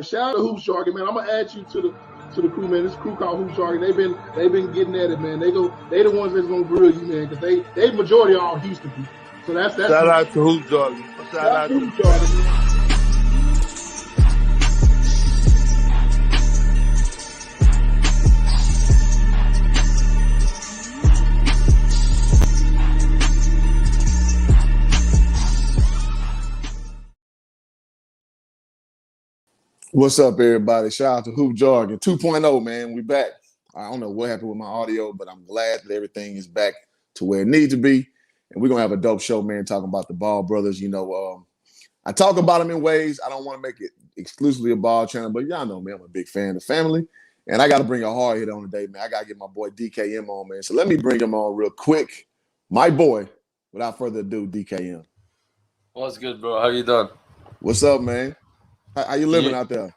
shout out to Hoops Jargon, man. I'm gonna add you to the crew, man. This crew called Hoops Jargon. They've been getting at it, man. They the ones that's gonna grill you, man, because they majority are all Houston people. So that's shout out to Hoops Jargon. Shout out to Hoops Jargon, man. What's up, everybody? Shout out to Hoop Jargon 2.0, man. We back. I don't know what happened with my audio, but I'm glad that everything is back to where it needs to be. And we're going to have a dope show, man, talking about the Ball brothers. You know, I talk about them in ways. I don't want to make it exclusively a Ball channel, but y'all know me. I'm a big fan of the family. And I got to bring a hard hit on today, man. I got to get my boy DKM on, man. So let me bring him on real quick. My boy, without further ado, DKM. What's good, bro? How you doing? What's up, man? How you living out there?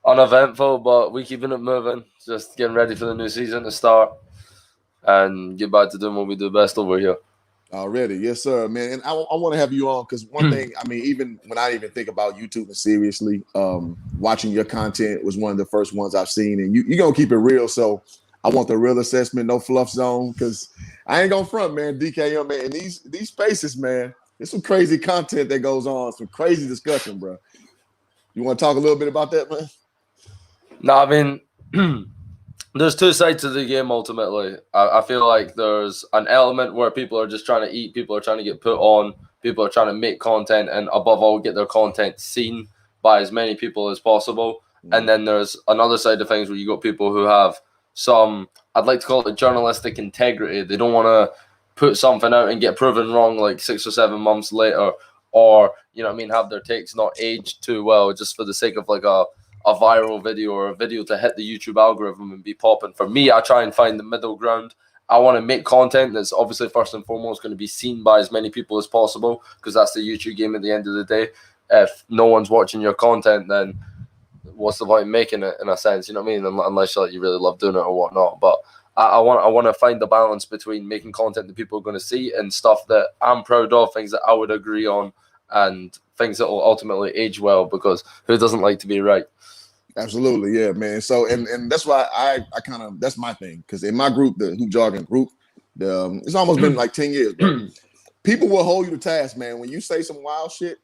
Uneventful, but we keeping it moving. Just getting ready for the new season to start and get back to doing what we do best over here. Already, yes, sir, man. And I want to have you on because one thing, I mean, even when I even think about YouTube seriously, watching your content was one of the first ones I've seen, and you're gonna keep it real. So I want the real assessment, no fluff zone, because I ain't gonna front, man. DKM, man, and these spaces, man, there's some crazy content that goes on, some crazy discussion, bro. You want to talk a little bit about that, man? No, I mean, there's two sides to the game ultimately. I feel like there's an element where people are just trying to eat, people are trying to get put on, people are trying to make content, and above all, get their content seen by as many people as possible. And then there's another side of things where you got people who have some, I'd like to call it journalistic integrity. They don't want to put something out and get proven wrong like 6 or 7 months later, or, you know what I mean, have their takes not aged too well just for the sake of like a viral video or a video to hit the YouTube algorithm and be popping. For me, I try and find the middle ground. I want to make content that's obviously first and foremost going to be seen by as many people as possible, because that's the YouTube game at the end of the day. If no one's watching your content, then what's the point in making it, in a sense? You know what I mean? Unless you really love doing it or whatnot. But I want to find the balance between making content that people are going to see and stuff that I'm proud of, things that I would agree on, and things that will ultimately age well, because who doesn't like to be right? Absolutely, yeah, man. So, and that's why I kind of, that's my thing, because in my group, the Hoop Jargon group, it's almost been like 10 years, bro. People will hold you to task, man. When you say some wild shit,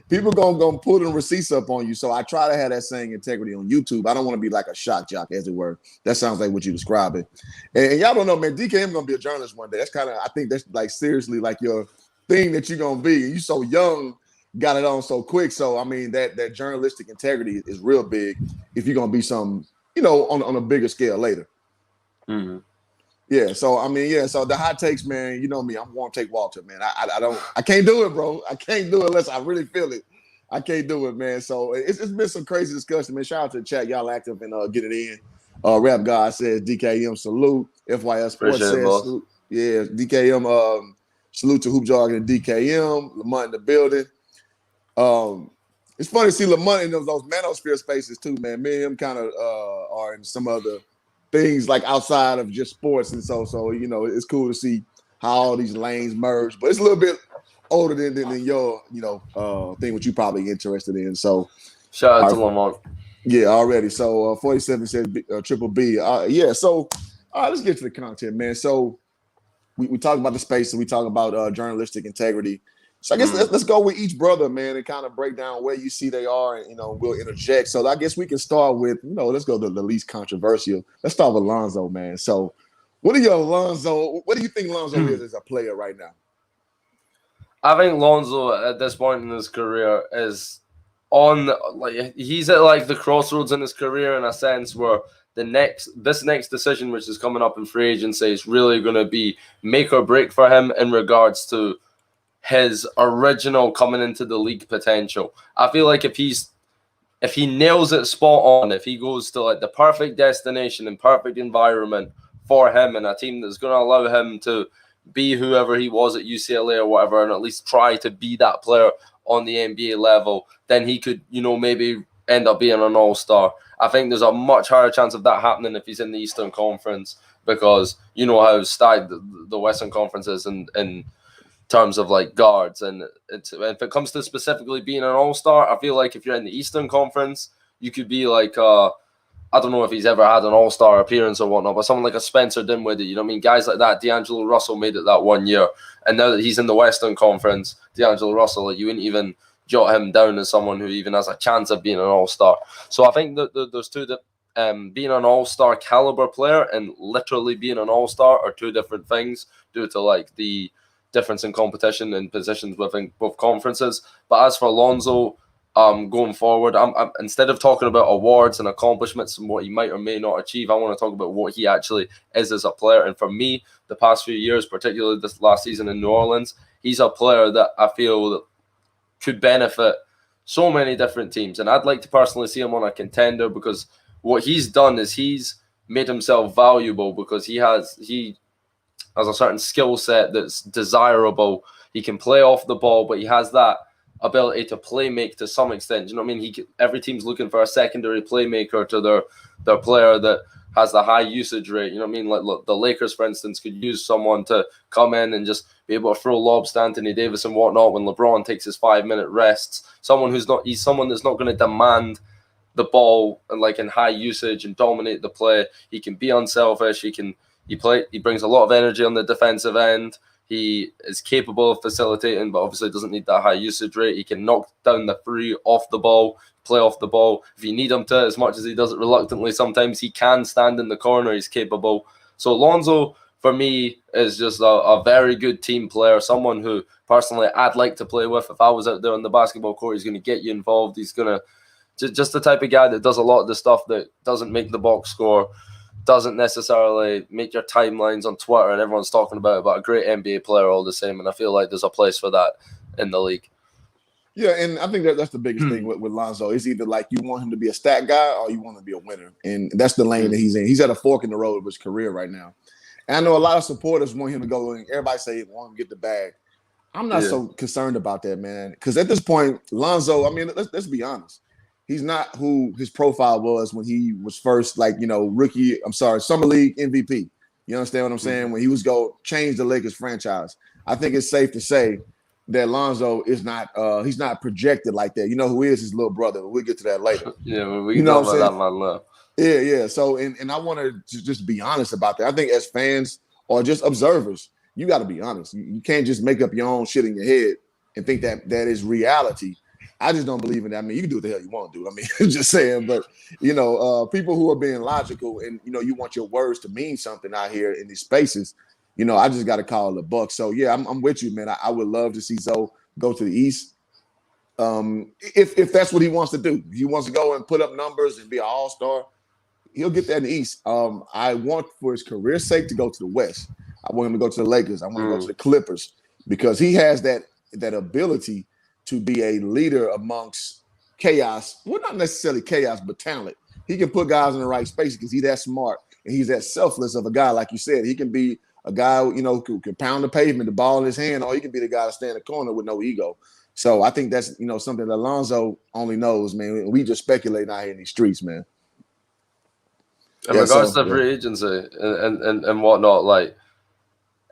people gonna put them receipts up on you. So I try to have that same integrity on YouTube. I don't want to be like a shock jock, as it were. That sounds like what you describe it. And y'all don't know, man, DKM gonna be a journalist one day. That's kind of, I think that's like seriously like your thing that you're gonna be. And you so young, got it on so quick. So I mean that journalistic integrity is real big if you're gonna be some, you know, on a bigger scale later. Mm-hmm. Yeah, so I mean, yeah, so the hot takes, man, you know me, I'm gonna take Walter, man. I can't do it, bro. I can't do it unless I really feel it. I can't do it, man. So it's been some crazy discussion, man. Shout out to the chat, y'all active and get it in. Rap God says DKM salute. FYS Sports says salute. Yeah, DKM salute to Hoop Jargon and DKM. Lamont in the building. It's funny to see Lamont in those manosphere spaces too, man. Me and him kind of are in some other things like outside of just sports, and so you know, it's cool to see how all these lanes merge. But it's a little bit older than your thing, which you probably interested in. So shout out to Lamont. Yeah, already. So 47 says Triple B. Yeah. So all right, let's get to the content, man. So we talk about the space, and we talk about journalistic integrity. So I guess let's go with each brother, man, and kind of break down where you see they are, and, you know, we'll interject. So I guess we can start with, you know, let's go to the least controversial. Let's start with Lonzo, man. So what do you think Lonzo is as a player right now? I think Lonzo at this point in his career is he's at like the crossroads in his career, in a sense where this next decision, which is coming up in free agency, is really going to be make or break for him in regards to his original coming into the league potential. I feel like if he nails it spot on, if he goes to like the perfect destination and perfect environment for him, and a team that's going to allow him to be whoever he was at UCLA or whatever, and at least try to be that player on the NBA level, then he could, you know, maybe end up being an all-star. I think there's a much higher chance of that happening if he's in the Eastern Conference, because you know how stacked the Western Conference is, and terms of like guards. And if it comes to specifically being an all-star, I feel like if you're in the Eastern Conference, you could be like I don't know if he's ever had an all-star appearance or whatnot, but someone like a Spencer Dinwiddie, you know what I mean? Guys like that, LiAngelo Russell made it that 1 year. And now that he's in the Western Conference, LiAngelo Russell, like, you wouldn't even jot him down as someone who even has a chance of being an all-star. So I think that there's two that being an all-star caliber player and literally being an all-star are two different things due to like the difference in competition and positions within both conferences. But as for Lonzo, going forward, I'm instead of talking about awards and accomplishments and what he might or may not achieve, I want to talk about what he actually is as a player. And for me, the past few years, particularly this last season in New Orleans, he's a player that I feel that could benefit so many different teams. And I'd like to personally see him on a contender, because what he's done is he's made himself valuable because he has a certain skill set that's desirable. He can play off the ball, but he has that ability to play make to some extent. You know what I mean? Every team's looking for a secondary playmaker to their player that has the high usage rate. You know what I mean? Like, look, the Lakers, for instance, could use someone to come in and just be able to throw lobs to Anthony Davis and whatnot when LeBron takes his 5-minute rests. He's someone that's not going to demand the ball and like in high usage and dominate the play. He can be unselfish. He brings a lot of energy on the defensive end. He is capable of facilitating, but obviously doesn't need that high usage rate. He can knock down the three off the ball, play off the ball. If you need him to, as much as he does it reluctantly, sometimes he can stand in the corner. He's capable. So Lonzo, for me, is just a very good team player, someone who personally I'd like to play with. If I was out there on the basketball court, he's going to get you involved. He's going to just the type of guy that does a lot of the stuff that doesn't make the box score, doesn't necessarily make your timelines on Twitter and everyone's talking about it, but a great NBA player all the same. And I feel like there's a place for that in the league. Yeah, and I think that's the biggest thing with Lonzo. It's either like you want him to be a stat guy or you want him to be a winner. And that's the lane that he's in. He's at a fork in the road of his career right now. And I know a lot of supporters want him to go in. Everybody say want him to get the bag. I'm not so concerned about that, man. Because at this point, Lonzo, I mean, let's be honest. He's not who his profile was when he was first, Summer League MVP. You understand what I'm saying? When he was going to change the Lakers franchise. I think it's safe to say that Lonzo is not, he's not projected like that. You know who he is? His little brother. We'll get to that later. Yeah, we can talk about that, man. Love. Yeah. So, and I want to just be honest about that. I think as fans or just observers, you got to be honest. You can't just make up your own shit in your head and think that is reality. I just don't believe in that. I mean, you can do what the hell you want to do. I mean, just saying. But, people who are being logical and, you want your words to mean something out here in these spaces, I just got to call it a buck. So, yeah, I'm with you, man. I would love to see Zoe go to the East. If that's what he wants to do. He wants to go and put up numbers and be an all-star, he'll get that in the East. I want, for his career's sake, to go to the West. I want him to go to the Lakers. I want him to go to the Clippers because he has that ability to be a leader amongst chaos. Well, not necessarily chaos, but talent. He can put guys in the right space because he's that smart and he's that selfless of a guy. Like you said, he can be a guy, who can pound the pavement, the ball in his hand, or he can be the guy to stand in the corner with no ego. So I think that's, something that Lonzo only knows, man. We just speculate out here in these streets, man. In regards to free agency and whatnot, like,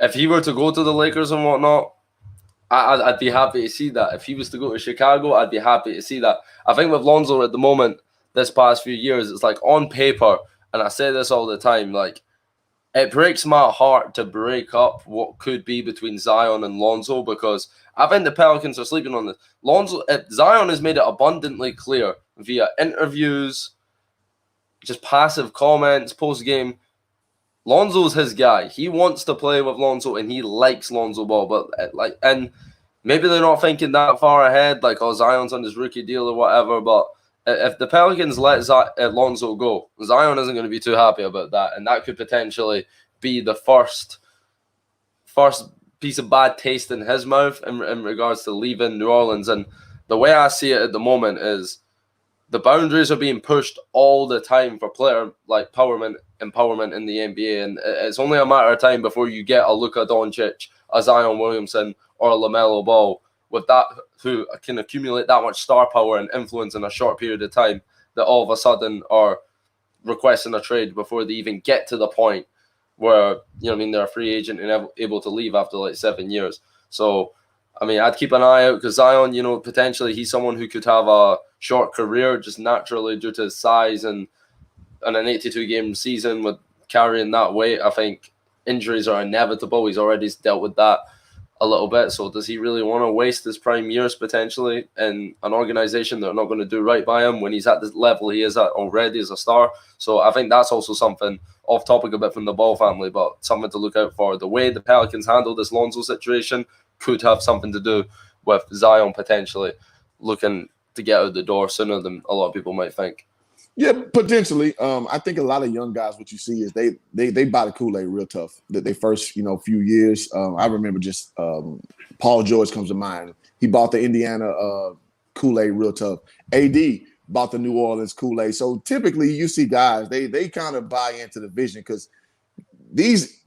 if he were to go to the Lakers and whatnot, I'd be happy to see that. If he was to go to Chicago, I'd be happy to see that. I think with Lonzo at the moment, this past few years, it's like on paper, and I say this all the time, like, it breaks my heart to break up what could be between Zion and Lonzo, because I think the Pelicans are sleeping on this. Zion has made it abundantly clear via interviews, just passive comments, post-game, Lonzo's his guy. He wants to play with Lonzo and he likes Lonzo Ball, but and maybe they're not thinking that far ahead, like, Zion's on his rookie deal or whatever. But if the Pelicans let Lonzo go, Zion isn't going to be too happy about that, and that could potentially be the first piece of bad taste in his mouth in regards to leaving New Orleans. And the way I see it at the moment is the boundaries are being pushed all the time for player like empowerment in the NBA, and it's only a matter of time before you get a Luka Doncic, a Zion Williamson, or a LaMelo Ball with that, who can accumulate that much star power and influence in a short period of time, that all of a sudden are requesting a trade before they even get to the point where they're a free agent and able to leave after like 7 years. So, I mean, I'd keep an eye out because Zion, potentially he's someone who could have a short career just naturally due to his size and an 82-game season with carrying that weight. I think injuries are inevitable. He's already dealt with that a little bit. So does he really want to waste his prime years potentially in an organization that are not going to do right by him when he's at the level he is at already as a star? So I think that's also something off topic a bit from the Ball family, but something to look out for. The way the Pelicans handle this Lonzo situation could have something to do with Zion potentially looking to get out the door sooner than a lot of people might think. Yeah, potentially. I think a lot of young guys, what you see is they buy the Kool-Aid real tough. That they first, few years. I remember just Paul George comes to mind. He bought the Indiana Kool-Aid real tough. AD bought the New Orleans Kool-Aid. So typically you see guys, they kind of buy into the vision because these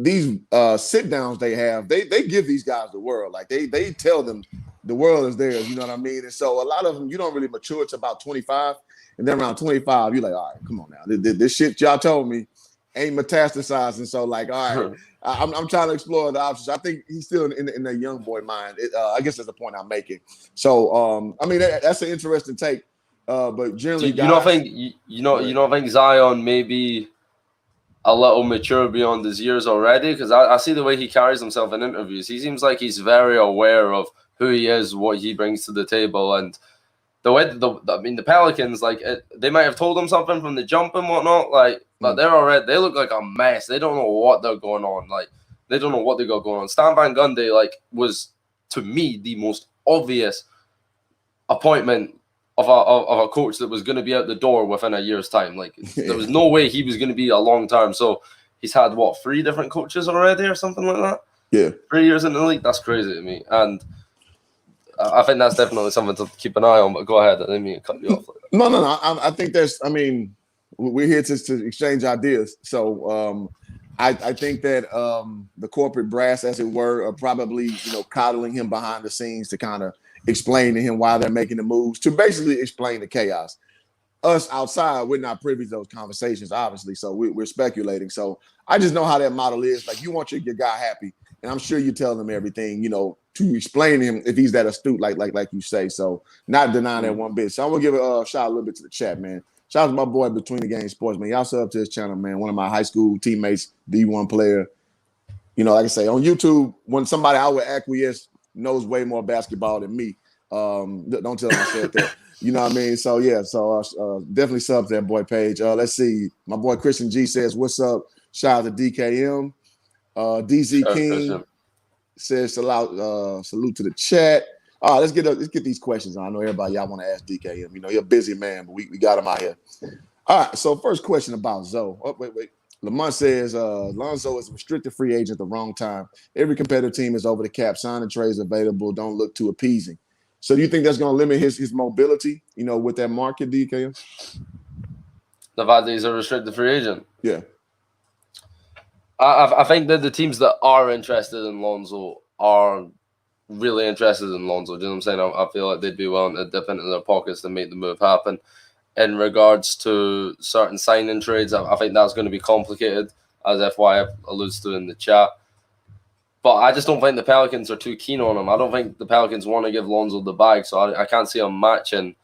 sit downs they have, they give these guys the world. Like they tell them the world is theirs, you know what I mean? And so a lot of them, you don't really mature to about 25. And then around 25, you're like, all right, come on now. This shit y'all told me ain't metastasizing. So like, all right, I'm trying to explore the options. I think he's still in the young boy mind. I guess that's the point I'm making. So I mean that's an interesting take. But generally, you don't think Zion may be a little mature beyond his years already? Because I see the way he carries himself in interviews. He seems like he's very aware of who he is, what he brings to the table, and the way the Pelicans, like they might have told him something from the jump and whatnot, like, but they look like a mess. They don't know what they're going on. Like they don't know what they got going on. Stan Van Gundy, like, was to me the most obvious appointment of a coach that was going to be out the door within a year's time. Like there was no way he was going to be a long term. So he's had 3 different coaches already or something like that. Yeah, 3 years in the league. That's crazy to me. And I think that's definitely something to keep an eye on. But go ahead. I didn't mean to cut you off. Like that. No. I think we're here to exchange ideas. So I think that the corporate brass, as it were, are probably coddling him behind the scenes to kind of explain to him why they're making the moves, to basically explain the chaos. Us outside, we're not privy to those conversations, obviously. So we're speculating. So I just know how that model is. Like you want your guy happy, and I'm sure you tell him everything, to explain to him if he's that astute, like you say. So not denying that one bit. So I'm gonna give a shout a little bit to the chat, man. Shout out to my boy Between the Game Sports, man. Y'all sub to his channel, man. One of my high school teammates, D1 player. Like I say, on YouTube, when somebody I would acquiesce knows way more basketball than me. Don't tell him I said that. You know what I mean? So yeah, definitely sub to that boy page. Let's see. My boy Christian G says, "What's up?" Shout out to DKM. DZ King says, salute to the chat. All right, let's get these questions on. I know everybody y'all want to ask DKM. You're a busy man, but we got him out here. All right, so first question about Zoe. Oh, wait. Lamont says, Lonzo is a restricted free agent at the wrong time. Every competitive team is over the cap. Signing trades available. Don't look too appeasing. So do you think that's going to limit his mobility, with that market, DKM? The fact that he's a restricted free agent? Yeah. I think that the teams that are interested in Lonzo are really interested in Lonzo. Do you know what I'm saying? I feel like they'd be willing to dip into their pockets to make the move happen. In regards to certain signing trades, I think that's going to be complicated, as FY alludes to in the chat. But I just don't think the Pelicans are too keen on him. I don't think the Pelicans want to give Lonzo the bag, so I can't see him matching.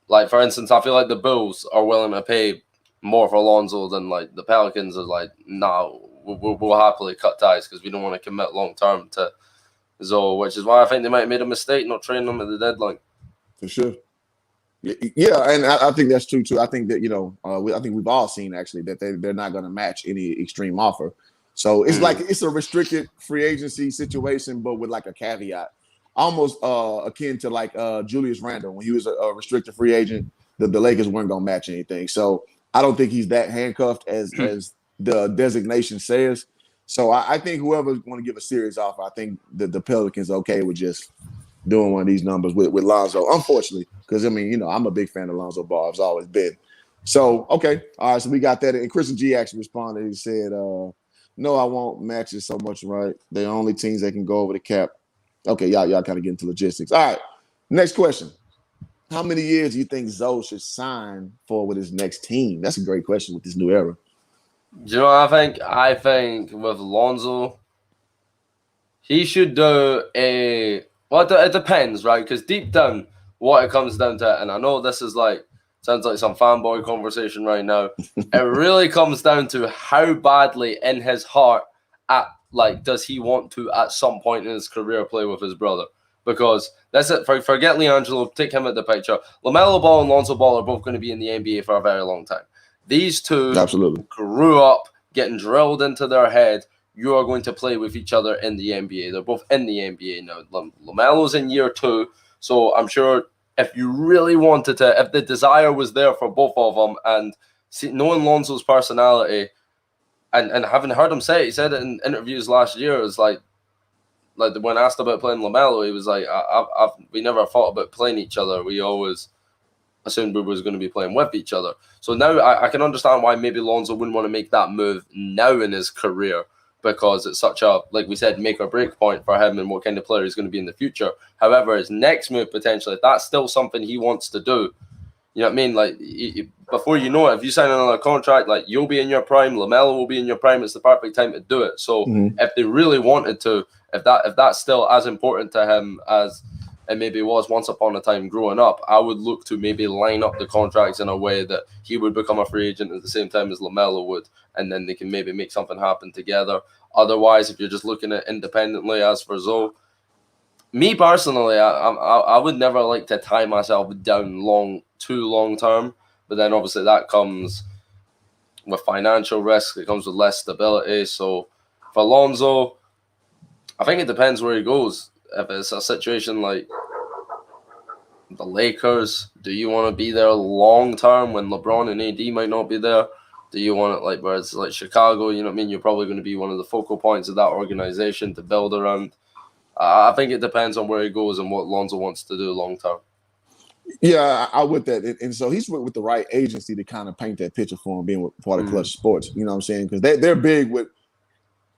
Like, for instance, I feel like the Bulls are willing to pay more for Lonzo than, like, the Pelicans are like, no, we'll happily cut ties because we don't want to commit long-term to Zoe, which is why I think they might have made a mistake not trading him at the deadline. For sure. Yeah, and I think that's true, too. I think that, I think we've all seen, actually, that they're not going to match any extreme offer. So it's like it's a restricted free agency situation, but with like a caveat, almost akin to like Julius Randle when he was a restricted free agent. The Lakers weren't gonna match anything, so I don't think he's that handcuffed as the designation says. So I think whoever's going to give a serious offer, I think the Pelicans okay with just doing one of these numbers with Lonzo. Unfortunately, because I'm a big fan of Lonzo Ball. I've always been. So okay, all right. So we got that, and Christian G actually responded. He said, no, I won't match it so much, right? They're only teams that can go over the cap. Okay, y'all kind of get into logistics. All right, next question. How many years do you think Zoe should sign for with his next team? That's a great question with this new era. Do you know what I think? I think with Lonzo, he should do a. Well, it depends, right? Because deep down, what it comes down to, and I know this is like sounds like some fanboy conversation right now. It really comes down to how badly in his heart, does he want to at some point in his career play with his brother? Because that's it. Forget LiAngelo, take him out the picture. LaMelo Ball and Lonzo Ball are both going to be in the NBA for a very long time. These two grew up getting drilled into their head. You are going to play with each other in the NBA. They're both in the NBA now. LaMelo's in year 2, so I'm sure if you really wanted to, if the desire was there for both of them, and knowing Lonzo's personality, and having heard him say it, he said it in interviews last year, is like when asked about playing LaMelo, he was like, we never thought about playing each other. We always assumed we was going to be playing with each other. So now I can understand why maybe Lonzo wouldn't want to make that move now in his career, because it's such a, like we said, make or break point for him and what kind of player he's going to be in the future. However, his next move, potentially, if that's still something he wants to do, you know what I mean? Like, before you know it, if you sign another contract, like, you'll be in your prime, LaMelo will be in your prime, it's the perfect time to do it. So if they really wanted to, if that's still as important to him as it maybe was once upon a time growing up, I would look to maybe line up the contracts in a way that he would become a free agent at the same time as LaMelo would, and then they can maybe make something happen together. Otherwise, if you're just looking at independently, as for Zoe, me personally, I would never like to tie myself down too long term, but then obviously that comes with financial risk, it comes with less stability. So for Lonzo, I think it depends where he goes. If it's a situation like the Lakers, do you want to be there long term when LeBron and AD might not be there? Do you want it like where it's like Chicago? You know what I mean? You're probably going to be one of the focal points of that organization to build around. I think it depends on where he goes and what Lonzo wants to do long term. Yeah, I with that. And so he's with the right agency to kind of paint that picture for him, being with part of Clutch Sports. You know what I'm saying? Because they're big with,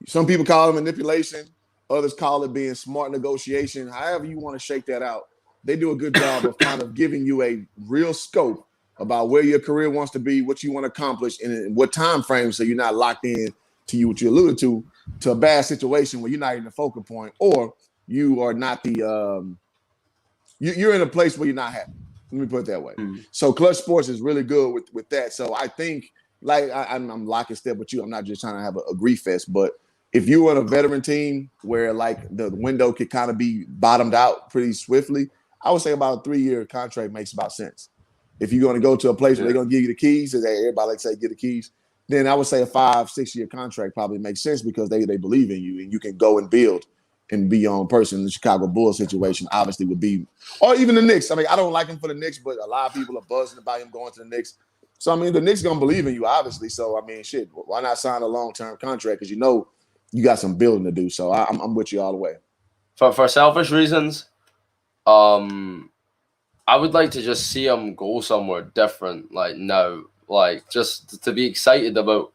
some people call it manipulation. Others call it being smart negotiation. However you want to shake that out, they do a good job of kind of giving you a real scope about where your career wants to be, what you want to accomplish, and in what time frame, so you're not locked in to what you alluded to a bad situation where you're not in the focal point, or you are not the you're in a place where you're not happy. Let me put it that way. So Clutch Sports is really good with that. So I think, like, I'm lock and step with you. I'm not just trying to have a grief fest, but if you were on a veteran team where like the window could kind of be bottomed out pretty swiftly, I would say about a 3-year contract makes about sense. If you're going to go to a place where they're going to give you the keys, as everybody like to say, get the keys, then I would say a 5-6 year contract probably makes sense, because they believe in you and you can go and build and be your own person. The Chicago Bulls situation obviously would be, or even the Knicks. I mean, I don't like him for the Knicks, but a lot of people are buzzing about him going to the Knicks. So, I mean, the Knicks going to believe in you, obviously. So, I mean, shit, why not sign a long-term contract? Because you know you got some building to do. So I'm with you all the way. For selfish reasons, I would like to just see him go somewhere different, like now, like just to be excited about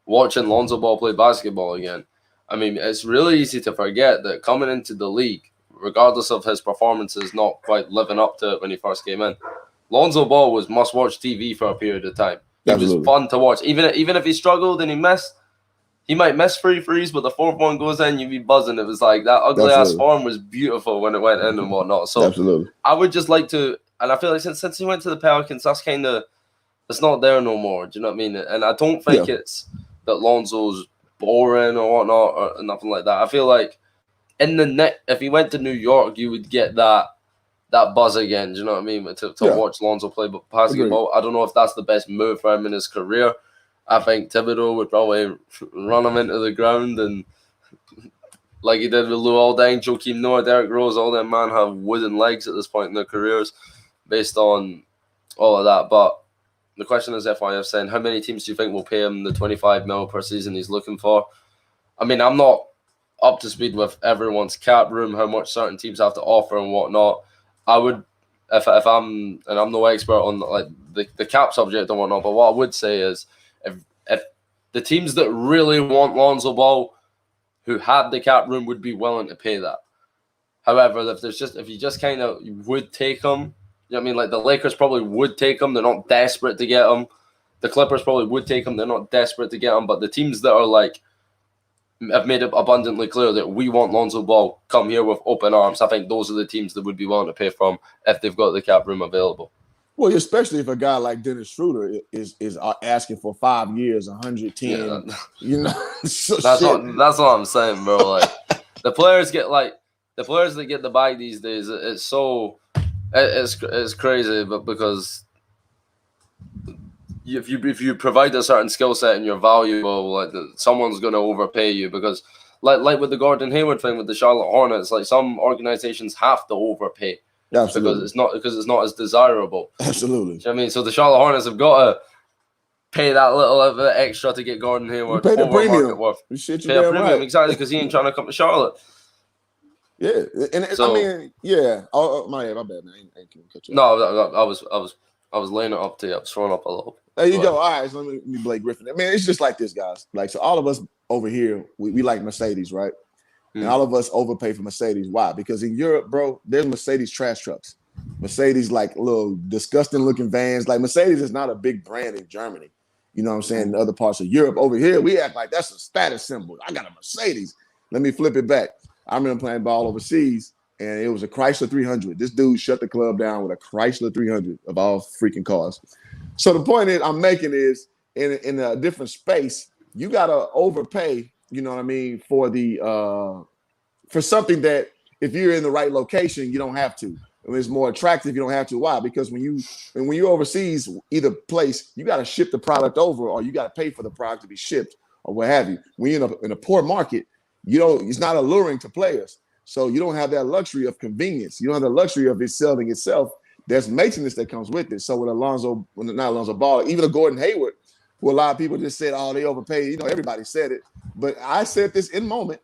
watching Lonzo Ball play basketball again. I mean, it's really easy to forget that coming into the league, regardless of his performances not quite living up to it when he first came in, Lonzo Ball was must-watch TV for a period of time. It was fun to watch. Even if he struggled and he might miss 3 threes, but the 4th one goes in, you'd be buzzing. It was like that ugly-ass form was beautiful when it went in and whatnot. So I would just like to, and I feel like since he went to the Pelicans, that's kind of, it's not there no more. Do you know what I mean? And I don't think it's that Lonzo's boring or whatnot or nothing like that. I feel like if he went to New York, you would get that buzz again. Do you know what I mean? To watch Lonzo play basketball. I don't know if that's the best move for him in his career. I think Thibodeau would probably run him into the ground, and like he did with Lou Alding, Joakim Noah, Derrick Rose, all them man have wooden legs at this point in their careers based on all of that. But the question is, FYF saying, how many teams do you think will pay him the $25 million per season he's looking for? I mean, I'm not up to speed with everyone's cap room, how much certain teams have to offer and whatnot. I would, if I'm, and I'm no expert on like the cap subject and whatnot, but what I would say is, if the teams that really want Lonzo Ball, who have the cap room, would be willing to pay that. However, if you just kind of would take him, you know what I mean? Like the Lakers probably would take him. They're not desperate to get him. The Clippers probably would take him. They're not desperate to get him. But the teams that are like have made it abundantly clear that we want Lonzo Ball come here with open arms. I think those are the teams that would be willing to pay for him if they've got the cap room available. Well, especially if a guy like Dennis Schroeder is asking for 5 years, 110. Yeah, you know, that's what I'm saying, bro. Like the players that get the bag these days, it's crazy, but because if you provide a certain skill set and you're valuable, like someone's gonna overpay you because like with the Gordon Hayward thing with the Charlotte Hornets, like some organizations have to overpay. Absolutely. Because it's not as desirable. Absolutely. You know what I mean? So the Charlotte Hornets have got to pay that little bit extra to get Gordon Hayward. You pay the premium. You pay a premium, right. Exactly, because he ain't trying to come to Charlotte. Yeah, and so, I mean, yeah. Oh, my bad, man. I ain't cut you. No, I was laying it up to you. I was throwing up a little. There you go. All right, so let me Blake Griffin. I mean, it's just like this, guys. Like, so all of us over here, we like Mercedes, right? And all of us overpay for Mercedes. Why? Because in Europe, bro, there's Mercedes trash trucks. Mercedes, like little disgusting looking vans. Like Mercedes is not a big brand in Germany. You know what I'm saying? In other parts of Europe, over here, we act like that's a status symbol. I got a Mercedes. Let me flip it back. I remember playing ball overseas, and it was a Chrysler 300. This dude shut the club down with a Chrysler 300 of all freaking cars. So the point is I'm making is in a different space, you got to overpay, you know what I mean, for something that if you're in the right location, you don't have to. I mean, it's more attractive. You don't have to. Why? Because when you're overseas, either place, you got to ship the product over, or you got to pay for the product to be shipped, or what have you. When you're in a poor market, it's not alluring to players. So you don't have that luxury of convenience. You don't have the luxury of it selling itself. There's maintenance that comes with it. So with not Lonzo Ball, even a Gordon Hayward, who a lot of people just said, oh, they overpaid. You know, everybody said it. But I said this in moment,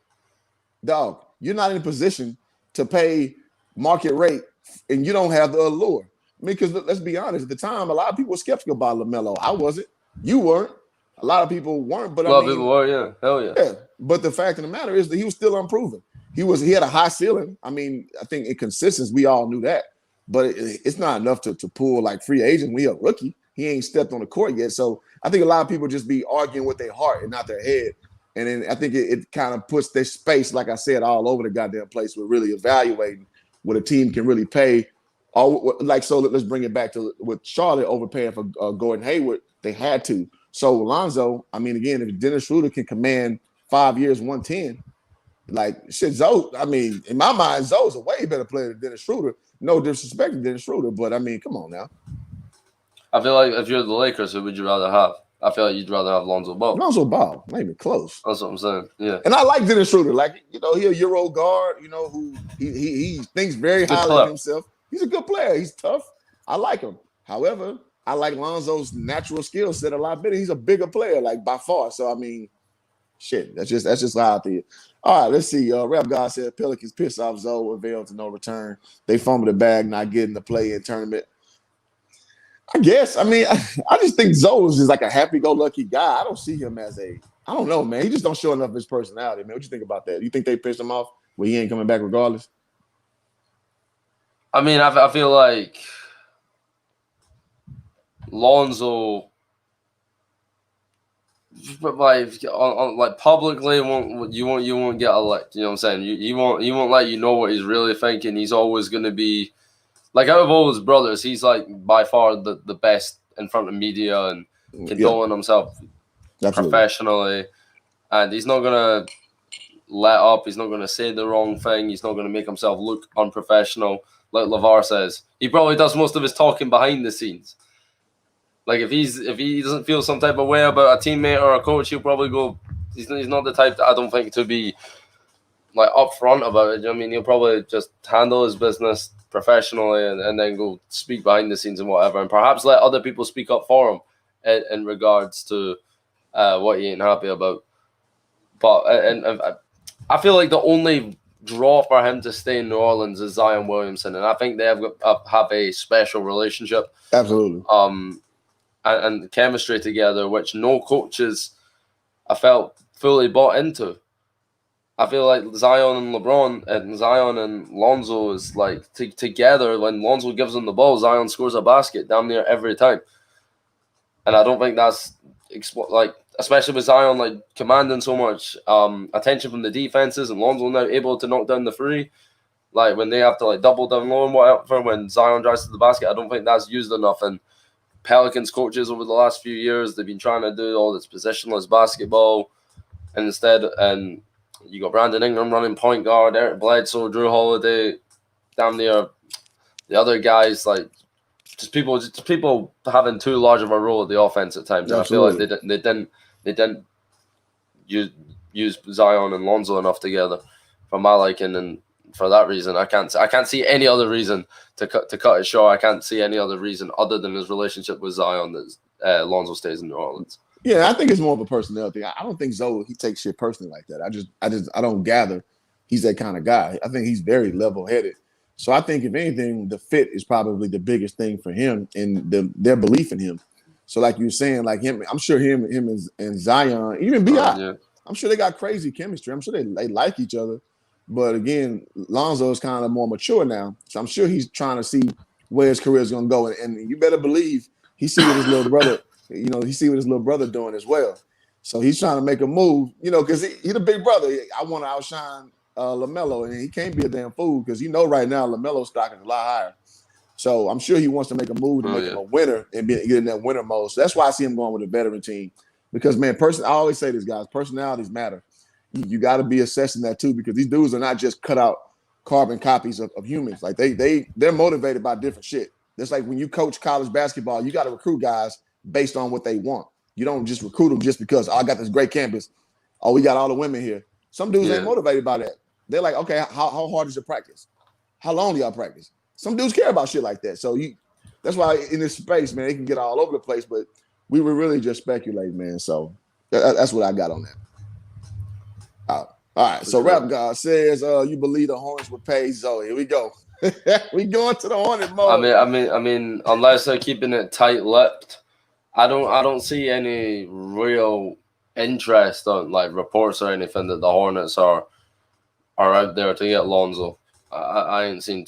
dog, you're not in a position to pay market rate and you don't have the allure. I mean, because let's be honest, at the time, a lot of people were skeptical about LaMelo. I wasn't. You weren't. A lot of people weren't. But a lot of people were, yeah. Hell yeah. Yeah. But the fact of the matter is that he was still unproven. He had a high ceiling. I mean, I think in consistency, we all knew that. But it's not enough to pull like free agent when he's a rookie. He ain't stepped on the court yet. So I think a lot of people just be arguing with their heart and not their head. And then I think it kind of puts their space, like I said, all over the goddamn place with really evaluating what a team can really pay. So let's bring it back to with Charlotte overpaying for Gordon Hayward. They had to. So Lonzo, I mean, again, if Dennis Schroeder can command 5 years, 110, like shit, Zoe, I mean, in my mind, Zoe's a way better player than Dennis Schroeder. No disrespect to Dennis Schroeder, but I mean, come on now. I feel like if you're the Lakers, who would you rather have? I feel like you'd rather have Lonzo Ball. Lonzo Ball, not even close. That's what I'm saying. Yeah. And I like Dennis Schroeder. Like, you know, he's a Euro guard, you know, who he thinks very highly of himself. He's a good player. He's tough. I like him. However, I like Lonzo's natural skill set a lot better. He's a bigger player, like by far. So I mean, shit. That's just how I think. All right, let's see. Rap God said Pelicans piss off Zoe, avail to no return. They fumbled the bag, not getting the play-in tournament. I guess. I mean, I just think Zoe is just like a happy-go-lucky guy. I don't see him as I don't know, man. He just don't show enough of his personality, man. What you think about that? You think they pissed him off where he ain't coming back regardless? I mean, I feel like Lonzo, like publicly, you won't get elected. You know what I'm saying? He won't let you know what he's really thinking. He's always going to be like, out of all his brothers, he's like by far the best in front of media and controlling himself professionally. And he's not gonna let up. He's not gonna say the wrong thing. He's not gonna make himself look unprofessional. Like LeVar says, he probably does most of his talking behind the scenes. Like if he doesn't feel some type of way about a teammate or a coach, he'll probably go. He's not the type that I don't think to be like upfront about it. You know what I mean, he'll probably just handle his business professionally and then go speak behind the scenes and whatever, and perhaps let other people speak up for him in regards to what he ain't happy about. But and I feel like the only draw for him to stay in New Orleans is Zion Williamson, and I think they have a special relationship. Absolutely. And chemistry together, which no coaches I felt fully bought into. I feel like Zion and LeBron and Zion and Lonzo is like together. When Lonzo gives them the ball, Zion scores a basket damn near every time. And I don't think that's especially with Zion like commanding so much attention from the defenses, and Lonzo now able to knock down the three. Like when they have to like double down low and whatever, when Zion drives to the basket, I don't think that's used enough. And Pelicans coaches over the last few years, they've been trying to do all this positionless basketball, and instead, and you got Brandon Ingram running point guard, Eric Bledsoe, Drew Holiday, damn near the other guys, like just people having too large of a role at the offense at times. And I feel like they didn't use Zion and Lonzo enough together for my liking, and for that reason, I can't see any other reason to cut it short. I can't see any other reason other than his relationship with Zion that Lonzo stays in New Orleans. Yeah, I think it's more of a personnel thing. I don't think he takes shit personally like that. I don't gather he's that kind of guy. I think he's very level-headed. So I think if anything, the fit is probably the biggest thing for him and their belief in him. So like you were saying, like him, I'm sure him and Zion, even B.I., yeah. I'm sure they got crazy chemistry. I'm sure they like each other. But again, Lonzo is kind of more mature now. So I'm sure he's trying to see where his career is going to go. And you better believe he see what his little brother, he see what his little brother doing as well. So he's trying to make a move, because he's the big brother. I want to outshine LaMelo, and he can't be a damn fool because right now LaMelo's stock is a lot higher. So I'm sure he wants to make a move to make him a winner and get in that winner mode. So that's why I see him going with a veteran team. Because, man, I always say this, guys, personalities matter. You got to be assessing that too, because these dudes are not just cut out carbon copies of humans. Like they're motivated by different shit. It's like when you coach college basketball, you got to recruit guys based on what they want. You don't just recruit them just because I got this great campus. Oh, we got all the women here. Some dudes ain't motivated by that. They're like, okay, how hard is your practice? How long do y'all practice? Some dudes care about shit like that. So that's why in this space, man, they can get all over the place. But we were really just speculating, man. So that's what I got on that. All right. So Rap God says, you believe the Hornets would pay Zoe. Here we go. We going to the Hornet mode. I mean, unless they're keeping it tight-lipped, I don't see any real interest on like reports or anything that the Hornets are out there to get Lonzo. I ain't seen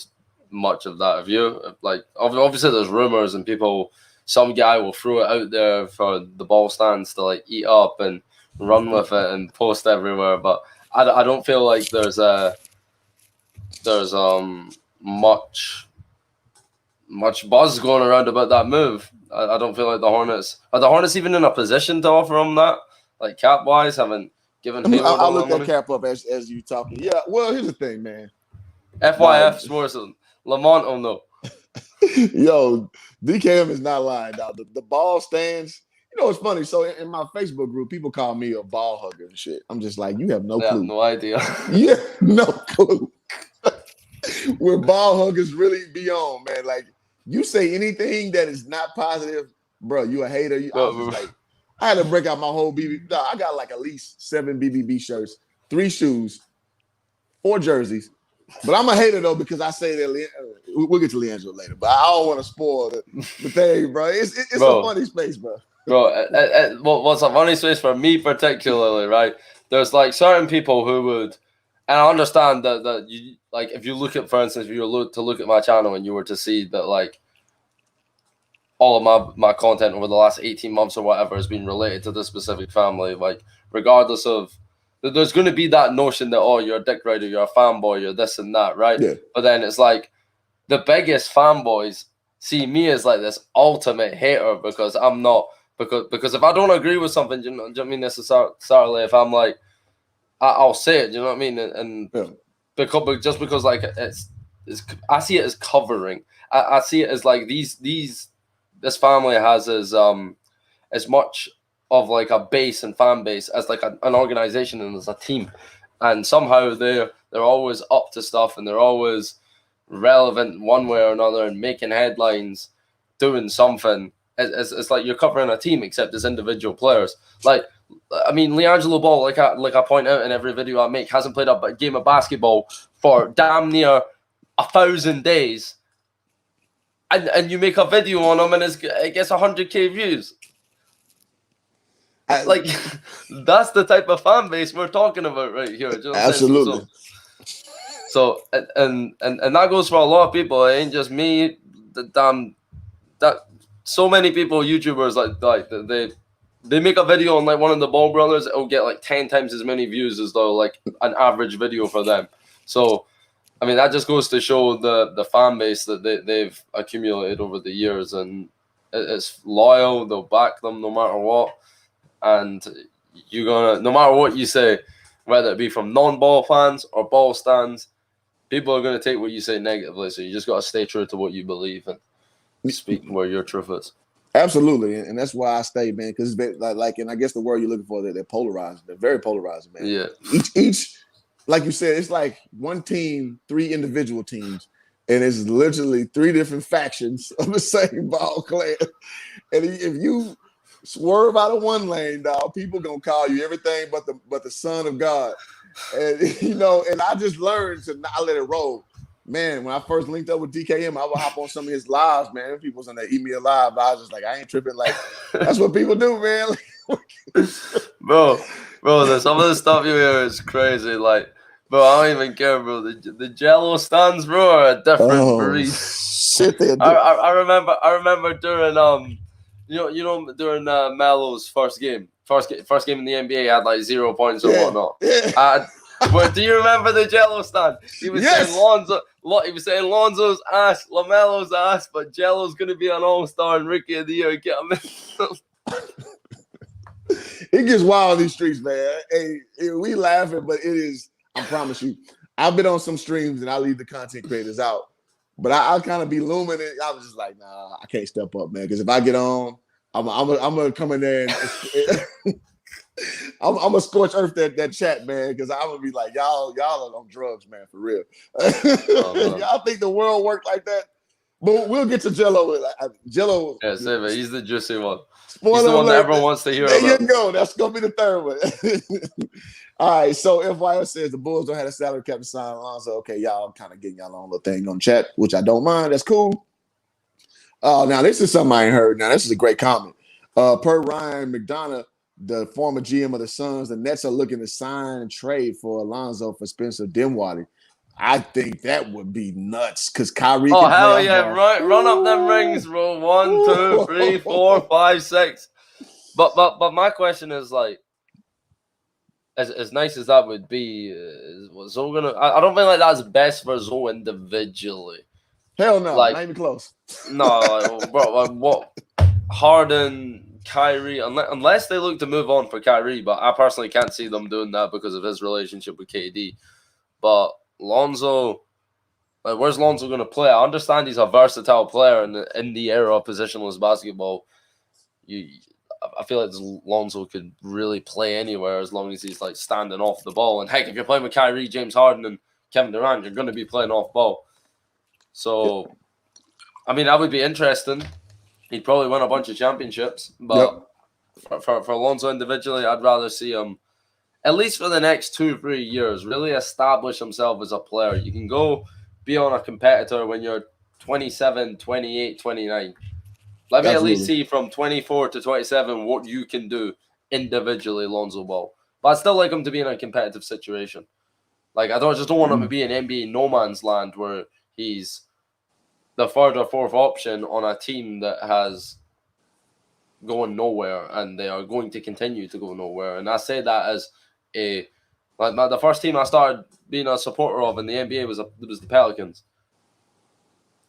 much of that. Have you? Like, obviously there's rumors and people. Some guy will throw it out there for the ball stands to like eat up and run with it and post everywhere, but I don't feel like there's much buzz going around about that move. I don't feel like the Hornets even in a position to offer him that, like cap wise, haven't given. I'll look that cap up as you talking. Yeah, well, here's the thing, man. FYF Sports Lamont on though. Yo, DKM is not lying, dog. The ball stands. It's funny. So in my Facebook group, people call me a ball hugger and shit. I'm just like, you have no clue. No idea. Yeah, no clue. Where ball huggers really be on, man. Like, you say anything that is not positive, bro, you a hater. I had to break out my whole BB. I got like at least 7 BBB shirts, 3 shoes, 4 jerseys. But I'm a hater, though, because I say that we'll get to LiAngelo later. But I don't want to spoil the thing, bro. It's a funny space, bro. Bro, what's a funny space for me particularly, right? There's like certain people who would, and I understand that you like if you look at, for instance, if you were to look at my channel and you were to see that like all of my content over the last 18 months or whatever has been related to this specific family, like regardless of, there's going to be that notion that, oh, you're a dick rider, you're a fanboy, you're this and that, right? Yeah. But then it's like the biggest fanboys see me as like this ultimate hater because I'm not. Because if I don't agree with something, do you know what I mean? Necessarily, if I'm like, I'll say it. Do you know what I mean? And because like it's I see it as covering. I see it as like this family has as much of like a base and fan base as like an organization and as a team, and somehow they're always up to stuff and they're always relevant one way or another and making headlines, doing something. It's like you're covering a team, except as individual players. Like, I mean, LiAngelo Ball, like I point out in every video I make, hasn't played a game of basketball for damn near 1,000 days, and you make a video on him and it gets 100K views. Like, that's the type of fan base we're talking about right here. You know what Absolutely. So and that goes for a lot of people. It ain't just me. That so many people, YouTubers, like they make a video on like one of the Ball brothers, it'll get like 10 times as many views as though like an average video for them. So, I mean, that just goes to show the fan base that they've accumulated over the years, and it's loyal. They'll back them no matter what, and you're gonna, no matter what you say, whether it be from non-Ball fans or Ball stands, people are gonna take what you say negatively. So you just gotta stay true to what you believe and speak where your truth is. Absolutely, and that's why I stay, man, because it's been like, and I guess the word you're looking for, they're polarizing. They're very polarizing, man. Yeah. Each, like you said, it's like one team, 3 individual teams, and it's literally 3 different factions of the same Ball clan. And if you swerve out of one lane, dog, people gonna call you everything but the son of God. And and I just learned to not let it roll. Man, when I first linked up with DKM, I would hop on some of his lives, man. People was on that email live. I was just like, I ain't tripping. Like, that's what people do, man. bro, some of the stuff you hear is crazy. Like, bro, I don't even care, bro. The Jello stands, bro, are a different breed. Shit, I remember during during Melo's first game in the NBA, he had like 0 points or whatnot. Yeah. But do you remember the Jello stand? He was saying he was saying Lonzo's ass, LaMelo's ass, but Jello's gonna be an all-star and Rookie of the Year. Get him in. It gets wild in these streets, man. Hey, we laughing, but it is. I promise you, I've been on some streams and I leave the content creators out, but I'll kind of be looming it. I was just like, nah, I can't step up, man, because if I get on, I'm gonna come in there and. I'm gonna scorch earth that chat, man, because I'm gonna be like, y'all are on drugs, man, for real. Y'all think the world worked like that? But we'll get to Jello. Jello, yeah, save it. He's the juicy one. Spoiler He's the one alert. that everyone wants to hear there about. You go. That's gonna be the third one. All right. So FYO says the Bulls don't have a salary cap to sign Lonzo. Okay, y'all kind of getting y'all own little thing on chat, which I don't mind. That's cool. Now this is something I ain't heard. Now this is a great comment. Per Ryan McDonough, the former GM of the Suns, the Nets are looking to sign and trade for Lonzo for Spencer Dinwiddie. I think that would be nuts because Kyrie. Oh, hell yeah! Run up them rings, bro. 1, 2, 3, 4, 5, 6. But my question is, like, as nice as that would be, was Zo gonna? I don't feel like that's best for Zo individually. Hell no, like, not even close. No, like, bro, like, what? Harden. Kyrie, unless they look to move on for Kyrie, but I personally can't see them doing that because of his relationship with KD. But Lonzo, like, where's Lonzo going to play? I understand he's a versatile player in the era of positionless basketball. I feel like Lonzo could really play anywhere as long as he's like standing off the ball. And heck, if you're playing with Kyrie, James Harden, and Kevin Durant, you're going to be playing off ball. So, I mean, that would be interesting. He'd probably win a bunch of championships, but for Lonzo individually, I'd rather see him, at least for the next 2-3 years, really establish himself as a player. You can go be on a competitor when you're 27, 28, 29. Let me at least see from 24 to 27 what you can do individually, Lonzo Ball. But I'd still like him to be in a competitive situation. Like, I just don't want him to be in NBA no man's land where he's the third or fourth option on a team that has going nowhere, and they are going to continue to go nowhere. And I say that as the first team I started being a supporter of in the NBA was the Pelicans.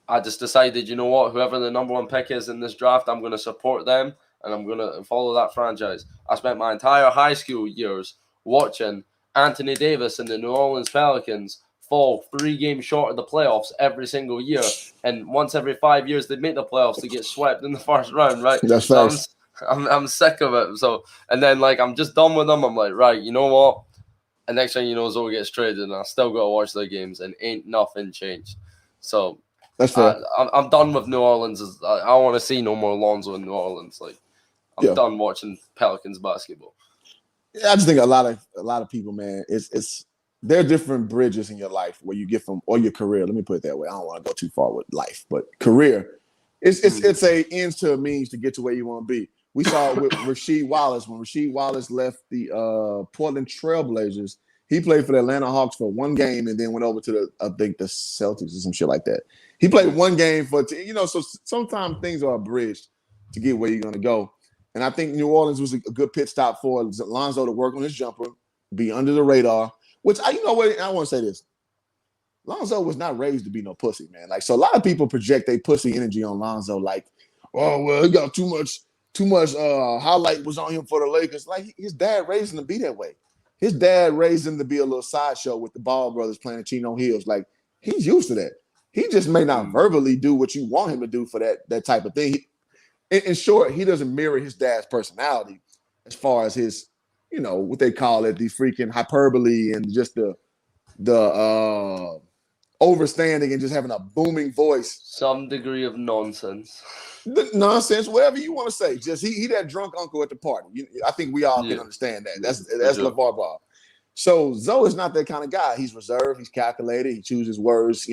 I just decided, you know what, whoever the number 1 pick is in this draft, I'm going to support them, and I'm going to follow that franchise. I spent my entire high school years watching Anthony Davis and the New Orleans Pelicans fall 3 games short of the playoffs every single year, and once every 5 years they'd make the playoffs to get swept in the first round, right? That's so I'm sick of it. So, and then like I'm just done with them. I'm like, right, you know what? And next thing you know, Zoe gets traded, and I still got to watch their games, and ain't nothing changed. So that's fair. I'm done with New Orleans. I want to see no more Lonzo in New Orleans. Like, I'm done watching Pelicans basketball. Yeah, I just think a lot of people, man, it's there are different bridges in your life where you get from, or your career. Let me put it that way. I don't want to go too far with life, but career, it's a ends to a means to get to where you want to be. We saw it with Rasheed Wallace. When Rasheed Wallace left the Portland Trailblazers, he played for the Atlanta Hawks for 1 game and then went over to the Celtics or some shit like that. He played 1 game for, so sometimes things are a bridge to get where you're going to go. And I think New Orleans was a good pit stop for Lonzo to work on his jumper, be under the radar. Which I want to say this: Lonzo was not raised to be no pussy, man. Like, so a lot of people project their pussy energy on Lonzo, like, oh well, he got too much highlight was on him for the Lakers. Like, his dad raised him to be that way. His dad raised him to be a little sideshow with the Ball brothers playing Chino Hills. Like, he's used to that. He just may not verbally do what you want him to do for that type of thing. In short, he doesn't mirror his dad's personality as far as his, what they call it, the freaking hyperbole and just the overstanding and just having a booming voice. Some degree of nonsense. The nonsense, whatever you want to say. Just he that drunk uncle at the party. I think we all can understand that. That's LeVar Ball. So Zoe is not that kind of guy. He's reserved. He's calculated. He chooses words,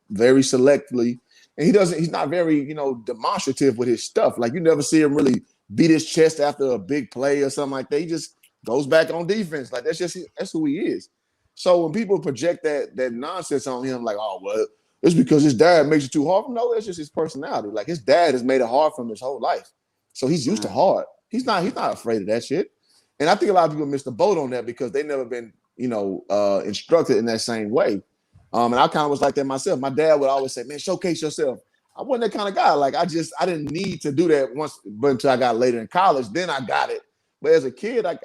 very selectively. And he's not very, demonstrative with his stuff. Like, you never see him really beat his chest after a big play or something like that. He just goes back on defense. Like, that's who he is. So when people project that nonsense on him, like, oh, well, it's because his dad makes it too hard. No, that's just his personality. Like, his dad has made it hard for him his whole life. So he's used to hard. He's not afraid of that shit. And I think a lot of people miss the boat on that because they never been, instructed in that same way. And I kind of was like that myself. My dad would always say, man, showcase yourself. I wasn't that kind of guy. Like, I didn't need to do that but until I got later in college. Then I got it. But as a kid, I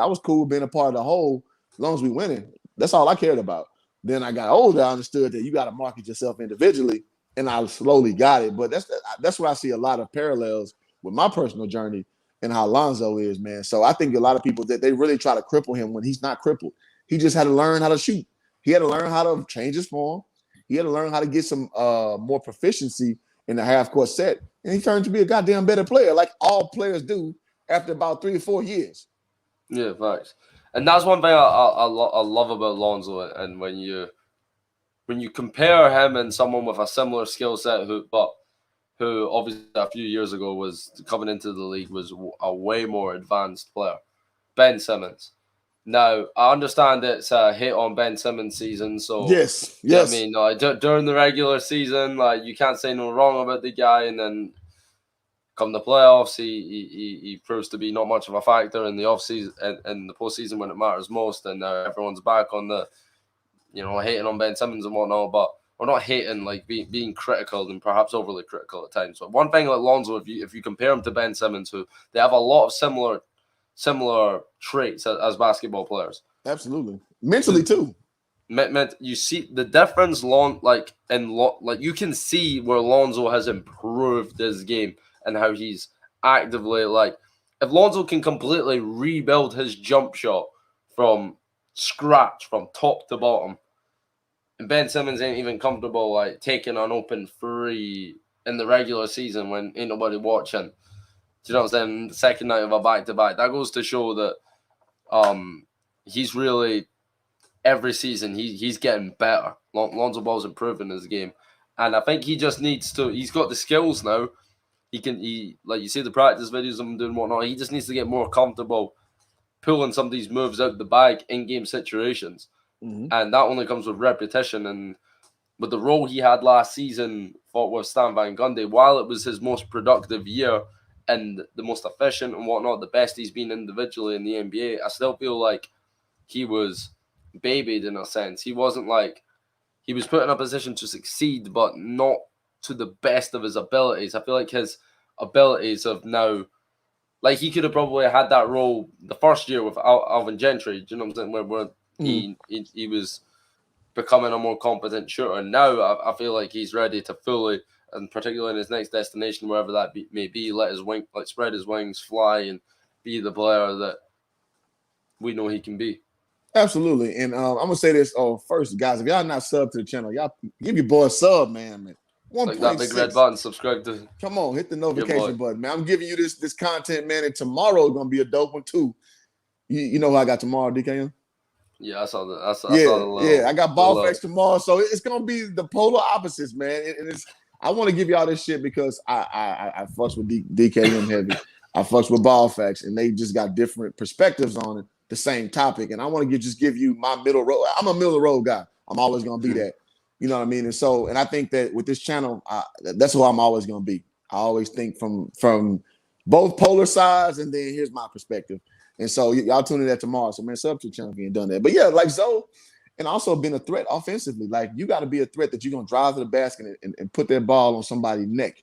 was cool being a part of the whole as long as we winning. That's all I cared about. Then I got older, I understood that you got to market yourself individually, and I slowly got it. But that's where I see a lot of parallels with my personal journey and how Lonzo is, man. So I think a lot of people that they really try to cripple him when he's not crippled. He just had to learn how to shoot. He had to learn how to change his form. He had to learn how to get some more proficiency in the half-court set, and he turned to be a goddamn better player, like all players do after about 3 or 4 years. Yeah, thanks. And that's one thing I love about Lonzo, and when you compare him and someone with a similar skill set who obviously a few years ago was coming into the league was a way more advanced player, Ben Simmons. Now I understand it's a hit on Ben Simmons season, so yes. I mean, during the regular season, like, you can't say no wrong about the guy, and then come the playoffs, he proves to be not much of a factor in the offseason and the postseason when it matters most. And now everyone's back on the, hating on Ben Simmons and whatnot. But we're not hating, like, being critical and perhaps overly critical at times. But one thing like Lonzo, if you compare him to Ben Simmons, who they have a lot of similar traits as basketball players. Absolutely, mentally too. You see the difference, you can see where Lonzo has improved his game. And how he's actively, like, if Lonzo can completely rebuild his jump shot from scratch, from top to bottom, and Ben Simmons ain't even comfortable, like, taking an open three in the regular season when ain't nobody watching. Do you know what I'm saying? The second night of a back-to-back. That goes to show that he's really, every season, he's getting better. Lonzo Ball's improving his game. And I think he just needs to, he's got the skills now. He like, you see the practice videos of him doing whatnot. He just needs to get more comfortable pulling some of these moves out the bag in game situations, and that only comes with repetition. And with the role he had last season with Stan Van Gundy, while it was his most productive year and the most efficient and whatnot, the best he's been individually in the NBA, I still feel like he was babied in a sense. He wasn't like, he was put in a position to succeed, but not to the best of his abilities. I feel like his abilities have now, like, he could have probably had that role the first year with Alvin Gentry. Do you know what I'm saying? Where he was becoming a more competent shooter. Now I feel like he's ready to fully, and particularly in his next destination, wherever that may be, spread his wings, fly, and be the player that we know he can be. Absolutely. And I'm gonna say this first, guys. If y'all not sub to the channel, y'all give your boy a sub, man. 1.6. Like that big red button, subscribe to. Come on, hit the notification button, man. I'm giving you this content, man, and tomorrow is gonna be a dope one too. You know who I got tomorrow, DKM? Yeah, I saw that. I saw the I got ball facts tomorrow, so it's gonna be the polar opposites, man. And I want to give y'all this shit because I fucks with DKM heavy. I fucks with ball facts, and they just got different perspectives on it, the same topic. And I want to just give you my middle road. I'm a middle road guy. I'm always gonna be that. You know what I mean? And I think that with this channel, that's who I'm always going to be. I always think from both polar sides, and then here's my perspective. And so y'all tune in that tomorrow. So man, sub to the channel if you ain't done that. But yeah, like Zoe, and also being a threat offensively. Like you got to be a threat that you're gonna drive to the basket and put that ball on somebody's neck,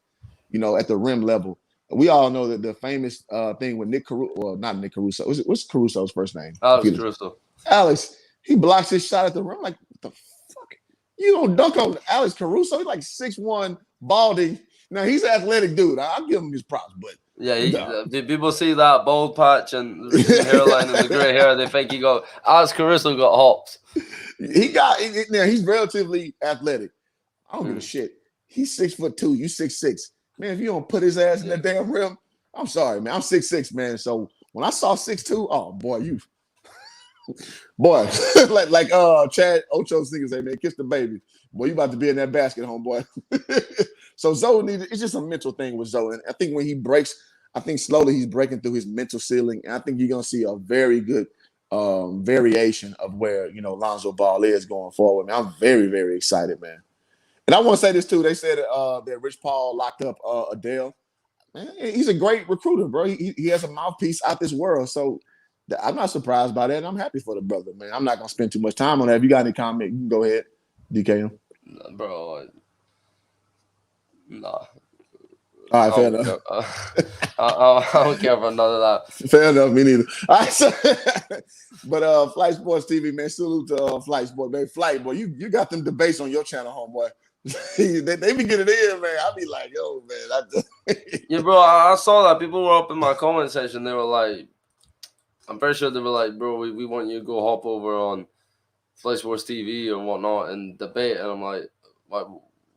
at the rim level. We all know that the famous thing with Nick Caruso, well, not Nick Caruso. What's Caruso's first name? Alex Caruso. Alex, he blocks his shot at the rim. Like, what the fuck? You don't dunk on Alex Caruso? He's like 6'1", balding. Now he's an athletic dude. I'll give him his props, but yeah, people see that bald patch and the hairline and the gray hair, they think Alex Caruso got hops. He's relatively athletic. I don't give a shit. He's 6'2", you 6'6". Man, if you don't put his ass in that damn rim, I'm sorry, man. I'm 6'6", man. So when I saw 6'2", oh boy, boy, like Chad Ocho singers say, man, kiss the baby. Boy, you about to be in that basket, homeboy. So Zoe it's just a mental thing with Zoe. And I think when he breaks, I think slowly he's breaking through his mental ceiling. And I think you're gonna see a very good variation of where Lonzo Ball is going forward. Man, I'm very, very excited, man. And I want to say this too. They said that Rich Paul locked up Adele. Man, he's a great recruiter, bro. He has a mouthpiece out this world. So I'm not surprised by that. And I'm happy for the brother, man. I'm not gonna spend too much time on that. If you got any comment, you can go ahead, DKM. Bro, nah. All right, fair enough. I don't care for none of that. Fair enough, me neither. All right, so, but Flight Sports TV, man, salute to Flight Sports, man. Flight, boy, you got them debates on your channel, homeboy. they be getting in, man. I be like, yo, man. Yeah, bro, I saw that. People were up in my comment section. They were like, I'm pretty sure they were like, bro, we want you to go hop over on Flight Sports TV or whatnot and debate. And I'm like,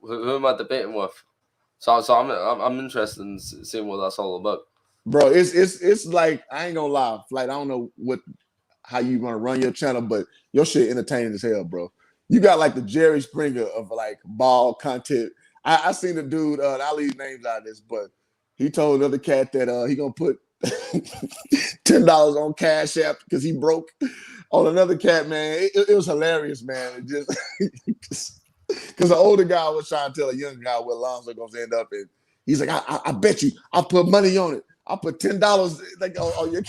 who am I debating with? So I'm interested in seeing what that's all about. Bro, it's like, I ain't gonna lie, Flight, I don't know how you want to run your channel, but your shit entertaining as hell, bro. You got like the Jerry Springer of like ball content. I seen the dude, I'll leave names out of this, but he told another cat that he gonna put $10 on Cash App because he broke on another cat, man. It was hilarious, man. It just because the older guy was trying to tell a younger guy where Lonzo going to end up, and he's like, I bet you, I'll put money on it. I'll put $10 like on your.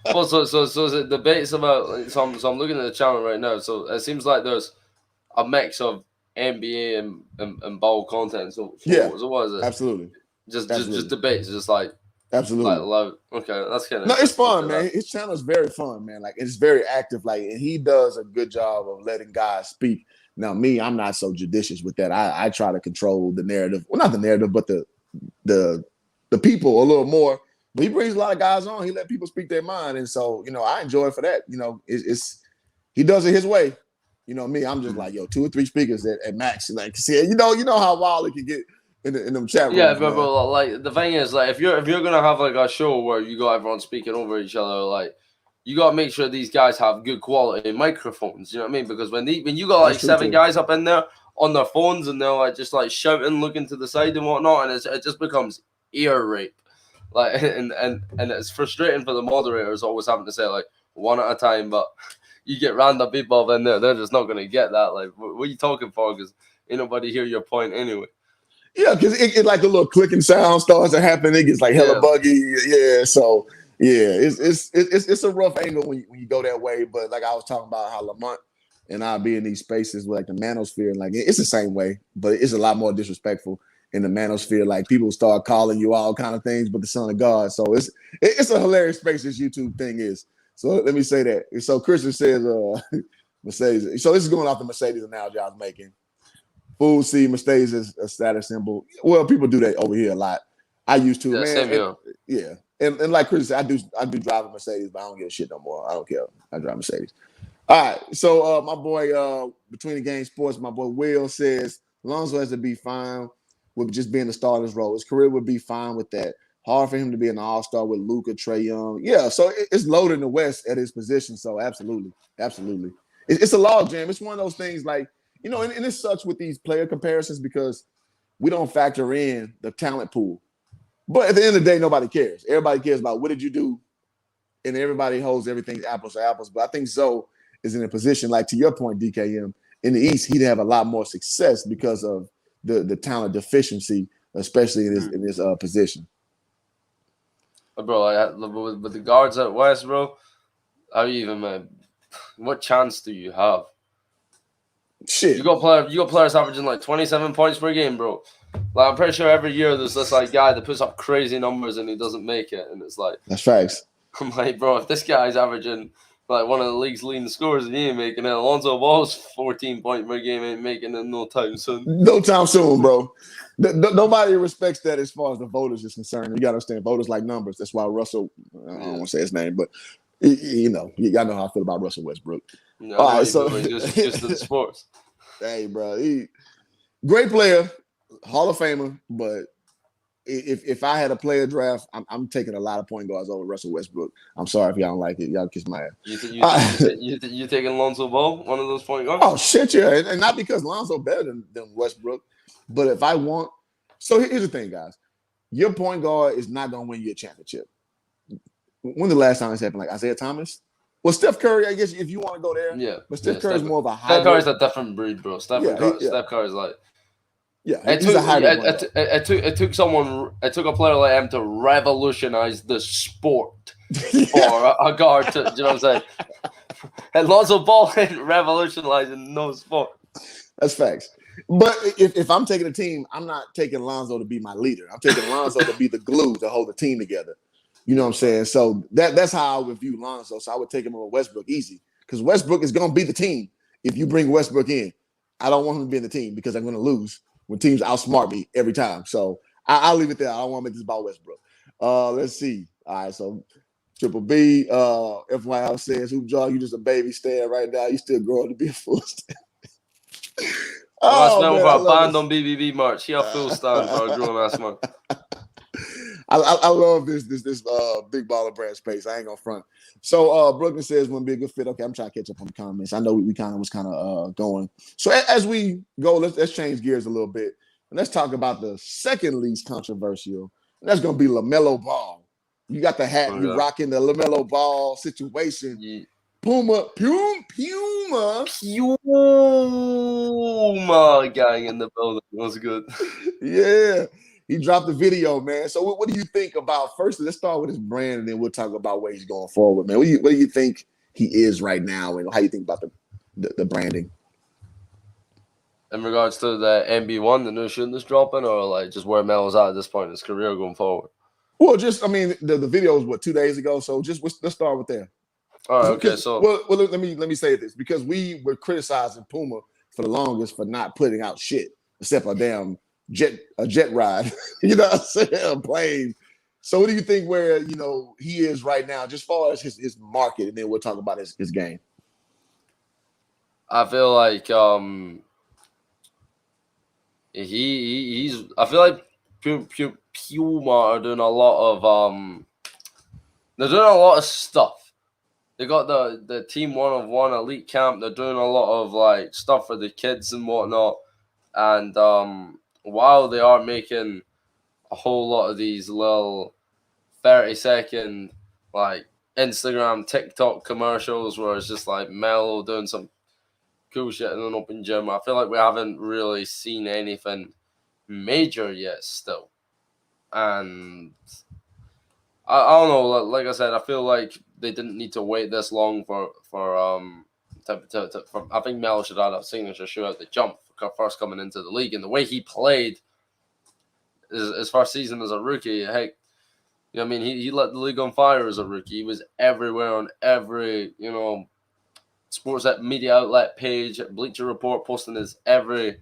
Well, so the debates about. So I'm looking at the channel right now. So it seems like there's a mix of NBA and ball content. So what is it? Absolutely. Just debates, just like. Absolutely. Okay, that's kind of. No, it's fun, man. His channel is very fun, man. Like it's very active. Like, and he does a good job of letting guys speak. Now, me, I'm not so judicious with that. I try to control the narrative. Well, not the narrative, but the people a little more. But he brings a lot of guys on. He let people speak their mind, and so I enjoy it for that. It's he does it his way. Me, I'm just like 2 or 3 speakers at max. Like, see, you know how wild it can get in them chat rooms. Yeah, but like the thing is, like if you're gonna have like a show where you got everyone speaking over each other, like. You gotta make sure these guys have good quality microphones. You know what I mean? Because when you got like 7 guys up in there on their phones and they're like just like shouting, looking to the side and whatnot, and it just becomes ear rape. Like and it's frustrating for the moderators always having to say like one at a time, but you get random people up in there, they're just not gonna get that. Like, what are you talking for? Because ain't nobody hear your point anyway. Yeah, because it like a little clicking sound starts to happen. It gets like hella buggy. Yeah, so. Yeah, it's a rough angle when you go that way, but like I was talking about how Lamont and I be in these spaces like the manosphere, like it's the same way, but it's a lot more disrespectful in the manosphere. Like people start calling you all kind of things, but the son of God. So it's a hilarious space. This YouTube thing is. So let me say that. So Christian says Mercedes. So this is going off the Mercedes analogy I was making. Fools see Mercedes as a status symbol. Well, people do that over here a lot. I used to, man. Yeah. And like Chris said, I do drive a Mercedes, but I don't give a shit no more. I don't care. I drive Mercedes. All right. So my boy, Between the Game Sports, my boy Will says Lonzo has to be fine with just being the starter's role. His career would be fine with that. Hard for him to be an all-star with Luka, Trae Young. Yeah, so it's loaded in the West at his position. So absolutely. It's a log jam. It's one of those things like, and it sucks with these player comparisons because we don't factor in the talent pool. But at the end of the day, nobody cares. Everybody cares about what did you do, and everybody holds everything apples to apples. But I think Zoe is in a position, like to your point, DKM, in the East, he'd have a lot more success because of the talent deficiency, especially in his position. Bro, with the guards at West, bro, how you even, man? What chance do you have? Shit. You got players averaging like 27 points per game, bro. Like I'm pretty sure every year there's this like guy that puts up crazy numbers and he doesn't make it, and it's like That's facts. I'm like, bro, if this guy's averaging like one of the league's leading scorers and he ain't making it, Lonzo Ball's 14 point per game ain't making it no time soon. No time soon, bro. Nobody respects that as far as the voters is concerned. You gotta understand, voters like numbers. That's why Russell, I don't want to say his name, but y'all know how I feel about Russell Westbrook. You know, All right, so just to the sports. Hey, bro, great player, Hall of Famer, but if I had a player draft, I'm taking a lot of point guards over Russell Westbrook. I'm sorry if y'all don't like it. Y'all kiss my ass. You taking Lonzo Ball, one of those point guards? Oh, shit, yeah. And not because Lonzo better than Westbrook, but if I want – so here's the thing, guys. Your point guard is not going to win you a championship. When the last time this happened? Like Isaiah Thomas? Well, Steph Curry, I guess, if you want to go there. Yeah. But Steph Curry is more of a high. Steph Curry's a different breed, bro. Steph Curry's like – yeah, it took a player like him to revolutionize the sport for a guard to, you know what I'm saying? And Lonzo Ball ain't revolutionizing no sport. That's facts. But if I'm taking a team, I'm not taking Lonzo to be my leader. I'm taking Lonzo to be the glue to hold the team together. You know what I'm saying? So that's how I would view Lonzo. So I would take him over Westbrook easy because Westbrook is going to be the team if you bring Westbrook in. I don't want him to be in the team because I'm going to lose when teams outsmart me every time. So I'll leave it there. I don't want to make this about Westbrook. Let's see. All right, so Triple B, FYI says, Hoop Jaw, you just a baby stand right now. You still growing to be a full stand. I spent with our band on BBB March. He a full stand for a grown-ass man. I love this big baller brand space. I ain't gonna front. So Brooklyn says wouldn't be a good fit. Okay, I'm trying to catch up on the comments. I know we kind of going. So as we go, let's change gears a little bit and let's talk about the second least controversial. And that's gonna be LaMelo Ball. You got the hat, you rocking the LaMelo Ball situation. Yeah. Puma gang in the building. It was good. Yeah. He dropped the video, man. So what do you think about, first, let's start with his brand, and then we'll talk about where he's going forward, man. What do you think he is right now, and how you think about the branding? In regards to the MB1, the new shoe that's dropping, or like just where Melo's at this point in his career going forward? Well, just, I mean, the video was 2 days ago, so just let's start with there. All right, okay, so. Well, let me say this, because we were criticizing Puma for the longest for not putting out shit, except a damn jet ride, you know what I'm saying, a plane. So what do you think where, he is right now, just as far as his market, and then we'll talk about his game? I feel like he's I feel like Puma are doing a lot of they're doing a lot of stuff. They got the Team 1-of-1 elite camp. They're doing a lot of like stuff for the kids and whatnot. And while they are making a whole lot of these little 30-second like Instagram, TikTok commercials where it's just like Melo doing some cool shit in an open gym, I feel like we haven't really seen anything major yet still. And I don't know, like I said, I feel like they didn't need to wait this long for I think Melo should have a signature shoe at the jump for first coming into the league. And the way he played his first season as a rookie, heck, you know what I mean? He lit the league on fire as a rookie. He was everywhere on every, sports media outlet page, Bleacher Report, posting his every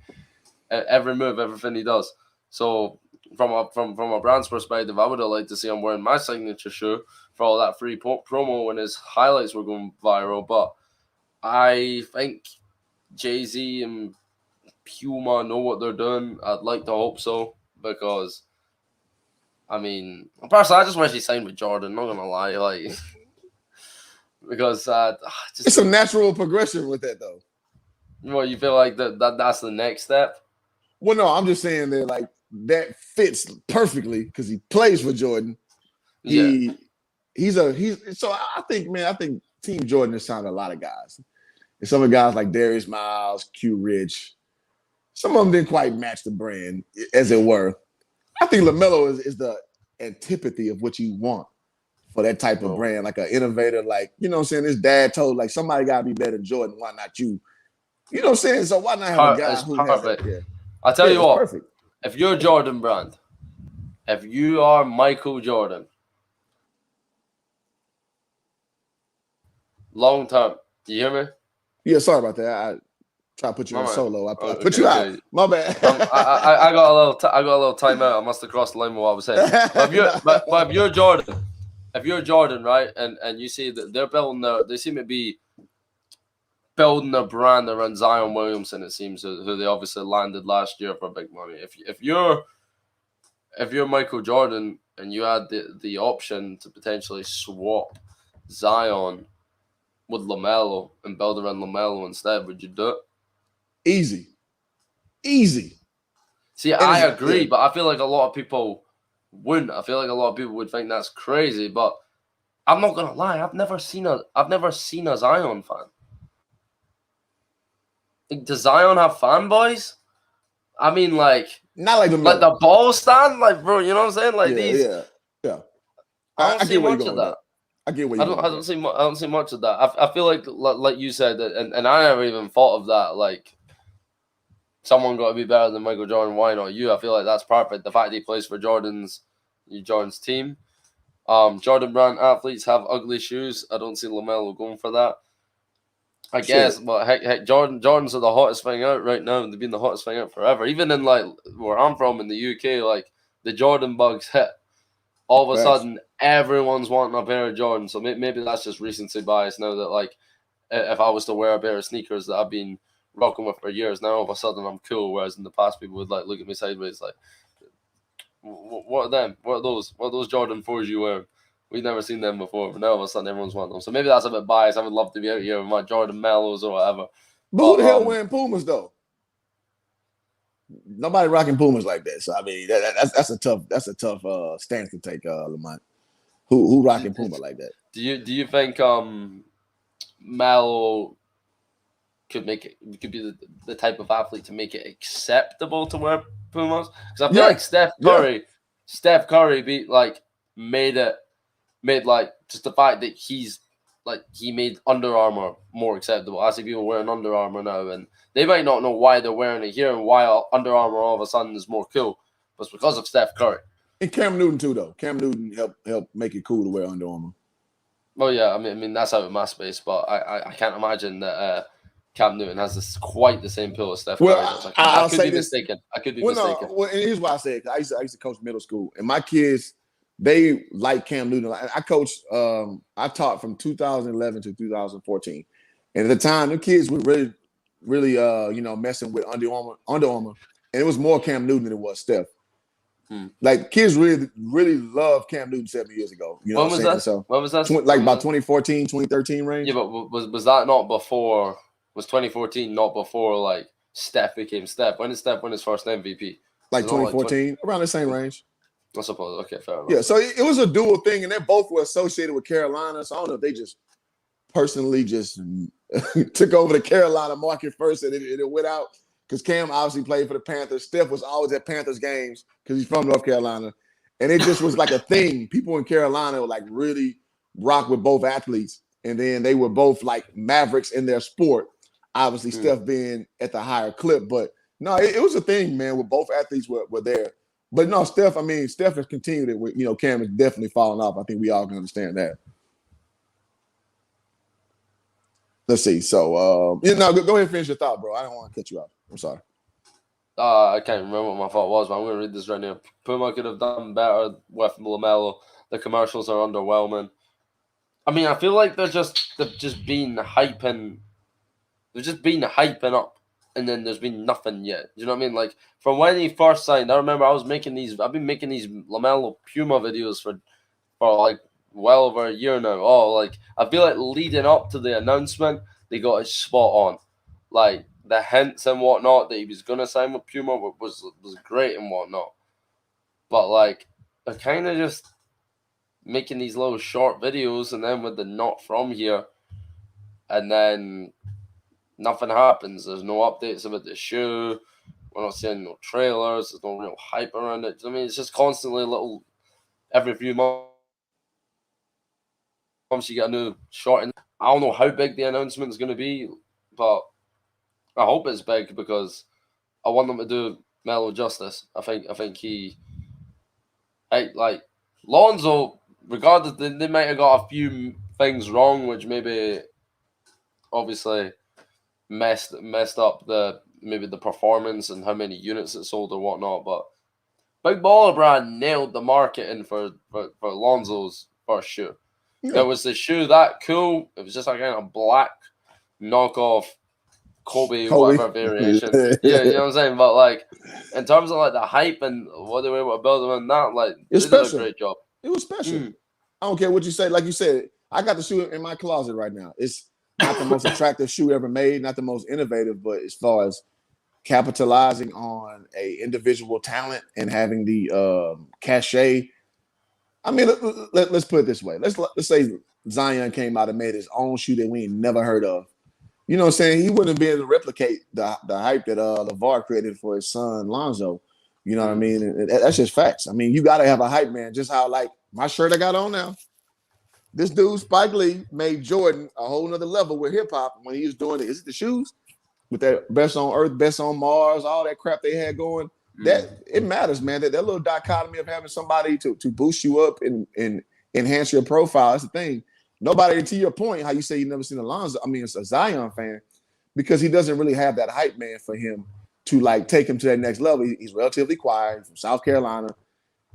move, everything he does. So from a brand's perspective, I would have liked to see him wearing my signature shoe for all that free promo when his highlights were going viral. But I think Jay-Z and Puma know what they're doing. I'd like to hope so, because I mean, personally, I just wish he signed with Jordan. Not gonna lie, like, because it's a natural progression with that, though. Well, you feel like that's the next step? Well, no, I'm just saying that like that fits perfectly because he plays for Jordan. So I think Team Jordan has signed a lot of guys. And some of the guys like Darius Miles, Q Rich, some of them didn't quite match the brand, as it were. I think LaMelo is the antipathy of what you want for that type of brand, like an innovator, like, you know what I'm saying? His dad told, like, somebody got to be better than Jordan. Why not you? You know what I'm saying? So why not have a guy who has that? Yeah. I'll tell you what. Perfect. If you're Jordan Brand, if you are Michael Jordan, long term, do you hear me? Yeah, sorry about that. I try to put you on solo. I put you out. My bad. I got a little timeout. I must have crossed the line with what I was saying. But if you're Jordan, right, and you see that they seem to be building their brand around Zion Williamson, it seems, who they obviously landed last year for big money. If you're Michael Jordan and you had the option to potentially swap Zion with LaMelo and build around LaMelo instead, would you do it? Easy. See, I agree, but I feel like a lot of people wouldn't. I feel like a lot of people would think that's crazy, but I'm not gonna lie. I've never seen a Zion fan. Like, does Zion have fanboys? I mean, like, not like the ball stand, like, bro. You know what I'm saying? Like these. Yeah. I don't see much of that. I get what you. I don't see much of that. I feel like you said that, and I never even thought of that. Like, someone got to be better than Michael Jordan. Why not you? I feel like that's perfect. The fact he plays for Jordan's team. Jordan Brand athletes have ugly shoes. I don't see LaMelo going for that. I guess, but heck, Jordans are the hottest thing out right now. They've been the hottest thing out forever. Even in, like, where I'm from in the UK, like, the Jordan bugs hit. All of a sudden, everyone's wanting a pair of Jordans. So maybe that's just recency bias now that, like, if I was to wear a pair of sneakers that I've been rocking with for years, now all of a sudden I'm cool. Whereas in the past, people would, like, look at me sideways, like, what are them? What are those Jordan 4s you wear? We've never seen them before, but now all of a sudden everyone's wanting them. So maybe that's a bit biased. I would love to be out here with my Jordan Mellows or whatever. But who the hell wearing Pumas though? Nobody rocking Pumas like that. So I mean, that's a tough stance to take, Lamont. Who rocking Puma like that? Do you think Melo could be the type of athlete to make it acceptable to wear Pumas? Because I feel like Steph Curry made like just the fact that he made Under Armour more acceptable. I see people wearing Under Armour now, and they might not know why they're wearing it here and why Under Armour all of a sudden is more cool. But it's because of Steph Curry. And Cam Newton too, though. Cam Newton helped make it cool to wear Under Armour. Well, yeah, I mean that's out of my space, but I can't imagine that Cam Newton has quite the same pill as Steph Curry. I could be mistaken. I could be mistaken. Well, and here's why I say it. I used to coach middle school, and my kids, they like Cam Newton. I coached. I taught from 2011 to 2014, and at the time, the kids were really, messing with Under Armour, and it was more Cam Newton than it was Steph. Like, kids really loved Cam Newton 7 years ago. You know when was that? So, when was that? About 2014, 2013 range. Yeah, but was that not before? Was 2014 not before, like, Steph became Steph? When did Steph win his first MVP? Like 2014, around the same range. I suppose. Okay, fair enough. Yeah, so it was a dual thing, and they both were associated with Carolina. So I don't know if they just personally just took over the Carolina market first, and it went out. Because Cam obviously played for the Panthers. Steph was always at Panthers games because he's from North Carolina. And it just was like a thing. People in Carolina would, like, really rock with both athletes. And then they were both, like, mavericks in their sport. Obviously, Steph being at the higher clip. But, no, it was a thing, man, where both athletes were there. But, no, Steph has continued it. With, Cam has definitely fallen off. I think we all can understand that. Let's see. So, go ahead and finish your thought, bro. I don't want to cut you off. I'm sorry. I can't remember what my thought was, but I'm going to read this right now. Puma could have done better with LaMelo. The commercials are underwhelming. I mean, I feel like they've just been hyping. They've just been hyping up, and then there's been nothing yet. You know what I mean? Like, from when he first signed, I remember I've been making these LaMelo Puma videos for like well over a year now. I feel like leading up to the announcement, they got it spot on. Like, the hints and whatnot that he was going to sign with Puma was great and whatnot. But, like, they're kind of just making these little short videos, and then with the not from here, and then nothing happens. There's no updates about the shoe. We're not seeing no trailers. There's no real hype around it. I mean, it's just constantly every few months. obviously get a new shot. And I don't know how big the announcement is going to be, but I hope it's big because I want them to do Melo justice. I think he, like Lonzo, regardless, they might have got a few things wrong, which maybe obviously messed up the performance and how many units it sold or whatnot. But Big Baller Brand nailed the marketing for Lonzo's first shoe. Yeah. It was the shoe that cool. It was just like kind of black knockoff Kobe. Whatever variation. Yeah, you know what I'm saying? But like in terms of like the hype and what they were able to build around that, like it's they did special. a great job. It was special. I don't care what you say. Like you said, I got the shoe in my closet right now. It's not the most attractive shoe ever made, not the most innovative, but as far as capitalizing on a individual talent and having the cachet. I mean, let's put it this way. Let's say Zion came out and made his own shoe that we ain't never heard of. You know what I'm saying? He wouldn't be able to replicate the hype that LeVar created for his son Lonzo. You know what I mean? And that's just facts. I mean, you got to have a hype man. Just how like my shirt I got on now. This dude Spike Lee made Jordan a whole nother level with hip hop when he was doing it. Is it the shoes with that best on Earth, best on Mars, all that crap they had going? That it matters, man. That little dichotomy of having somebody to boost you up and enhance your profile. That's the thing. Nobody, to your point, how you say you never seen Alonzo. I mean, it's a Zion fan because he doesn't really have that hype man for him to like take him to that next level. He's relatively quiet from South Carolina.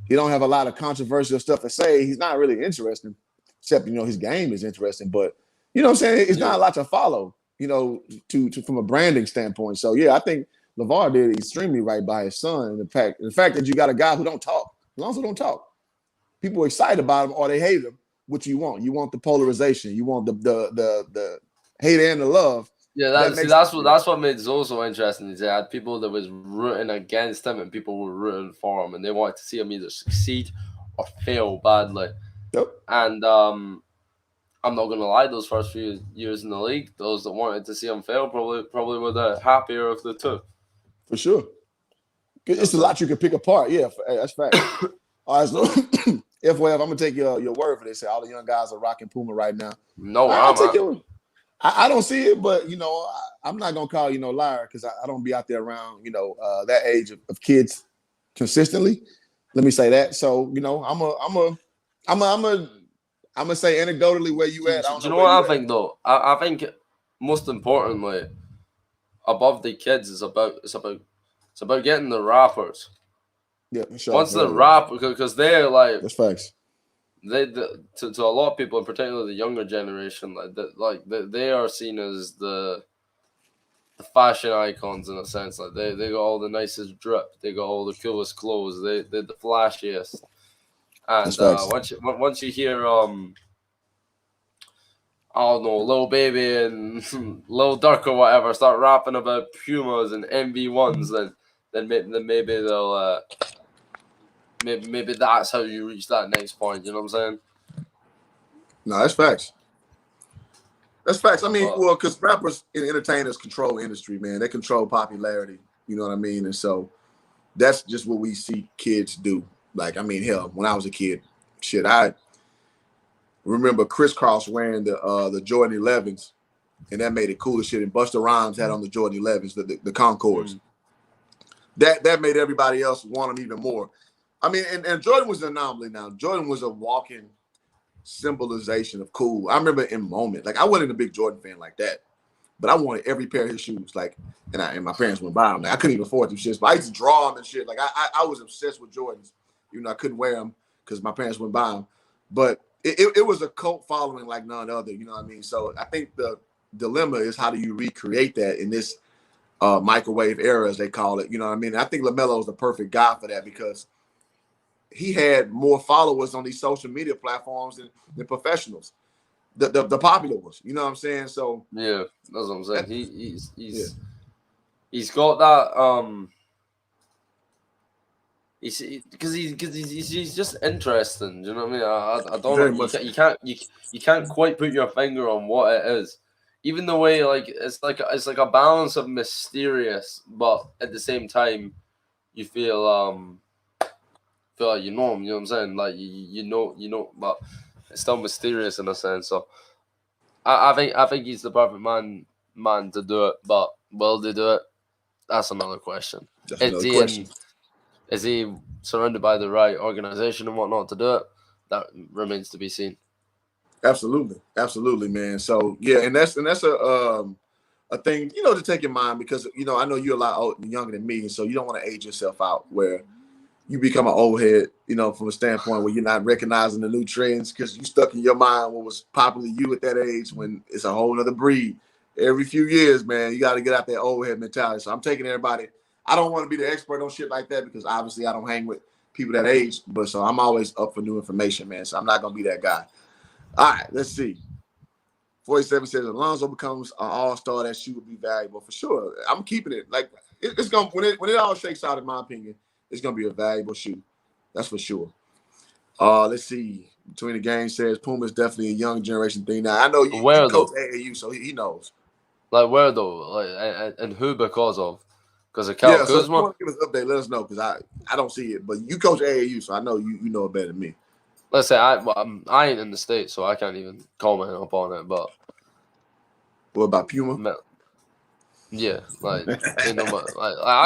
He don't have a lot of controversial stuff to say. He's not really interesting, except his game is interesting. But you know what I'm saying? It's not a lot to follow. To from a branding standpoint. So yeah, I think LeVar did extremely right by his son. And the fact that you got a guy who don't talk. Lonzo don't talk. People are excited about him or they hate him. What you want? You want the polarization. You want the hate and the love. Yeah, that's what made Zoe so interesting. Is they had people that was rooting against him and people were rooting for him, and they wanted to see him either succeed or fail badly. Yep. And I'm not gonna lie, those first few years in the league, those that wanted to see him fail probably were the happier of the two. For sure. It's a lot you can pick apart. Yeah, that's fact. All right, so FYF, I'm gonna take your word for this. Say all the young guys are rocking Puma right now. No, I don't see it, but I'm not gonna call you liar because I don't be out there around that age of kids consistently. Let me say that. So I'm gonna say anecdotally where you at. Do you know what I think though? I think most importantly, above the kids is about getting the rappers. Yeah, sure. Once the rap, because they're like that's facts. To a lot of people, in particular the younger generation, they are seen as the fashion icons in a sense. Like they got all the nicest drip, they got all the coolest clothes, they're the flashiest. And once you hear I don't know, Lil Baby and Lil Durk or whatever start rapping about Pumas and MV1s, then maybe they'll maybe that's how you reach that next point. You know what I'm saying? No, that's facts. That's facts. I mean, because rappers and entertainers control the industry, man. They control popularity. You know what I mean? And so that's just what we see kids do. Like, I mean, hell, when I was a kid, shit, I remember Criss Cross wearing the Jordan 11s, and that made it cool as shit. And Busta Rhymes had on the Jordan 11s, the Concords. That made everybody else want them even more. I mean, and Jordan was an anomaly now. Jordan was a walking symbolization of cool. I remember in moment, like I wasn't a big Jordan fan like that, but I wanted every pair of his shoes. Like, and my parents wouldn't buy them. Like, I couldn't even afford them shits, but I used to draw them and shit. Like I was obsessed with Jordans. I couldn't wear them because my parents wouldn't buy them. But it was a cult following like none other. You know what I mean? So I think the dilemma is how do you recreate that in this microwave era, as they call it. You know what I mean? I think LaMelo is the perfect guy for that because he had more followers on these social media platforms than professionals, the popular ones. You know what I'm saying? So yeah, that's what I'm saying. He's got that he's just interesting. You know what I mean? I don't know. You can't quite put your finger on what it is. Even the way it's like a balance of mysterious, but at the same time you feel like you know him, you know what I'm saying? Like you know, but it's still mysterious in a sense. So I think he's the perfect man to do it. But will they do it? That's another question. Is he surrounded by the right organization and whatnot to do it? That remains to be seen. Absolutely, man. So yeah, and that's a thing, to take in mind, because I know you're a lot younger than me, so you don't want to age yourself out where you become an old head, from a standpoint where you're not recognizing the new trends because you stuck in your mind what was popular to you at that age, when it's a whole other breed. Every few years, man, you got to get out that old head mentality. So I'm taking everybody. I don't want to be the expert on shit like that because obviously I don't hang with people that age, but so I'm always up for new information, man. So I'm not going to be that guy. All right, let's see. 47 says Lonzo becomes an all-star, that shoe would be valuable for sure. I'm keeping it. Like it's gonna when it all shakes out, in my opinion, it's gonna be a valuable shoe. That's for sure. Let's see. Between the Game says Puma is definitely a young generation thing. Now I know you coach AAU, so he knows. Like where though? Like and who because of? Because of Cal Kuzma? So if you want to give us an update, let us know, because I don't see it. But you coach AAU, so I know you know it better than me. Let's say I ain't in the States, so I can't even comment upon it. But what about Puma? Yeah, like I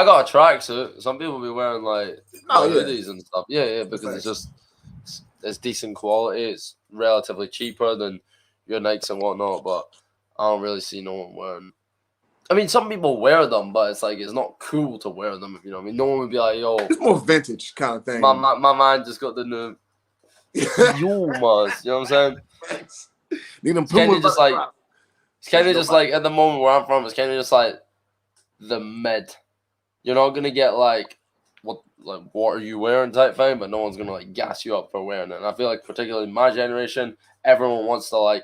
got a tracksuit. Some people be wearing hoodies and stuff. Yeah, because it's decent quality. It's relatively cheaper than your Nikes and whatnot. But I don't really see no one wearing. I mean, some people wear them, but it's like it's not cool to wear them. If you know what I mean, no one would be like, "Yo, it's more vintage kind of thing." My mind just got the new. You must, you know what I'm saying? Need them it's kind of just like at the moment where I'm from, it's kind of just like the mid. You're not gonna get what are you wearing type thing, but no one's gonna gas you up for wearing it. And I feel like particularly my generation, everyone wants to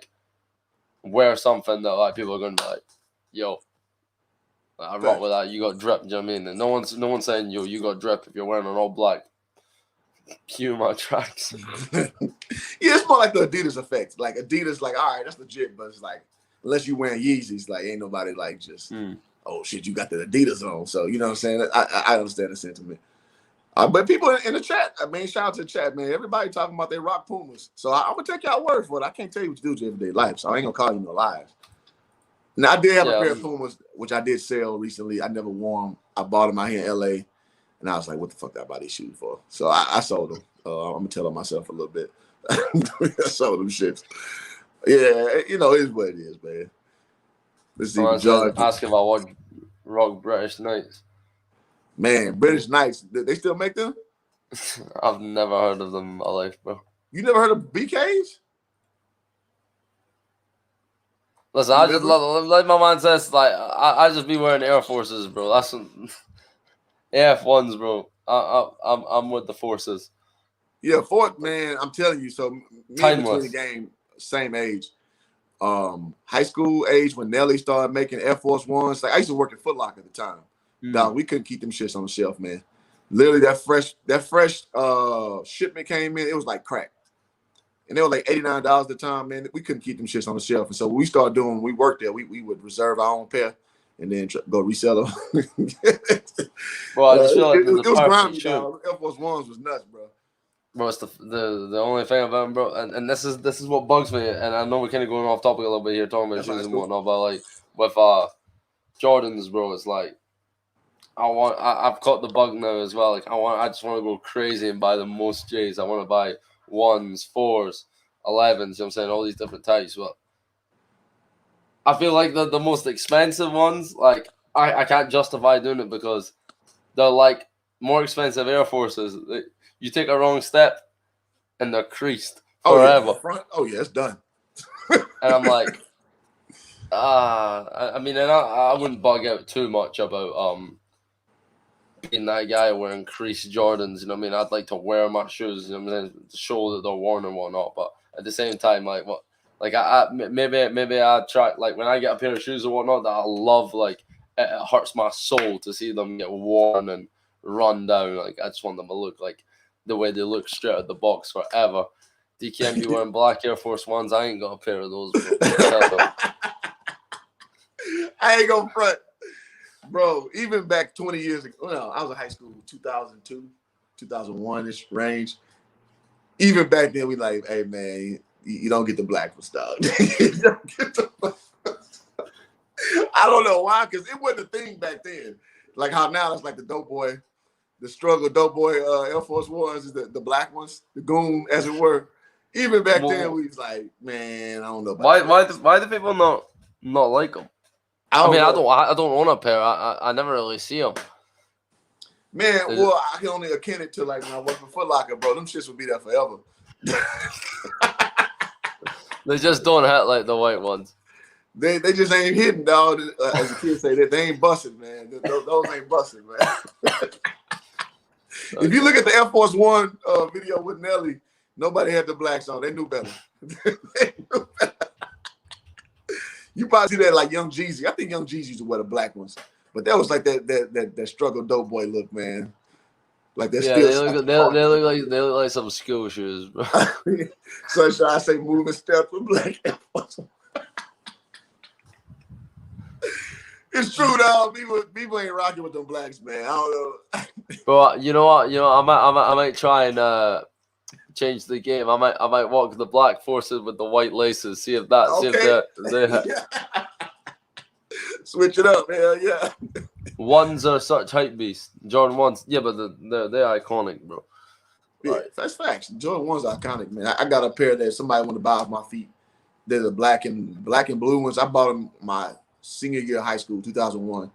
wear something that people are gonna be like, yo, I rock with that. You got drip, you know what I mean? And no one's saying you got drip if you're wearing an all black Puma tracks. Yeah, it's more like the Adidas effect. Like Adidas, all right, that's legit, but it's unless you wearing Yeezys, ain't nobody just oh shit, you got the Adidas on. So you know what I'm saying? I understand the sentiment. But people in the chat, shout out to the chat, man. Everybody talking about their rock Pumas. So I'm gonna take y'all word for it. I can't tell you what to do with your everyday life, so I ain't gonna call you no lies. Now I did have a pair of Pumas, which I did sell recently. I never wore them. I bought them out here in LA. And I was like, what the fuck did I buy these shoes for? So I sold them. I'm going to tell on myself a little bit. I sold them shits. Yeah, it is what it is, man. Let's see. Ask about what rock British Knights. Man, British Knights, they still make them? I've never heard of them in my life, bro. You never heard of BKs? Listen, I just like my mind says, I just be wearing Air Forces, bro. That's some... F1s, bro. I'm with the forces. Yeah, Fort, man. I'm telling you. So me between the game, same age. High school age when Nelly started making Air Force Ones. I used to work at Foot Locker at the time. Dog, we couldn't keep them shits on the shelf, man. Literally, that fresh shipment came in. It was like crack, and they were like $89 at the time, man. We couldn't keep them shits on the shelf, and so what we started doing when we worked there, we would reserve our own pair. And then go resell them. Bro, I just feel like it was grimy, dog. Air Force Ones was nuts, bro. Bro, it's the only thing about them, bro. And this is what bugs me. And I know we're kind of going off topic a little bit here, talking about shoes and whatnot. But with Jordans, bro, it's I've caught the bug now as well. I just want to go crazy and buy the most J's. I want to buy 1s, 4s, 11s. You know what I'm saying? All these different types, but. I feel like the most expensive ones, I can't justify doing it because they're more expensive Air Forces. You take a wrong step and they're creased forever. Oh yeah, it's done. And I'm like, I mean, and I wouldn't bug out too much about being that guy wearing creased Jordans. You know what I mean? I'd like to wear my shoes, you know what I mean, to show that they're worn and whatnot. But at the same time, what? Maybe I try when I get a pair of shoes or whatnot that I love, it hurts my soul to see them get worn and run down. I just want them to look like the way they look straight out of the box forever. DKM be wearing black Air Force Ones. I ain't got a pair of those, bro. I ain't gonna front, bro. Even back 20 years ago, I was in high school, 2002, 2001-ish range. Even back then, we hey man. You don't get the black ones, dog. You don't get the black ones. I don't know why, because it wasn't a thing back then. Like how now it's like the dope boy, the struggle dope boy Air Force Ones is the black ones, the goon, as it were. Even back then, we was like, man, I don't know. Why do people not like them? I don't own a pair. I never really see them. Man, well, I can only akin it to like when I worked for Foot Locker, bro. Them shits will be there forever. They just don't hit like the white ones. They just ain't hitting, dog. As the kids say, they ain't busting, man. Those ain't busting, man. If you look at the Air Force One video with Nelly, nobody had the blacks on. They knew better. You probably see that like Young Jeezy. I think Young Jeezy used to wear the black ones, but that was like that struggle dope boy look, man. Like that. Yeah, they look like some school shoes, bro. So should I say moving steps with black Air Force? It's true, dog. People ain't rocking with them blacks, man. I don't know. Bro, you know what? I might try and change the game. I might walk the black forces with the white laces. See if that. Okay. See if they switch it up, hell yeah. Ones are such hype beasts. Jordan ones, yeah, but they're iconic, bro. Yeah, right. That's facts. Jordan ones are iconic, man. I got a pair that somebody want to buy off my feet. They're the black and blue ones. I bought them my senior year of high school, 2001,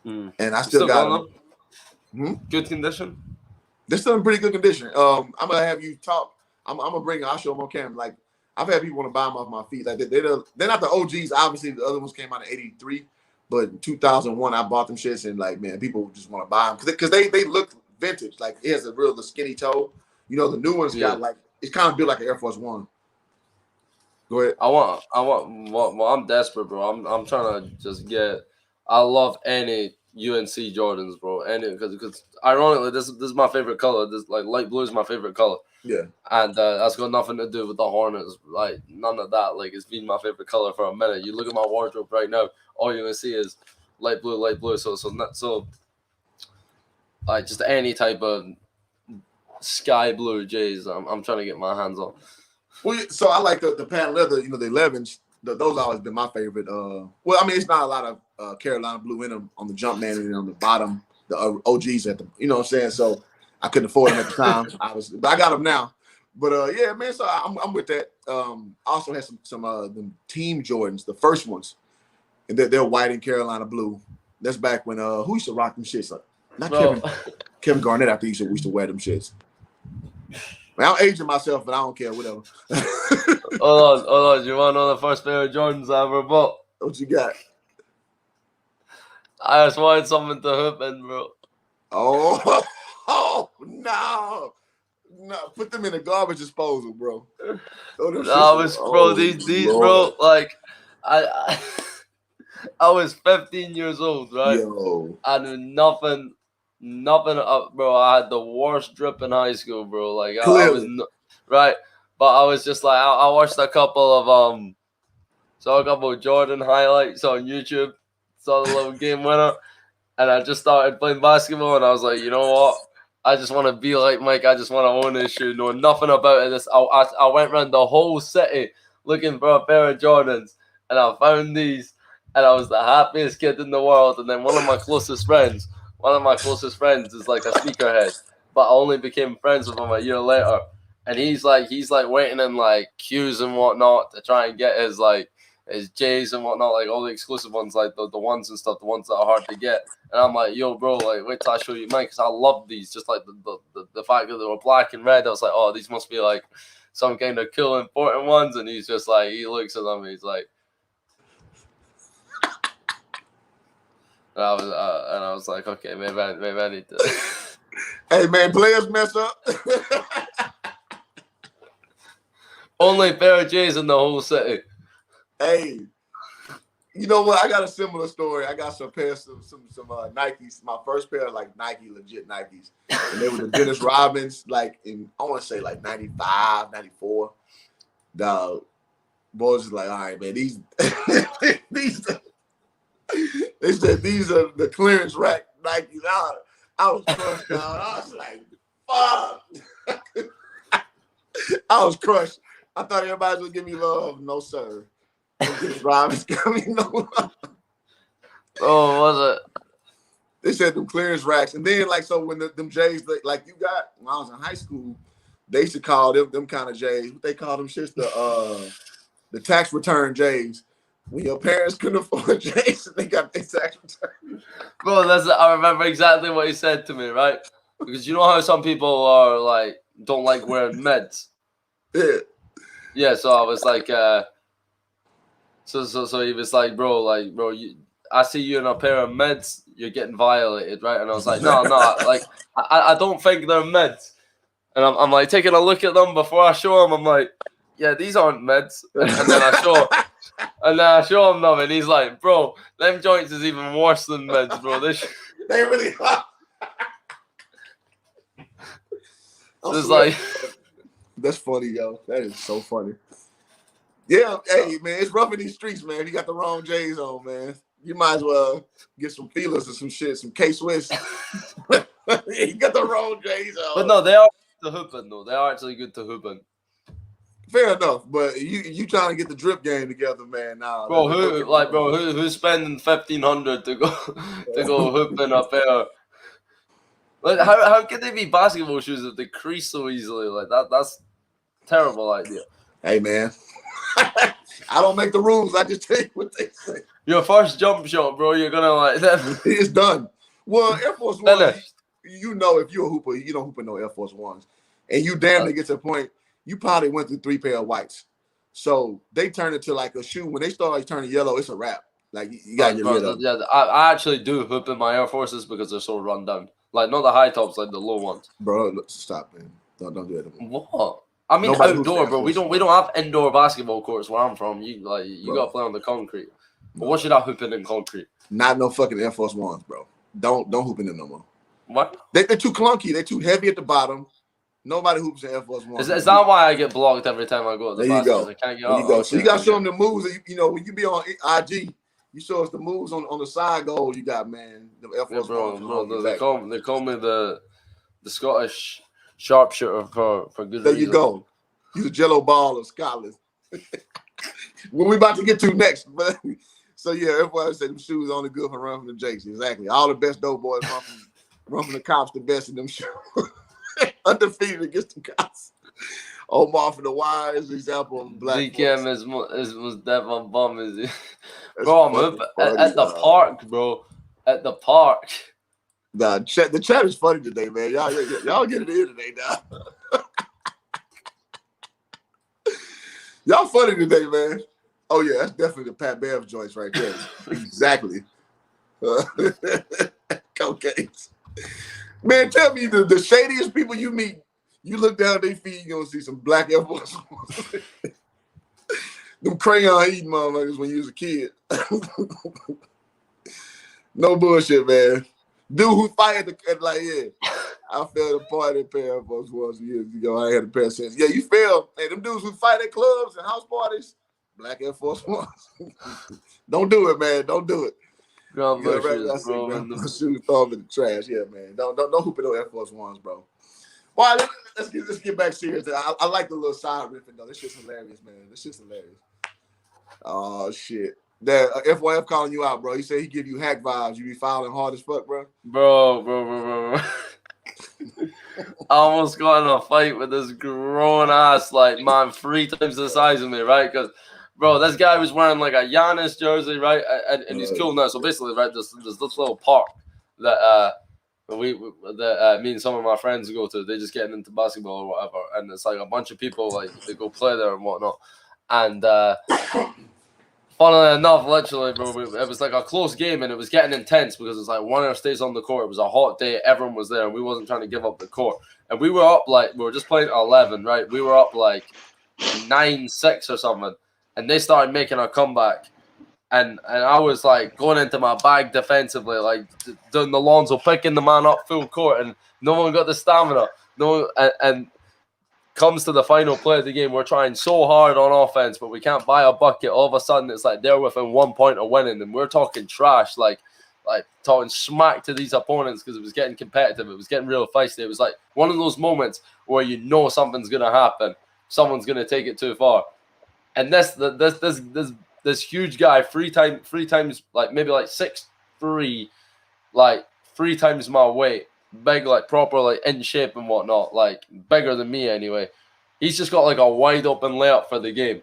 and I still got them. Good condition. They're still in pretty good condition. I'm gonna have you talk. I'm gonna bring them. I'll show them on camera. Like I've had people want to buy them off my feet. Like they're not the OGs. Obviously, the other ones came out in '83, but in 2001 I bought them shits, and like man, people just want to buy them because they look vintage. Like it has a real skinny toe. You know, the new ones got like it's kind of built like an Air Force One. Go ahead. Well, I'm desperate, bro. I'm trying to just get. I love any UNC Jordans, bro. Any because ironically, this is my favorite color. This like light blue is my favorite color. Yeah. And that's got nothing to do with the Hornets. Like none of that. Like it's been my favorite color for a minute. You look at my wardrobe right now. All you're gonna see is light blue. So like just any type of sky blue J's. I'm trying to get my hands on. Well, so I like the patent leather, you know, the 11s. Those always been my favorite. Well, I mean, it's not a lot of Carolina blue in them on the Jumpman and on the bottom, the OGs at the, you know what I'm saying? So I couldn't afford them at the time, obviously, but I got them now. But yeah, man, so I'm with that. I also had some the Team Jordans, the first ones, and they're white and Carolina blue. That's back when who used to rock them shits? Not Kevin Garnett. I think we used to wear them shits. Man, I'm aging myself, but I don't care. Whatever. Hold on. You want to know the first pair of Jordans I ever bought? What you got? I just wanted something to hoop in, bro. Oh no! Put them in the garbage disposal, bro. These, bro. Like, I was 15 years old, right? Yo. I knew nothing up, bro. I had the worst drip in high school, bro. Like, I was right, but I was just like, I watched a couple of Jordan highlights on YouTube, saw the little game winner, and I just started playing basketball, and I was like, you know what? I just want to be like Mike. I just want to own this shoe, know nothing about it. I went around the whole city looking for a pair of Jordans, and I found these, and I was the happiest kid in the world. And then one of my closest friends is like a sneakerhead, but I only became friends with him a year later. And he's like waiting in like queues and whatnot to try and get his J's and whatnot, like all the exclusive ones, like the ones and stuff, the ones that are hard to get. And I'm like, yo, bro, like wait till I show you mine, because I love these. Just like the fact that they were black and red, I was like, oh, these must be like some kind of cool important ones. And he's just like, he looks at them, and he's like, and I was like, okay, maybe I need to. Hey man, players mess up. Only pair of J's in the whole city. Hey, you know what? I got a similar story. I got some pairs, some Nikes. My first pair of like Nike, legit Nikes, and they were the Dennis Robbins, like in I want to say like 95, 94. The boys is like, all right, man, these they said these are the clearance rack Nikes. I was crushed, dog. I was like, fuck. I was crushed. I thought everybody was gonna give me love. No, sir. Robin's got me no love. Oh, was it? They said them clearance racks, and then like so when them J's like you got when I was in high school, they used to call them kind of J's. What they call them shits the tax return J's. When your parents couldn't afford J's, they got their tax return. Bro, I remember exactly what he said to me, right? Because you know how some people are like don't like wearing mids. Yeah. Yeah, so I was like, so he was like, bro, I see you in a pair of mids, you're getting violated, right? And I was like, no, like I don't think they're mids. And I'm like taking a look at them before I show him. I'm like, yeah, these aren't mids. And then I show him them, and he's like, bro, them joints is even worse than mids, bro. They really are. So it's like. That's funny, yo. That is so funny. Yeah, hey, man, it's rough in these streets, man. You got the wrong J's on, man. You might as well get some feelers or some shit, some K-Swiss. You got the wrong J's on. But no, they are good to hooping, though. They are actually good to hooping. Fair enough, but you trying to get the drip game together, man. Nah, bro, who's spending $1,500 to go hooping up there? Like, how can they be basketball shoes if they crease so easily? Like that's a terrible idea. Hey man, I don't make the rules. I just tell you what they say. Your first jump shot, bro, you're gonna like that. It's done. Well, Air Force One, you know, if you're a hooper, you don't hoop in no Air Force Ones, and you damn near get to a point. You probably went through 3 pair of whites, so they turn into like a shoe. When they start like turning yellow, it's a wrap. Like you gotta get rid of them. Yeah, I actually do hoop in my Air Forces because they're so run down. Like not the high tops, like the low ones. Bro, look, stop, man. Don't do it. What? I mean, nobody outdoor, bro. We don't have indoor basketball courts where I'm from. You gotta play on the concrete. But what should I hoop in concrete? Not no fucking Air Force Ones, bro. Don't hoop in them no more. What? They're too clunky. They're too heavy at the bottom. Nobody hoops in Air Force Ones. Is that why I get blocked every time I go to the basket? There you go. I can't get there you go. So you gotta show them the moves. You know, when you be on IG. You show us the moves on the side goal you got, man. The Air Force bro. They call me the Scottish sharpshooter for good There reason. you go. You the LiAngelo Ball of Scotland. What we about to get to next, but so yeah, everybody said them shoes only good for run from the Jakes. Exactly. All the best dope boys run from the cops the best in them shoes. Undefeated against the cops. Omar for the Y is an example of black. DKM is most definitely bum, is he? Bro, I'm at the park, bro. At the park. Nah, the chat is funny today, man. Y'all get it in today, now. Y'all funny today, man. Oh yeah, that's definitely the Pat Bev joints right there. Exactly. Cocaine. Man, tell me the shadiest people you meet. You look down their feet, you're gonna see some black Air Force Ones. Them crayon eating motherfuckers when you was a kid. No bullshit, man. Dude who fired I failed a party at pair of Air Force Ones years ago. I had a pair since. Yeah, you failed. Hey, them dudes who fight at clubs and house parties, black Air Force Ones. Don't do it, man. Don't do it. Bro. Shoes throw them in the trash. Yeah, man. Don't hoop in no Air Force Ones, bro. Well, let's get back serious. I like the little side riffing though. This shit's hilarious, man. This shit's hilarious. Oh shit. That FYF calling you out, bro. He said he give you hack vibes. You be filing hard as fuck, bro. Bro. I almost got in a fight with this grown ass man 3 times the size of me, right? Because bro, this guy was wearing like a Giannis jersey, right? And he's cool now. So basically, right, there's this little park that me and some of my friends go to. They're just getting into basketball or whatever, and it's like a bunch of people they go play there and whatnot. And funnily enough, literally, bro, it was like a close game, and it was getting intense because it's like Warner stays on the court. It was a hot day, everyone was there, and we wasn't trying to give up the court. And we were up we were just playing 11, right? We were up 9-6 or something, and they started making a comeback. And I was going into my bag defensively, doing the Lonzo, picking the man up full court, and no one got the stamina. And comes to the final play of the game, we're trying so hard on offense, but we can't buy a bucket. All of a sudden, it's they're within 1 point of winning, and we're talking trash, talking smack to these opponents because it was getting competitive. It was getting real feisty. It was one of those moments where you know something's gonna happen. someone's gonna take it too far. And this huge guy, three times like maybe like 6'3", like 3 times my weight, big, like proper, like in shape and whatnot, like bigger than me anyway. He's just got like a wide open layup for the game.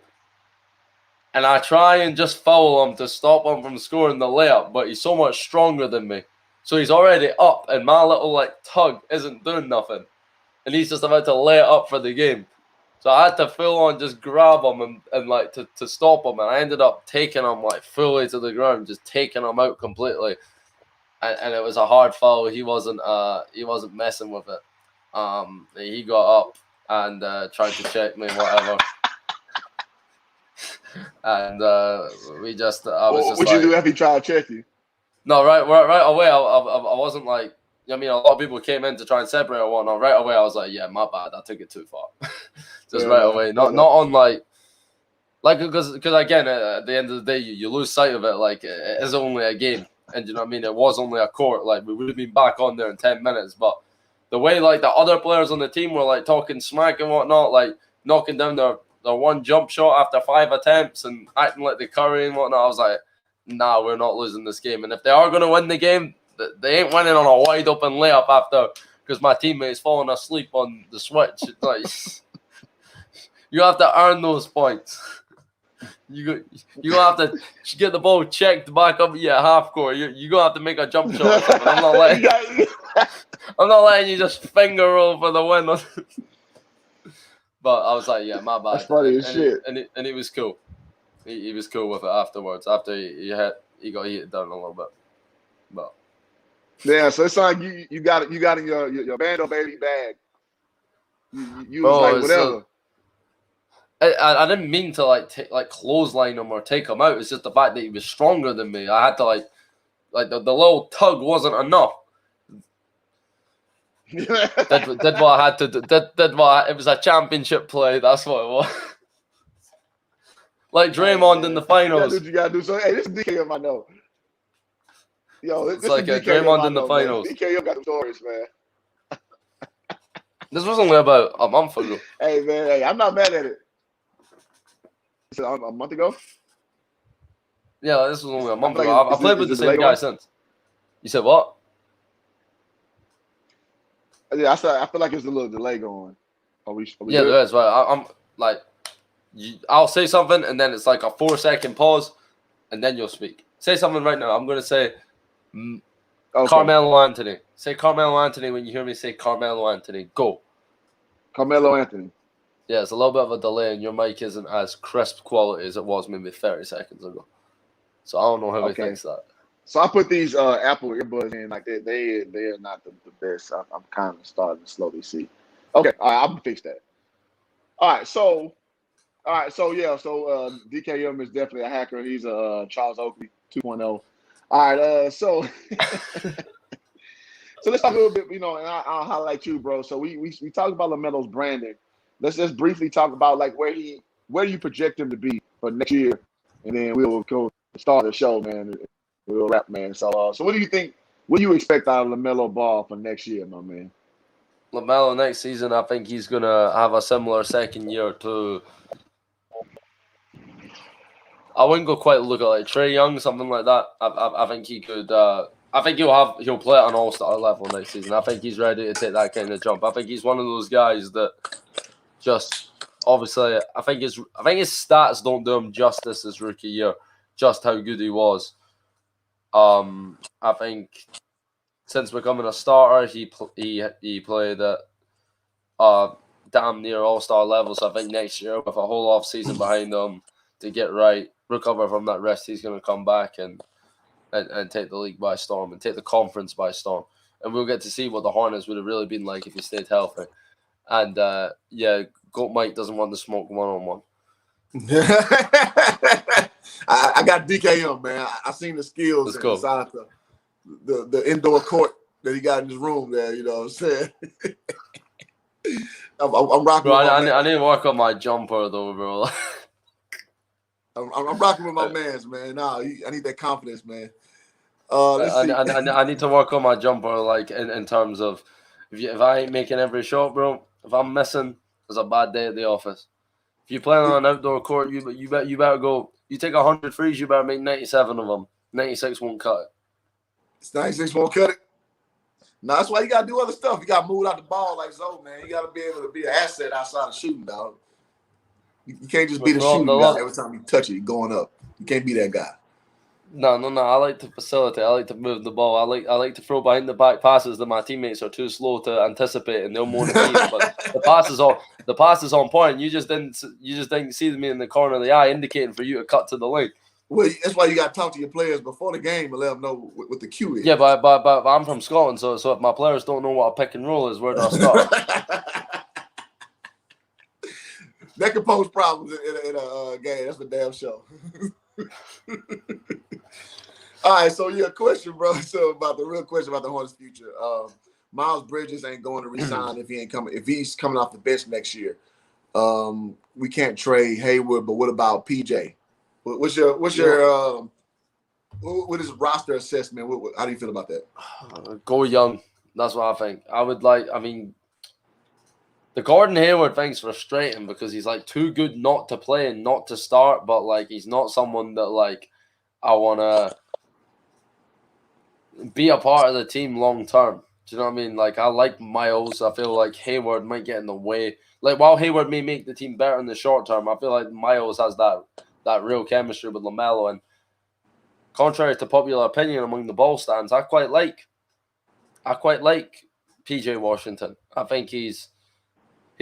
And I try and just foul him to stop him from scoring the layup, but he's so much stronger than me. So he's already up, and my little like tug isn't doing nothing. And he's just about to lay it up for the game. So I had to full on just grab him and like to stop him. And I ended up taking him like fully to the ground, just taking him out completely. And it was a hard foul. He wasn't messing with it. He got up and tried to check me, whatever. And we just, I was just what like, you do after he tried to check you? No, right away, I wasn't like, I mean, a lot of people came in to try and separate or whatnot. Right away, I was like, yeah, my bad, I took it too far. Just right away, not on like because again, at the end of the day, you lose sight of it. Like it is only a game, and you know what I mean. It was only a court. Like we would have been back on there in 10 minutes, but the way like the other players on the team were like talking smack and whatnot, like knocking down their one jump shot after 5 attempts and acting like the Curry and whatnot, I was like, nah, we're not losing this game. And if they are going to win the game, they ain't winning on a wide open layup after because my teammate's falling asleep on the switch. It's like you have to earn those points. You have to get the ball checked back up at half court. You're gonna have to make a jump shot. I'm not letting you just finger roll for the win. But I was like, yeah, my bad. That's funny as shit. And he was cool. He was cool with it afterwards. After he got heated down a little bit. But yeah, so it's like you got it in your Bando baby bag. You was like whatever. I didn't mean to like clothesline him or take him out. It's just the fact that he was stronger than me. I had to like the little tug wasn't enough. did what I had to do. It was a championship play. That's what it was. Like Draymond in the finals. You gotta do. So hey, this is DKM I know. Yo, this it's like is Draymond in the finals. DKM got the stories, man. This was only about a month ago. Hey man, I'm not mad at it. A month ago? Yeah, this was only a month ago. I played with the same guy since. You said what? Yeah, I feel like there's a little delay going. Are we yeah, there is. Right. I'm like, I'll say something, and then it's like a 4-second pause, and then you'll speak. Say something right now. I'm going to say Carmelo Anthony. Say Carmelo Anthony when you hear me say Carmelo Anthony. Go. Carmelo Anthony. Yeah, it's a little bit of a delay, and your mic isn't as crisp quality as it was maybe 30 seconds ago. So I don't know how he thinks that. So I put these Apple earbuds in, like they are not the best. I'm kind of starting to slowly see. Okay, all right, I'm gonna fix that. All right, so DKM is definitely a hacker. He's a Charles Oakley 2.0. All right, so let's talk a little bit, and I'll highlight you, bro. So we talked about LaMelo's branding. Let's just briefly talk about like where do you project him to be for next year, and then we'll go start the show, man. We'll wrap, man. So what do you think? What do you expect out of LaMelo Ball for next year, my man? LaMelo next season, I think he's gonna have a similar second year to. I wouldn't go quite look at like Trae Young, something like that. I think he could. I think he'll play at an all-star level next season. I think he's ready to take that kind of jump. I think he's one of those guys that. Just obviously, I think his stats don't do him justice his rookie year. Just how good he was. I think since becoming a starter, he played at damn near all-star level. So I think next year, with a whole off season behind him to get right, recover from that rest, he's going to come back and take the league by storm and take the conference by storm. And we'll get to see what the Hornets would have really been like if he stayed healthy. And Goat Mike doesn't want to smoke one-on-one. I got DKM, man. I seen the skills inside the indoor court that he got in his room there. You know what I'm saying? I'm rocking. Bro, I need to work on my jumper though, bro. I'm rocking with my mans, man. Nah, I need that confidence, man. I need to work on my jumper, like in terms of if I ain't making every shot, bro. If I'm missing, it's a bad day at the office. If you play on an outdoor court, you better go. You take 100 threes, you better make 97 of them. 96 won't cut it. It's 96 won't cut it. No, that's why you gotta do other stuff. You gotta move out the ball like Zoe, man. You gotta be able to be an asset outside of shooting, dog. You can't just be the shooting guy every time you touch it, you're going up. You can't be that guy. No. I like to facilitate. I like to move the ball. I like to throw behind the back passes that my teammates are too slow to anticipate and they'll moan at me. But the pass is on point. You just didn't see me in the corner of the eye indicating for you to cut to the lane. Well, that's why you got to talk to your players before the game and let them know what the cue is. Yeah, but I'm from Scotland, so if my players don't know what a pick and roll is, where do I start? That could pose problems in a game. That's for damn sure. All right, so your question, bro. So the real question about the Hornets' future. Miles Bridges ain't going to resign if he's coming off the bench next year. We can't trade Hayward, but what about PJ? What is roster assessment? How do you feel about that? Go young. That's what I think. The Gordon Hayward thing's frustrating because he's like too good not to play and not to start, but like he's not someone that like I want to be a part of the team long term. Do you know what I mean? Like I like Miles. I feel like Hayward might get in the way. Like while Hayward may make the team better in the short term, I feel like Miles has that real chemistry with LaMelo. And contrary to popular opinion among the ball stands, I quite like PJ Washington. I think he's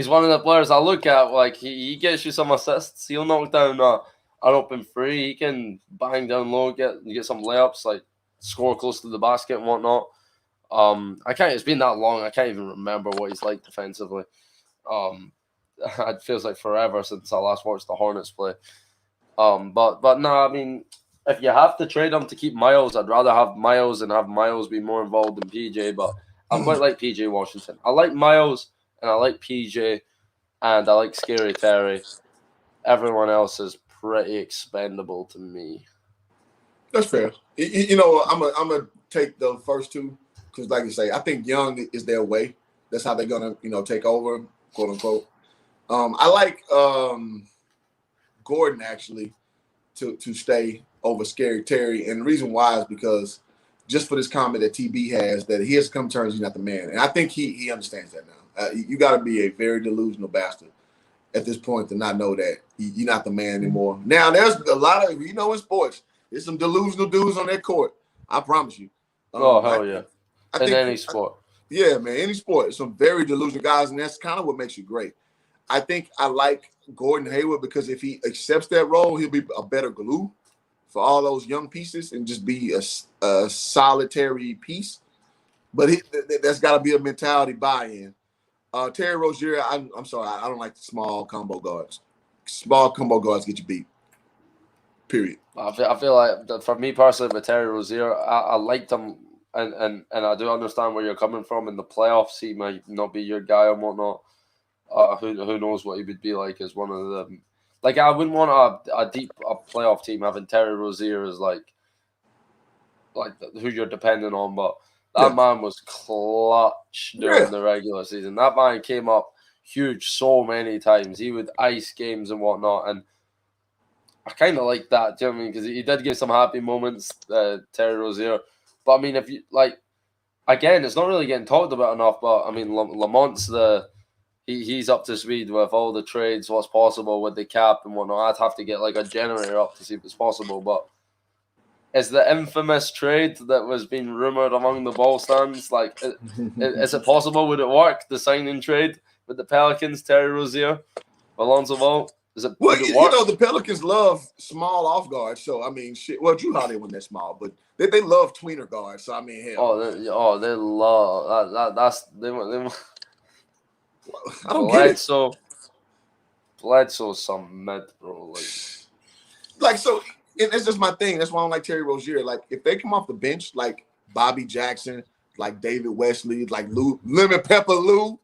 one of the players I look at. Like he gets you some assists. He'll knock down an open three. He can bang down low, get some layups, like score close to the basket and whatnot. It's been that long. I can't even remember what he's like defensively. It feels like forever since I last watched the Hornets play. But no, I mean, if you have to trade him to keep Miles, I'd rather have Miles and have Miles be more involved than PJ. But I quite like PJ Washington. I like Miles and I like PJ and I like Scary Terry. Everyone else is pretty expendable to me. That's fair. You know, I'm gonna take the first two because, like you say, I think young is their way. That's how they're gonna, take over, quote unquote. I like Gordon actually to stay over Scary Terry, and the reason why is because just for this comment that TB has that he has to come to terms he's not the man, and I think he understands that now. You got to be a very delusional bastard at this point to not know that you're not the man anymore. Now there's a lot of in sports. There's some delusional dudes on that court. I promise you. Hell yeah! In any sport. Yeah, man, any sport. Some very delusional guys, and that's kind of what makes you great. I think I like Gordon Hayward because if he accepts that role, he'll be a better glue for all those young pieces and just be a solitary piece. But that's got to be a mentality buy-in. Terry Rozier, I'm sorry, I don't like the small combo guards. Small combo guards get you beat. Period. I feel like for me personally, with Terry Rozier, I liked him, and I do understand where you're coming from. In the playoffs, he might not be your guy and whatnot. Who knows what he would be like as one of them. Like I wouldn't want a deep playoff team having Terry Rozier as like who you're depending on, but that man was clutch during the regular season. That man came up huge so many times. He would ice games and whatnot, and I kind of like that. Do you know what I mean? Because he did give some happy moments, Terry Rozier. But I mean, if you again, it's not really getting talked about enough. But I mean, Lamont's he's up to speed with all the trades, what's possible with the cap and whatnot. I'd have to get like a generator up to see if it's possible. But is the infamous trade that was being rumored among the ball stands is it possible? Would it work? The signing trade with the Pelicans, Terry Rozier, Lonzo Ball. Would it work? The Pelicans love small off guards. So I mean, shit. Well, Drew Holiday wasn't that small, but they love tweener guards. So I mean, hell. They love that. They I don't get it. Bledsoe's some mid, bro. So, and it's just my thing. That's why I don't like Terry Rozier. Like, if they come off the bench, like Bobby Jackson, like David Wesley, like Lemon Pepper Lou,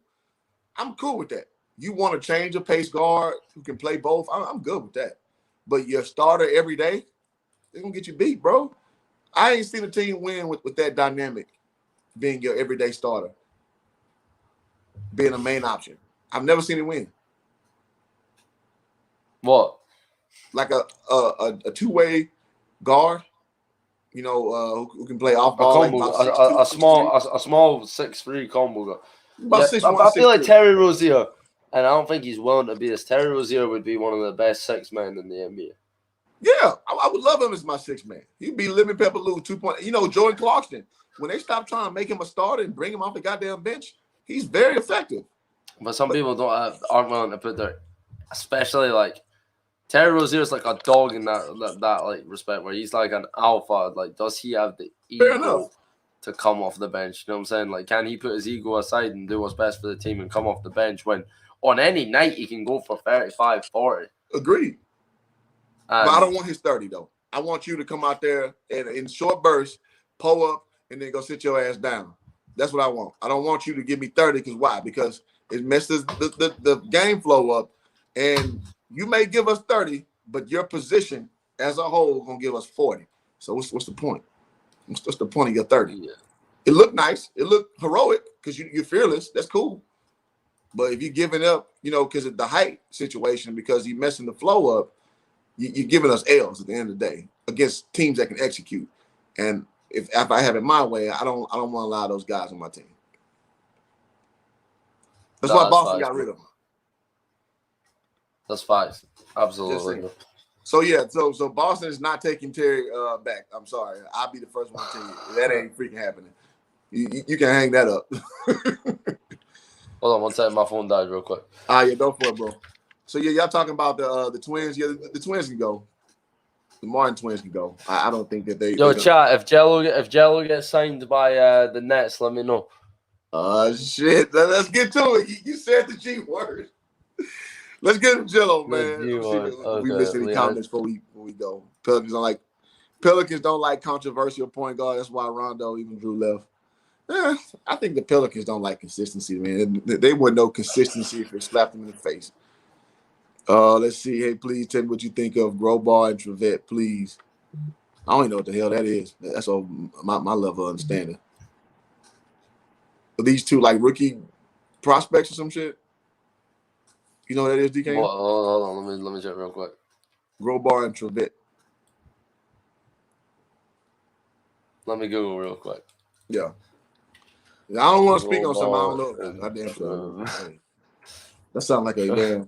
I'm cool with that. You want to change a pace guard who can play both, I'm good with that. But your starter every day, they're going to get you beat, bro. I ain't seen a team win with that dynamic being your everyday starter, being a main option. I've never seen it win. What? Like a two-way guard, who can play off ball, like combo, about 6'2", a small 6'3" combo guy. about Yeah, 6'1", I feel like 6'2". Terry Rozier, and I don't think he's willing to be this. Terry Rozier would be one of the best 6 men in the NBA. Yeah, I would love him as my 6 man. He'd be Lemon Pepper Lou 2.0. Jordan Clarkson, when they stop trying to make him a starter and bring him off the goddamn bench, he's very effective. But some people aren't willing to put their, especially like Terry Rozier is like a dog in that like respect, where he's like an alpha. Like, does he have the ego to come off the bench? You know what I'm saying? Like, can he put his ego aside and do what's best for the team and come off the bench when on any night he can go for 35, 40? Agreed. But I don't want his 30 though. I want you to come out there and in short bursts, pull up, and then go sit your ass down. That's what I want. I don't want you to give me 30 because why? Because it messes the game flow up, and you may give us 30, but your position as a whole gonna give us 40. So what's the point? What's the point of your 30? Yeah. It looked nice. It looked heroic because you're fearless. That's cool. But if you're giving up, because of the height situation, because you're messing the flow up, you're giving us L's at the end of the day against teams that can execute. And if I have it my way, I don't want to allow those guys on my team. That's why Boston got rid of them. That's fine. Absolutely. So yeah, so Boston is not taking Terry back. I'm sorry. I'll be the first one to tell you that ain't freaking happening. You can hang that up. Hold on one second. My phone died real quick. Yeah, go for it, bro. So yeah, y'all talking about the Twins? Yeah, the Twins can go. The Martin Twins can go. I don't think that they. Yo, chat. If Jello gets signed by the Nets, let me know. Shit. Let's get to it. You said the G word. Let's get him Jello, man. We missed any comments before we go. Pelicans don't like controversial point guard. That's why Rondo, even Drew left. I think the Pelicans don't like consistency, man. They wouldn't know consistency if they slapped them in the face. Let's see. Hey, please tell me what you think of Grobar and Trevette, please. I don't even know what the hell that is. That's all my level of understanding. Are these two like rookie prospects or some shit? You know what that is, DK? Hold on. Let me check real quick. Grobar and Trevette. Let me Google real quick. Yeah. I don't want to speak on something I don't know. Goddamn sure. That sounds like a damn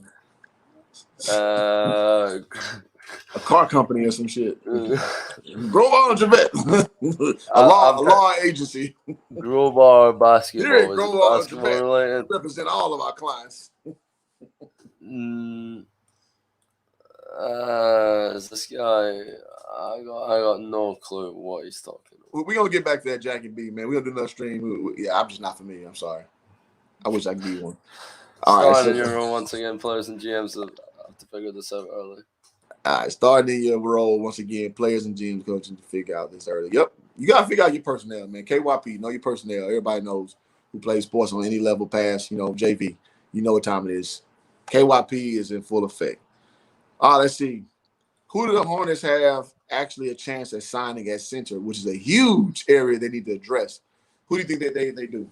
a car company or some shit. Grobar and Trevette. a law agency. Grobar basketball. Here, Grobar and Trevette related? represent all of our clients. Is this guy? I got no clue what he's talking about. We're gonna get back to that Jackie B, man. We're gonna do another stream. Yeah, I'm just not familiar. I'm sorry. I wish I could be one. All right, so once again, players and GMs have to figure this out early. All right, starting in your role once again, players and GMs coaching to figure out this early. Yep, you gotta figure out your personnel, man. KYP, know your personnel. Everybody knows who plays sports on any level past, JV. You know what time it is. KYP is in full effect. All right, let's see. Who do the Hornets have actually a chance at signing at center, which is a huge area they need to address? Who do you think that they do?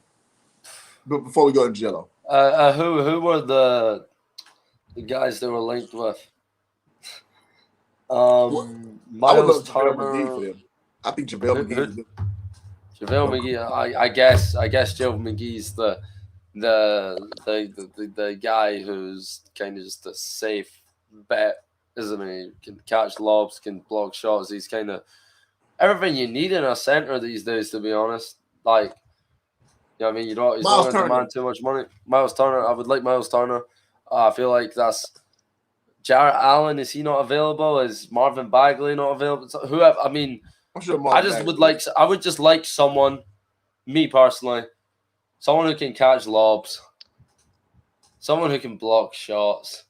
But before we go to Jello. Who were the guys that were linked with? Miles Turner. I think JaVale McGee. JaVale McGee. I guess JaVale McGee's the guy who's kind of just a safe bet, isn't he? Can catch lobs, can block shots. He's kind of everything you need in a center these days, to be honest. Like, you know what I mean? You don't demand too much money. Miles Turner. I would like Miles Turner. I feel like that's Jarrett Allen. Is he not available? Is Marvin Bagley not available? So whoever. I mean, I'm sure I would just like someone, me personally, someone who can catch lobs, someone who can block shots,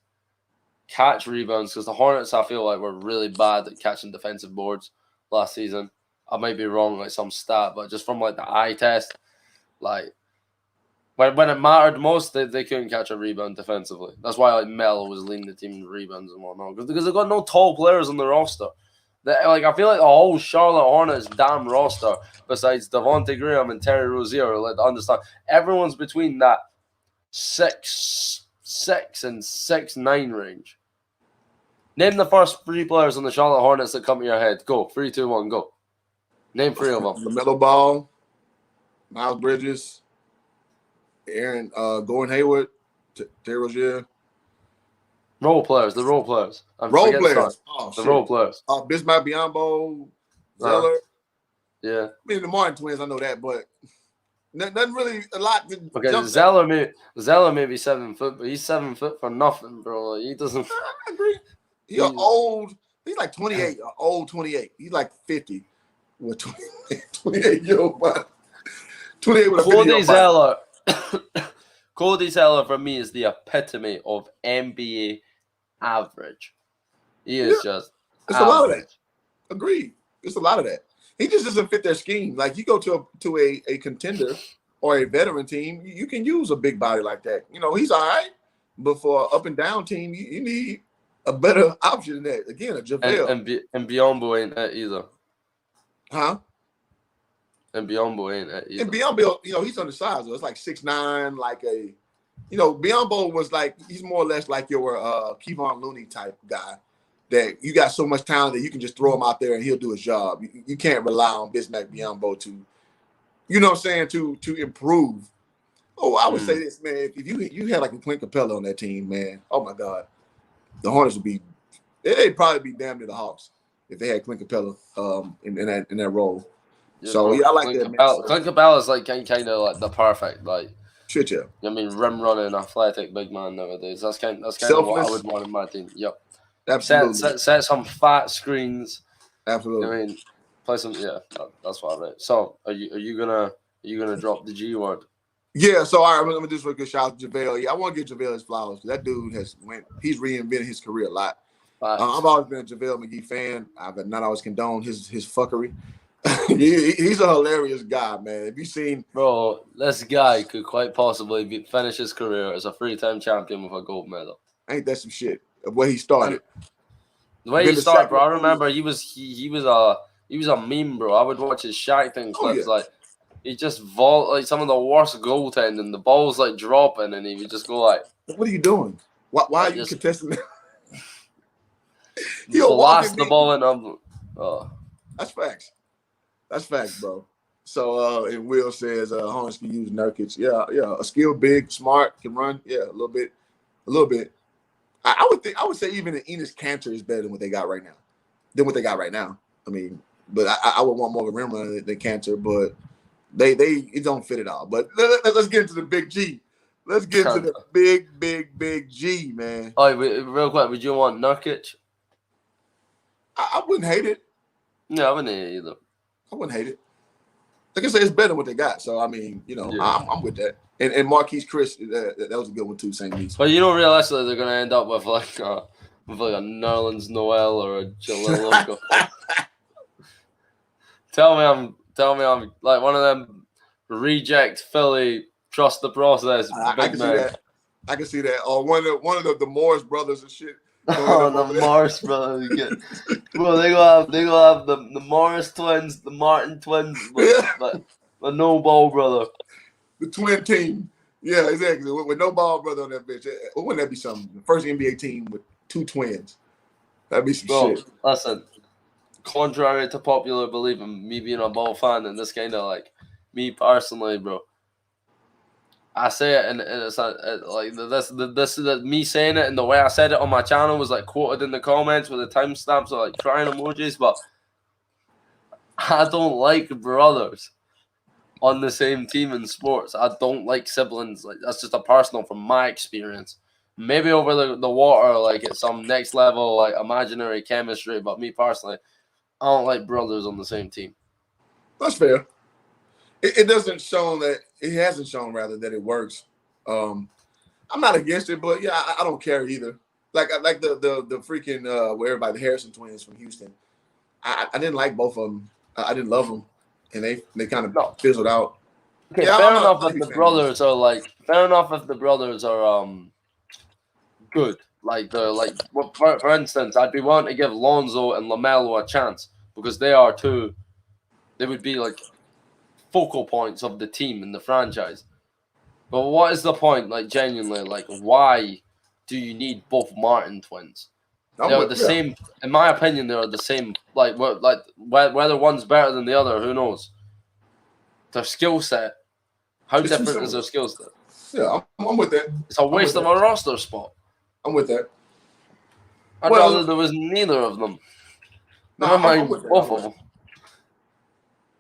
catch rebounds. Because the Hornets, I feel like, were really bad at catching defensive boards last season. I might be wrong, like some stat, but just from like the eye test, like when it mattered most, they couldn't catch a rebound defensively. That's why like Melo was leading the team in rebounds and whatnot, because they've got no tall players on the roster. I feel like the whole Charlotte Hornets damn roster, besides Devontae Graham and Terry Rozier, like understand everyone's between that 6'6" and 6'9" range. Name the first 3 players on the Charlotte Hornets that come to your head. Go. 3, 2, 1, go. Name 3 of them. LaMelo Ball, Miles Bridges, Gordon Hayward, Terry Rozier. Role players. The role players. Role players. Oh, the shit. role players. Bismack Biyombo, Zeller. Yeah. I mean, the Martin twins, I know that, but nothing really a lot to Okay, Zeller may be 7 foot, but he's 7 foot for nothing, bro. Like, he doesn't. I agree. He's old. He's like 28, old 28. He's like 50 with 28-year-old body. 28 with a 50-year-old Zeller. Cody Zeller for me is the epitome of NBA average. He is just. It's average. A lot of that. Agreed. It's a lot of that. He just doesn't fit their scheme. Like, you go to a contender or a veteran team, you can use a big body like that. You know, he's all right, but for an up and down team, you need a better option than that. Again, a JaVale. And Biyombo ain't that either. Huh? And Biyombo ain't that either. And Biyombo, you know, he's undersized. It's like 6'9", like a, you know, Biyombo was like, he's more or less like your Kevon Looney type guy. That you got so much talent that you can just throw him out there and he'll do his job. You can't rely on Bismack Biyombo to, you know what I'm saying, to improve. Oh, I would say this, man. If you had like a Clint Capella on that team, man, oh my God, the Hornets would be, they'd probably be damn near the Hawks if they had Clint Capella in that role. Yeah, so yeah, I like Clint that. Capella, Clint Capella is like kind of like the perfect like. Shit, yeah. I mean, rim running, athletic big man nowadays. That's kind of what I would want in my team. Yep. Absolutely. Set some fat screens. Absolutely. I mean, play some. Yeah, that's what I mean. So, are you gonna drop the G word? Yeah. So, all right, I'm gonna just a shout out to JaVale. Yeah, I want to give JaVale his flowers. That dude he's reinvented his career a lot. I've always been a JaVale McGee fan. I've not always condoned his fuckery. He's a hilarious guy, man. Have you seen? Bro, this guy could quite possibly finish his career as a 3-time champion with a gold medal. Ain't that some shit? Where he started. The way he started, bro. I remember he was a meme, bro. I would watch his Shaq thing clips, like he just like some of the worst goaltending. The ball's like dropping, and he would just go like, "What are you doing? Why are you contesting that?" He'll blast the ball in. That's facts. That's facts, bro. So, and Will says Hornets can use Nurkic. Yeah, a skilled, big, smart, can run. Yeah, a little bit. I would say even the Enes Kanter is better than what they got right now. I mean, but I would want more of a rim runner than Kanter, but it don't fit at all. But let's get into the big G. Let's get to the big G, man. Oh, real quick, would you want Nurkic? I wouldn't hate it. No, I wouldn't hate it either. I wouldn't hate it. Like I said, it's better than what they got. So I mean, you know, yeah. I'm with that. And Marquise Chris, that was a good one too. St. Louis. But you don't realize that they're gonna end up with like a Nerlens Noel or a Jalil. Tell me I'm like one of them reject Philly. Trust the process. I can see that. Or one of the Morris brothers and shit. Oh, the Morris brothers. Bro, they gonna have the Morris twins, the Martin twins, but no Ball brother. The twin team. Yeah, exactly. With no Ball brother on that bitch. Wouldn't that be something? The first NBA team with 2 twins. That'd be some shit. Listen, contrary to popular belief and me being a Ball fan and this kind of like me personally, bro. I say it and it's like this me saying it and the way I said it on my channel was like quoted in the comments with the timestamps or like crying emojis, but I don't like brothers on the same team in sports. I don't like siblings. Like that's just a personal from my experience. Maybe over the water, like it's some next level like imaginary chemistry, but me personally, I don't like brothers on the same team. That's fair. It doesn't show that it hasn't shown rather that it works. I'm not against it, but yeah, I don't care either. Like the freaking where everybody the Harrison twins from Houston. I didn't like both of them. I didn't love them, and they kind of fizzled out. Okay, yeah, fair enough if the brothers are like fair enough if the brothers are good. Like they're like for instance, I'd be willing to give Lonzo and LaMelo a chance because they are two. They would be like focal points of the team in the franchise. But what is the point? Like genuinely, like why do you need both Martin twins? They're the same. In my opinion, they're the same. Like whether one's better than the other, who knows? Their skill set. How different is their skill set? Yeah, I'm with that. It's a waste of a roster spot. I'm with that. I'd rather there was neither of them. Never mind both of them.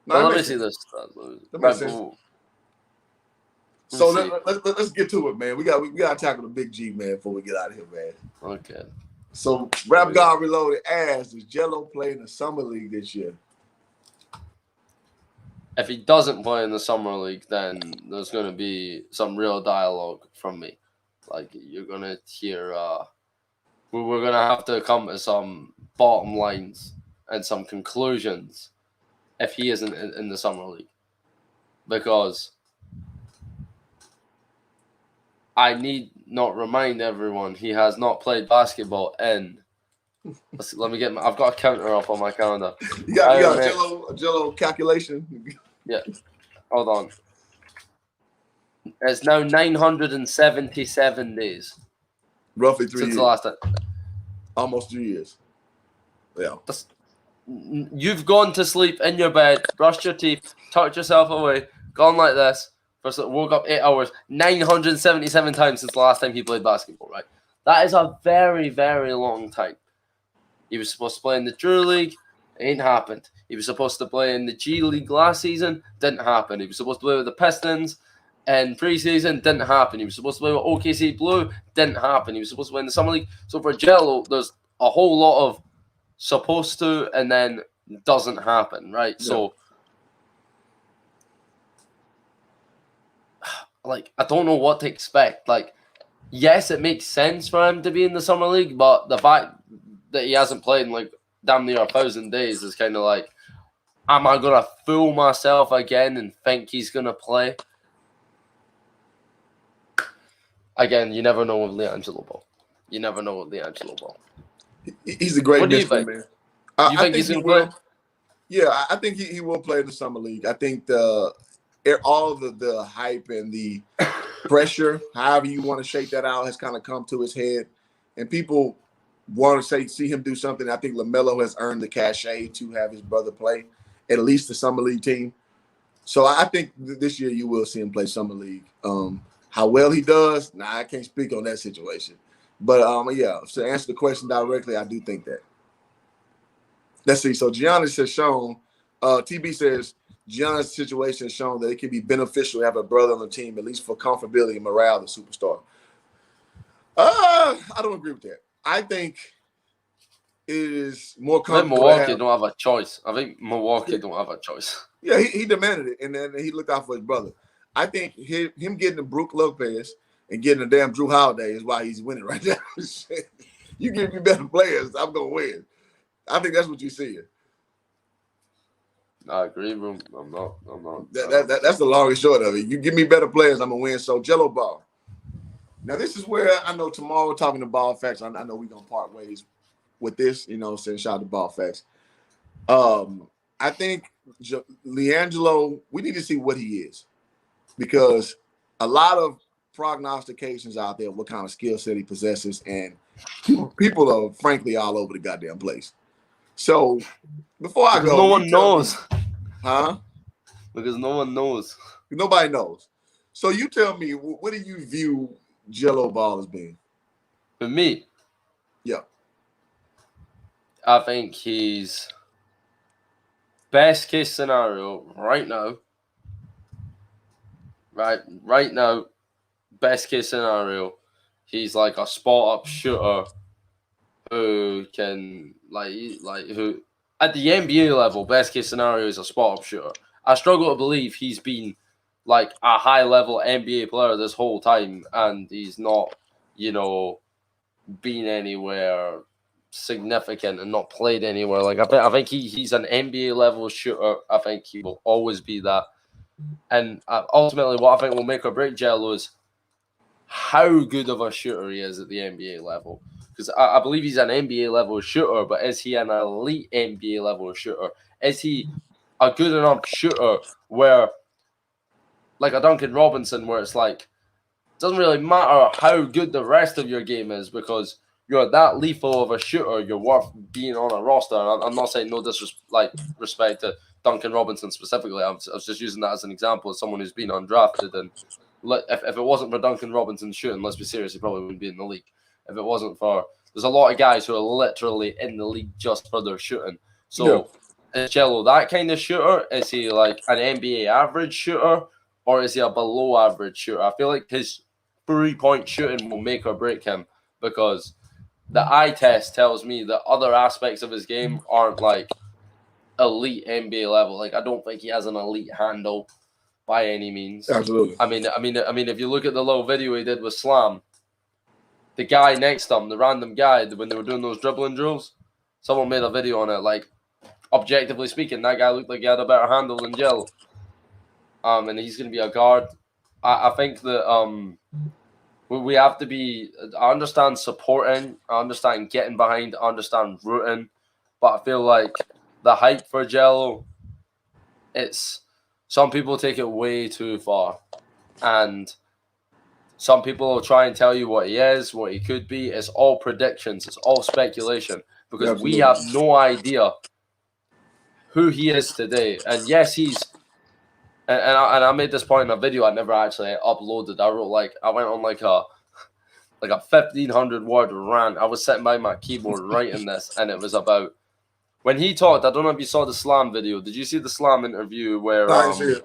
Let me see this. That makes sense. So let's get to it, man. We got to tackle the big G, man, before we get out of here, man. Okay. So Rap God Reloaded asks, does Jello play in the Summer League this year? If he doesn't play in the Summer League, then there's going to be some real dialogue from me. Like, you're going to hear, we're going to have to come to some bottom lines and some conclusions if he isn't in the Summer League. Because I need not remind everyone he has not played basketball in. Let me get. I've got a counter up on my calendar. You got a Jello calculation. Yeah, hold on. It's now 977 days. Roughly 3 years. Since the last time. Almost 3 years. Yeah. You've gone to sleep in your bed, brushed your teeth, tucked yourself away, gone like this. Woke up 8 hours, 977 times since the last time he played basketball, right? That is a very, very long time. He was supposed to play in the Drew League. It ain't happened. He was supposed to play in the G League last season. Didn't happen. He was supposed to play with the Pistons in preseason. Didn't happen. He was supposed to play with OKC Blue. Didn't happen. He was supposed to play in the Summer League. So for Jello, there's a whole lot of supposed to and then doesn't happen, right? Yeah. So, like, I don't know what to expect. Like, yes, it makes sense for him to be in the Summer League, but the fact that he hasn't played in, like, damn near 1,000 days is kind of like, am I going to fool myself again and think he's going to play? Again, you never know with LiAngelo Ball. You never know with LiAngelo Ball. He's a great mystery, man. You think he's going to play? Yeah, I think he will play in the Summer League. I think all of the hype and the pressure, however you want to shake that out, has kind of come to his head. And people want to see him do something. I think LaMelo has earned the cachet to have his brother play at least the Summer League team. So I think this year you will see him play Summer League. How well he does, I can't speak on that situation. But, yeah, to answer the question directly, I do think that. Let's see. So Giannis has shown, TB says, Giannis' situation has shown that it can be beneficial to have a brother on the team, at least for comfortability and morale of the superstar. I don't agree with that. I think it is more comfortable. Milwaukee don't have a choice. I think Milwaukee don't have a choice. Yeah, he demanded it, and then he looked out for his brother. I think him getting the Brook Lopez and getting a damn Drew Holiday is why he's winning right now. You give me better players, I'm going to win. I think that's what you see. I agree, bro. I'm not. That's the long and short of it. You give me better players, I'm going to win. So, Jello Ball. Now, this is where I know tomorrow, talking to Ball Facts, I know we're going to part ways with this, saying shout out to Ball Facts. I think LiAngelo, we need to see what he is, because a lot of prognostications out there, what kind of skill set he possesses, and people are frankly all over the goddamn place. So before I go, no one knows. Huh? Because no one knows. Nobody knows. So you tell me, what do you view Jello Ball as being? For me? Yeah. I think he's best case scenario right now. Right now, best case scenario, he's like a spot up shooter who can who at the NBA level, best case scenario is a spot up shooter. I struggle to believe he's been like a high level NBA player this whole time and he's not, been anywhere significant and not played anywhere. Like I think he's an NBA level shooter. I think he will always be that. And ultimately, what I think will make or break Jello is how good of a shooter he is at the NBA level. Because I believe he's an NBA level shooter, but is he an elite NBA level shooter? Is he a good enough shooter where, like a Duncan Robinson, where it's like, it doesn't really matter how good the rest of your game is because you're that lethal of a shooter, you're worth being on a roster. And I'm not saying no disrespect to Duncan Robinson specifically. I was just using that as an example of someone who's been undrafted. And if it wasn't for Duncan Robinson shooting, let's be serious, he probably wouldn't be in the league. If it wasn't for, there's a lot of guys who are literally in the league just for their shooting. So is Jello that kind of shooter? Is he like an NBA average shooter, or is he a below average shooter? I feel like his 3-point shooting will make or break him, because the eye test tells me that other aspects of his game aren't like elite NBA level. Like, I don't think he has an elite handle by any means. Absolutely. I mean, if you look at the little video he did with Slam, the guy next to him, the random guy, when they were doing those dribbling drills, someone made a video on it. Like, objectively speaking, that guy looked like he had a better handle than Jello. And he's going to be a guard. I think that we have to be. I understand supporting. I understand getting behind. I understand rooting. But I feel like the hype for Jello, it's some people take it way too far, and some people will try and tell you what he is, what he could be. It's all predictions. It's all speculation, because we have no idea who he is today. And yes, he's. And I made this point in a video I never actually uploaded. I went on like a 1,500 word rant. I was sitting by my keyboard writing this, and it was about when he talked. I don't know if you saw the Slam video. Did you see the Slam interview where the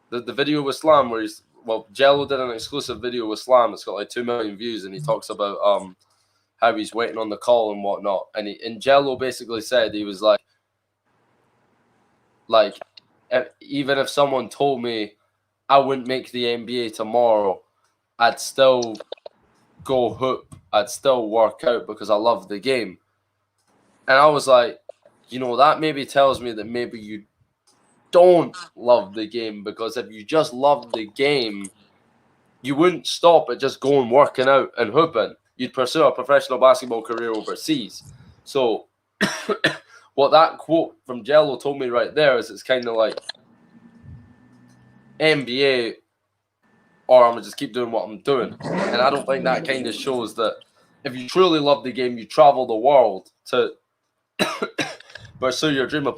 video with Slam where Jello did an exclusive video with Slam. It's got like 2 million views, and he talks about how he's waiting on the call and whatnot. And Jello basically said he was like even if someone told me I wouldn't make the NBA tomorrow, I'd still go hoop. I'd still work out because I love the game. And I was like, that maybe tells me that maybe you don't love the game, because if you just loved the game, you wouldn't stop at just going working out and hooping. You'd pursue a professional basketball career overseas. So what that quote from Jello told me right there is it's kind of like NBA, or I'm going to just keep doing what I'm doing. And I don't think that kind of shows that if you truly love the game, you travel the world to pursue your dream of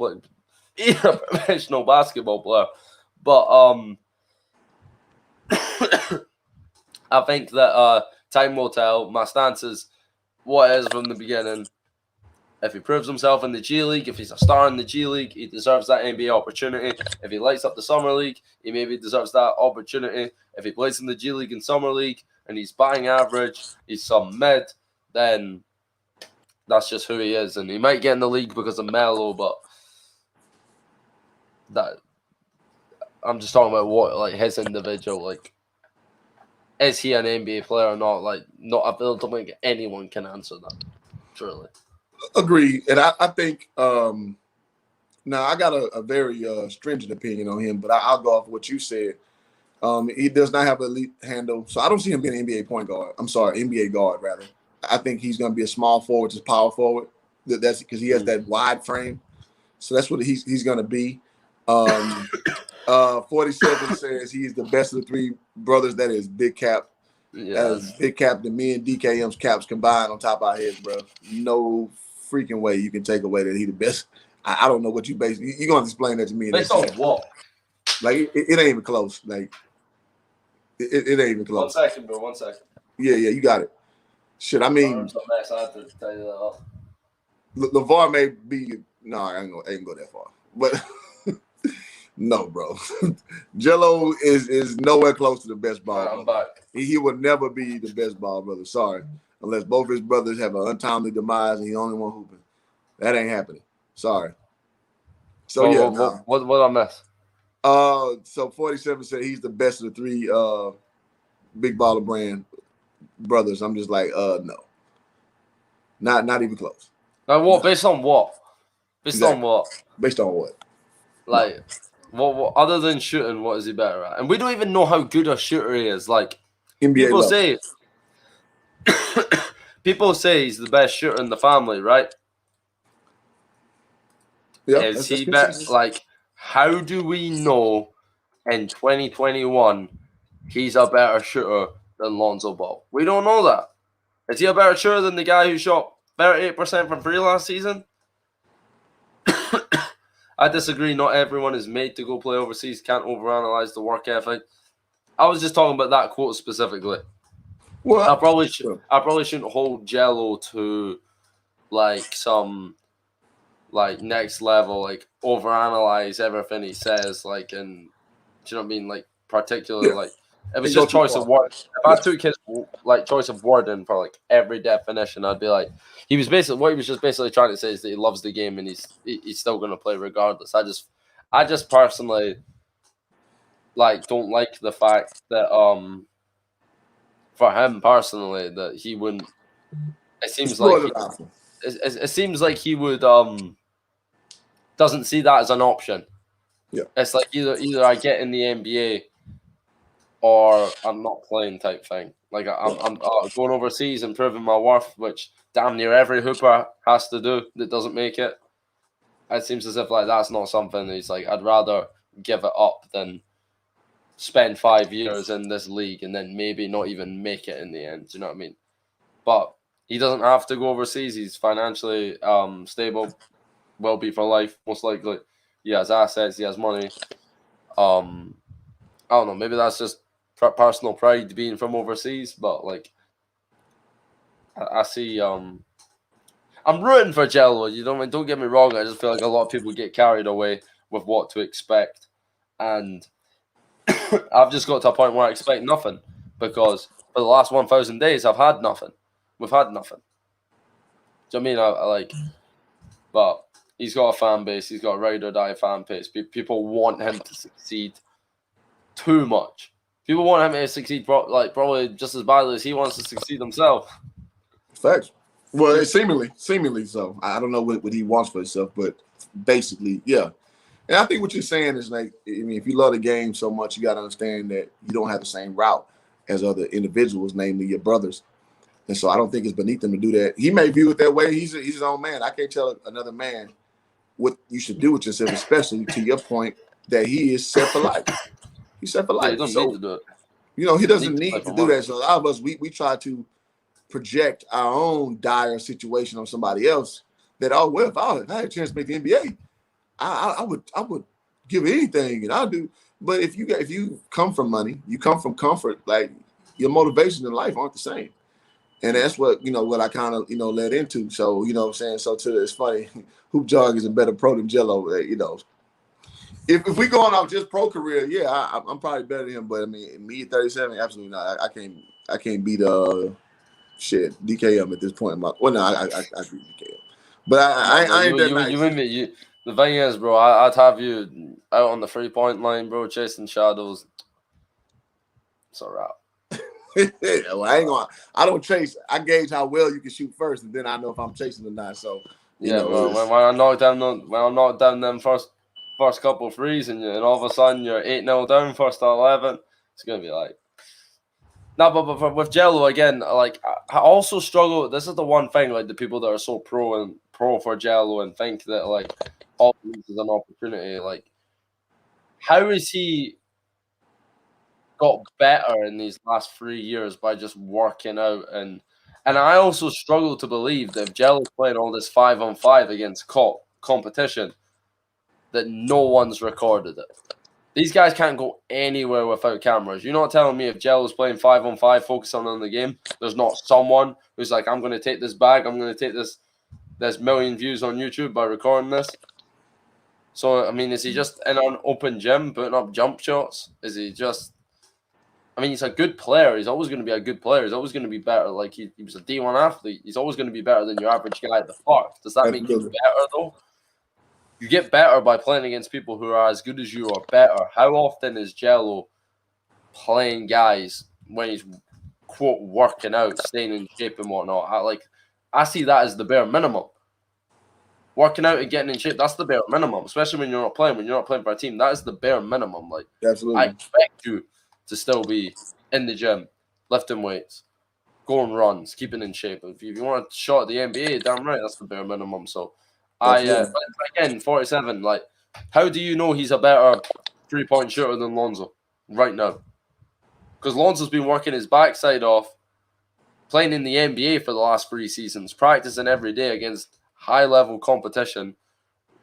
being a professional basketball player. But I think that time will tell. My stance is what it is from the beginning. If he proves himself in the G League, if he's a star in the G League, he deserves that NBA opportunity. If he lights up the Summer League, he maybe deserves that opportunity. If he plays in the G League and Summer League and he's batting average, he's some mid, then that's just who he is. And he might get in the league because of Melo, but that I'm just talking about what, like, his individual, like, is he an NBA player or not? Like, I don't think anyone can answer that, truly. Agreed. And I think now I got a very stringent opinion on him, but I'll go off what you said. He does not have an elite handle, so I don't see him being an NBA point guard. I'm sorry, NBA guard rather. I think he's going to be a small forward, just power forward. That's because he has that wide frame, so that's what he's going to be. 47 says he's the best of the three brothers. That is Big Cap. As Big Cap, the me and DKM's caps combined on top of our heads, bro. No freaking way you can take away that he the best. I don't know what you base. You're gonna explain that to me. Based on what? Like it ain't even close. Like it ain't even close. 1 second, bro. 1 second. Yeah, you got it. Shit, I mean, LeVar may be. No, I ain't gonna go that far. But no, bro. Jello is nowhere close to the best ball. I'm back. He would never be the best ball brother. Sorry. Unless both his brothers have an untimely demise and he's the only one hooping. That ain't happening. Sorry. So, what I miss? So 47 said he's the best of the three big baller brand brothers. I'm just like, no. Not even close. Now what? Based on what? Based on what? Based on what? Like, what other than shooting, what is he better at? And we don't even know how good a shooter he is. Like, NBA people say he's the best shooter in the family, right? Yeah. Is he best? Like, how do we know in 2021 he's a better shooter than Lonzo Ball? We don't know that. Is he a better shooter than the guy who shot 38% from free last season? I disagree. Not everyone is made to go play overseas. Can't overanalyze the work ethic. I was just talking about that quote specifically. Well, I probably shouldn't hold Jello to like some like next level, like overanalyze everything he says, like, and do you know what I mean? Like, particularly like it was just choice of word. If I took his like choice of wording for like every definition, I'd be like, he was just basically trying to say is that he loves the game and he's still going to play regardless. I just personally like don't like the fact that for him personally that he wouldn't. It seems like he would doesn't see that as an option. Yeah, it's like either I get in the NBA or I'm not playing type thing. Like I'm going overseas and proving my worth, which damn near every hooper has to do that doesn't make it. It seems as if like that's not something he's like. I'd rather give it up than spend 5 years in this league and then maybe not even make it in the end. Do you know what I mean? But he doesn't have to go overseas. He's financially stable, will be for life most likely. He has assets. He has money. I don't know. Maybe that's just personal pride being from overseas, but like I see. I'm rooting for Jello. You know, don't get me wrong. I just feel like a lot of people get carried away with what to expect, and I've just got to a point where I expect nothing because for the last 1,000 days I've had nothing. We've had nothing. Do you know what I mean? I like, but he's got a fan base. He's got a ride or die fan base. People want him to succeed too much. People want him to succeed probably just as badly as he wants to succeed himself. Facts. Well, it's seemingly so. I don't know what he wants for himself, but basically, yeah. And I think what you're saying is like, I mean, if you love the game so much, you got to understand that you don't have the same route as other individuals, namely your brothers. And so I don't think it's beneath him to do that. He may view it that way. He's his own man. I can't tell another man what you should do with yourself, especially to your point that he is set for life. He's set for life. He doesn't need to do it. You know, he doesn't need to do that. So a lot of us, we try to project our own dire situation on somebody else. That well, if I had a chance to make the NBA, I would give anything, and I'll do. But if you come from money, you come from comfort. Like your motivations in life aren't the same, and that's what I kind of led into. So what I'm saying. So it's funny. Hoop Jargon is a better pro than Jello. If we going off just pro career, yeah, I'm probably better than him. But I mean, me at 37, absolutely not. I can't beat DKM at this point. I beat DKM, but I ain't that nice. The thing is, bro, I'd have you out on the 3-point line, bro, chasing shadows. It's a wrap. Well, I don't chase. I gauge how well you can shoot first, and then I know if I'm chasing or not. So bro, when I knock down them first couple of threes, and all of a sudden you're 8-0 down first to 11, it's gonna be like. No, but with Jello again, like I also struggle. This is the one thing, like the people that are so pro for Jello and think that like all this is an opportunity. Like, how has he got better in these last 3 years by just working out? And I also struggle to believe that if Jello's playing all this 5-on-5 against competition, that no one's recorded it. These guys can't go anywhere without cameras. You're not telling me if Jello's playing 5-on-5, focusing on the game, there's not someone who's like, I'm going to take this bag, I'm going to take this. There's million views on YouTube by recording this. So, I mean, is he just in an open gym putting up jump shots? Is he just... I mean, he's a good player. He's always going to be a good player. He's always going to be better. Like, he was a D1 athlete. He's always going to be better than your average guy at the park. Does that make you better, though? You get better by playing against people who are as good as you or better. How often is Jello playing guys when he's, quote, working out, staying in shape and whatnot? I see that as the bare minimum. Working out and getting in shape, that's the bare minimum, especially when you're not playing. When you're not playing for a team, that is the bare minimum. Like, absolutely. I expect you to still be in the gym, lifting weights, going runs, keeping in shape. If you want a shot at the NBA, damn right, that's the bare minimum. So, again, 47, like, how do you know he's a better 3-point shooter than Lonzo right now? Because Lonzo's been working his backside off, playing in the NBA for the last 3 seasons, practicing every day against high-level competition,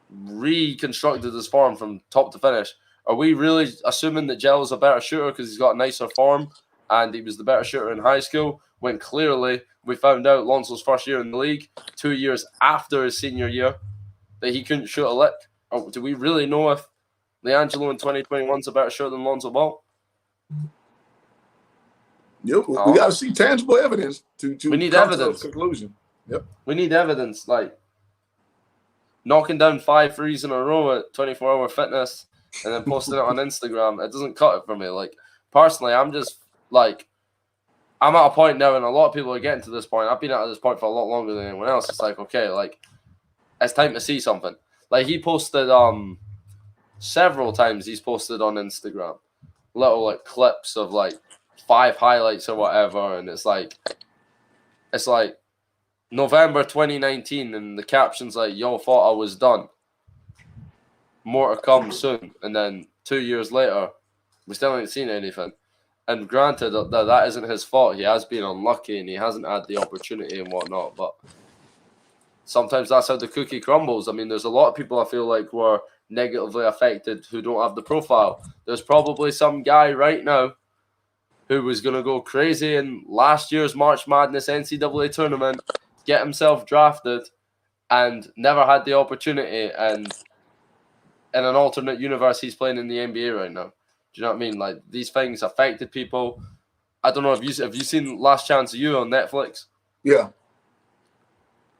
reconstructed his form from top to finish. Are we really assuming that Jello's a better shooter because he's got a nicer form and he was the better shooter in high school, when clearly we found out Lonzo's first year in the league, 2 years after his senior year, that he couldn't shoot a lick? Or do we really know if LiAngelo in 2021 is a better shooter than Lonzo Ball? Yep, we got to see tangible evidence to we need come evidence. to a conclusion. Yep, we need evidence, like knocking down 5 threes in a row at 24-hour fitness and then posting it on Instagram. It doesn't cut it for me. Like, personally, I'm just like, I'm at a point now, and a lot of people are getting to this point. I've been at this point for a lot longer than anyone else. It's like, okay, like, it's time to see something. Like, he posted several times. He's posted on Instagram little like clips of like 5 highlights or whatever, and it's like November 2019, and the caption's like, "Yo, thought I was done. More to come soon." And then 2 years later, we still ain't seen anything. And granted that isn't his fault. He has been unlucky and he hasn't had the opportunity and whatnot. But sometimes that's how the cookie crumbles. I mean, there's a lot of people I feel like were negatively affected who don't have the profile. There's probably some guy right now who was going to go crazy in last year's March Madness NCAA tournament, get himself drafted, and never had the opportunity. And in an alternate universe, he's playing in the NBA right now. Do you know what I mean? Like, these things affected people. I don't know, have you seen Last Chance of You on Netflix? Yeah.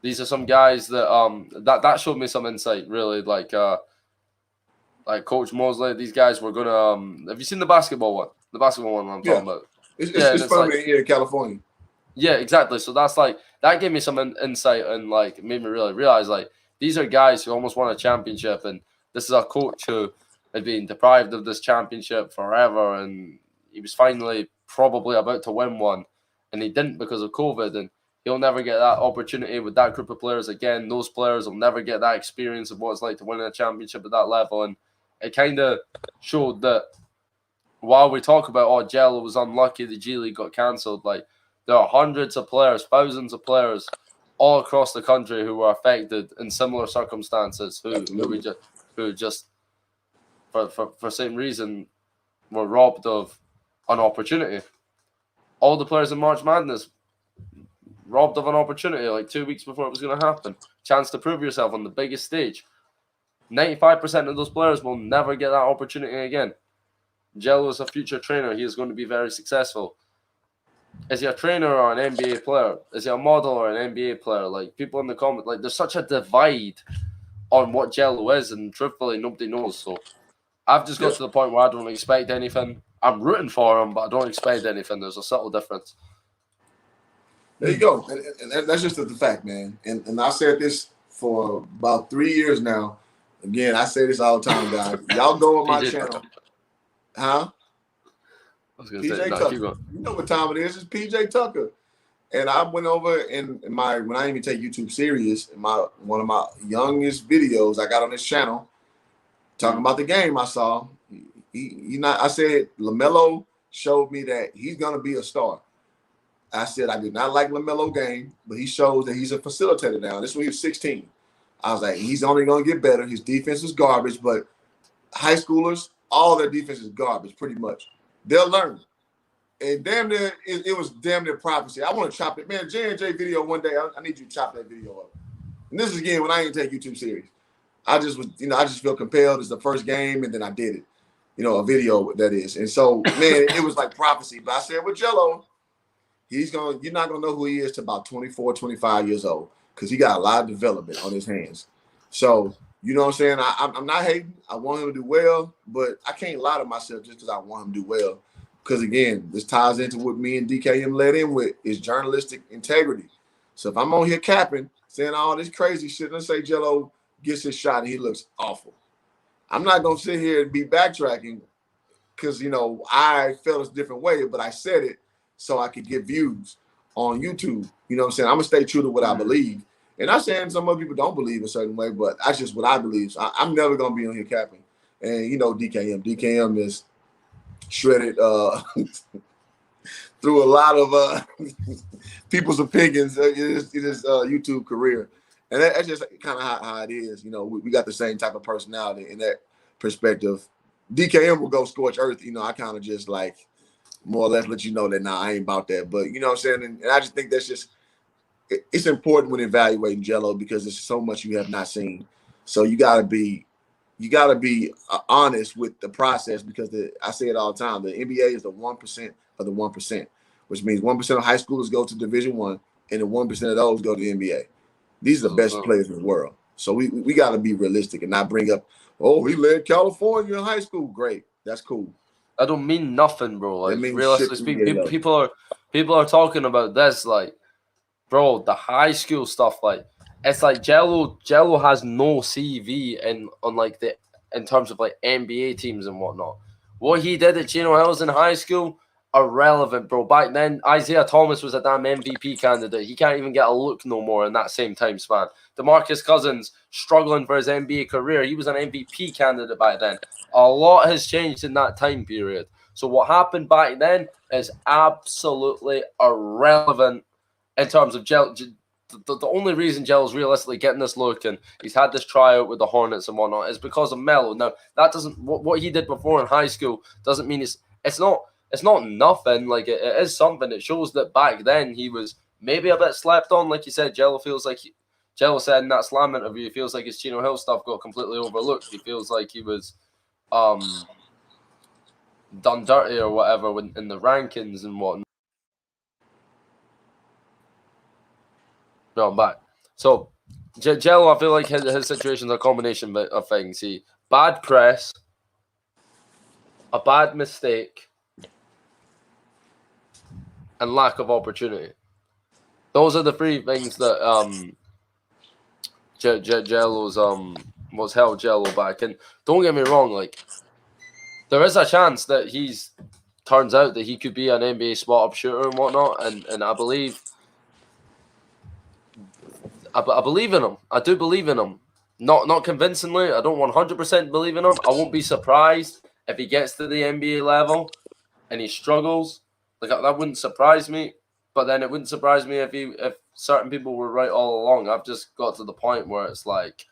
These are some guys that showed me some insight, really. Like Coach Mosley, these guys were gonna. Have you seen the basketball one? The basketball one I'm talking about. It's fun like, here in California. Yeah, exactly. So that's like, that gave me some insight and like made me really realize like these are guys who almost won a championship, and this is a coach who had been deprived of this championship forever, and he was finally probably about to win one, and he didn't because of COVID, and he'll never get that opportunity with that group of players again. Those players will never get that experience of what it's like to win a championship at that level, and it kind of showed that while we talk about, oh, Jello was unlucky, the G League got cancelled, like, there are hundreds of players, thousands of players all across the country who were affected in similar circumstances, who just for same reason were robbed of an opportunity. All the players in March Madness robbed of an opportunity like 2 weeks before it was going to happen. Chance to prove yourself on the biggest stage. 95% of those players will never get that opportunity again. Jello is a future trainer. He is going to be very successful. Is he a trainer or an NBA player? Is he a model or an NBA player? Like, people in the comments, like, there's such a divide on what Jello is, and truthfully, nobody knows. So I've just got to the point where I don't expect anything. I'm rooting for him, but I don't expect anything. There's a subtle difference. There you go. And that's just the fact, man. And I said this for about 3 years now. Again, I say this all the time, guys. Y'all go on my channel. Huh? I was going to say, PJ Tucker. You know what time it is. It's PJ Tucker. And I went over when I didn't even take YouTube serious, one of my youngest videos I got on this channel, talking about the game I saw. I said LaMelo showed me that he's gonna be a star. I said I did not like LaMelo game, but he shows that he's a facilitator now. This is when he was 16. I was like, he's only gonna get better. His defense is garbage, but high schoolers, all their defense is garbage, pretty much. They'll learn. And damn near, it was damn near prophecy. I want to chop it. Man, J&J video one day, I need you to chop that video up. And this is, again, when I didn't take YouTube serious. I just feel compelled. It's the first game, and then I did it. A video, that is. And so, man, it was like prophecy. But I said with Jello, you're not going to know who he is till about 24, 25 years old, because he got a lot of development on his hands. So, you know what I'm saying? I'm not hating. I want him to do well, but I can't lie to myself just because I want him to do well. Because, again, this ties into what me and DKM led in with is journalistic integrity. So if I'm on here capping, saying all this crazy shit, let's say Jello gets his shot and he looks awful. I'm not going to sit here and be backtracking because, I felt a different way, but I said it so I could get views on YouTube. You know what I'm saying? I'm going to stay true to what I believe. And I'm saying some other people don't believe a certain way, but that's just what I believe. So I'm never going to be on here capping. And, DKM is shredded. through a lot of people's opinions in his YouTube career. And that's just kind of how it is. You know, we got the same type of personality in that perspective. DKM will go scorch earth. You know, I kind of just like more or less let you know that, nah, I ain't about that. But, you know what I'm saying? And I just think that's just, it's important when evaluating Jello because there's so much you have not seen. So you got to be honest with the process because I say it all the time. The NBA is the 1% of the 1%, which means 1% of high schoolers go to Division I, and the 1% of those go to the NBA. These are the best players in the world. So we got to be realistic and not bring up, oh, he led California in high school. Great, that's cool. I don't mean nothing, bro. Like realistically speaking, people are talking about this, like, bro, the high school stuff, like it's like Jello has no CV in terms of like NBA teams and whatnot. What he did at Chino Hills in high school, irrelevant, bro. Back then, Isaiah Thomas was a damn MVP candidate. He can't even get a look no more in that same time span. DeMarcus Cousins struggling for his NBA career. He was an MVP candidate back then. A lot has changed in that time period. So what happened back then is absolutely irrelevant in terms of Jello. The only reason Jello's realistically getting this look and he's had this tryout with the Hornets and whatnot is because of Melo. Now, that doesn't what he did before in high school doesn't mean it's not nothing. Like it is something. It shows that back then he was maybe a bit slept on. Like you said, Jello said in that Slam interview, he feels like his Chino Hill stuff got completely overlooked. He feels like he was done dirty or whatever in the rankings and whatnot. No, I'm back. So, Jello, I feel like his situation is a combination of things. Bad press, a bad mistake, and lack of opportunity. Those are the three things that Jello's what's held Jello back. And don't get me wrong, like there is a chance that turns out that he could be an NBA spot up shooter and whatnot, and I believe in him. I do believe in him. Not convincingly. I don't 100% believe in him. I won't be surprised if he gets to the NBA level and he struggles. Like that wouldn't surprise me. But then it wouldn't surprise me if certain people were right all along. I've just got to the point where it's like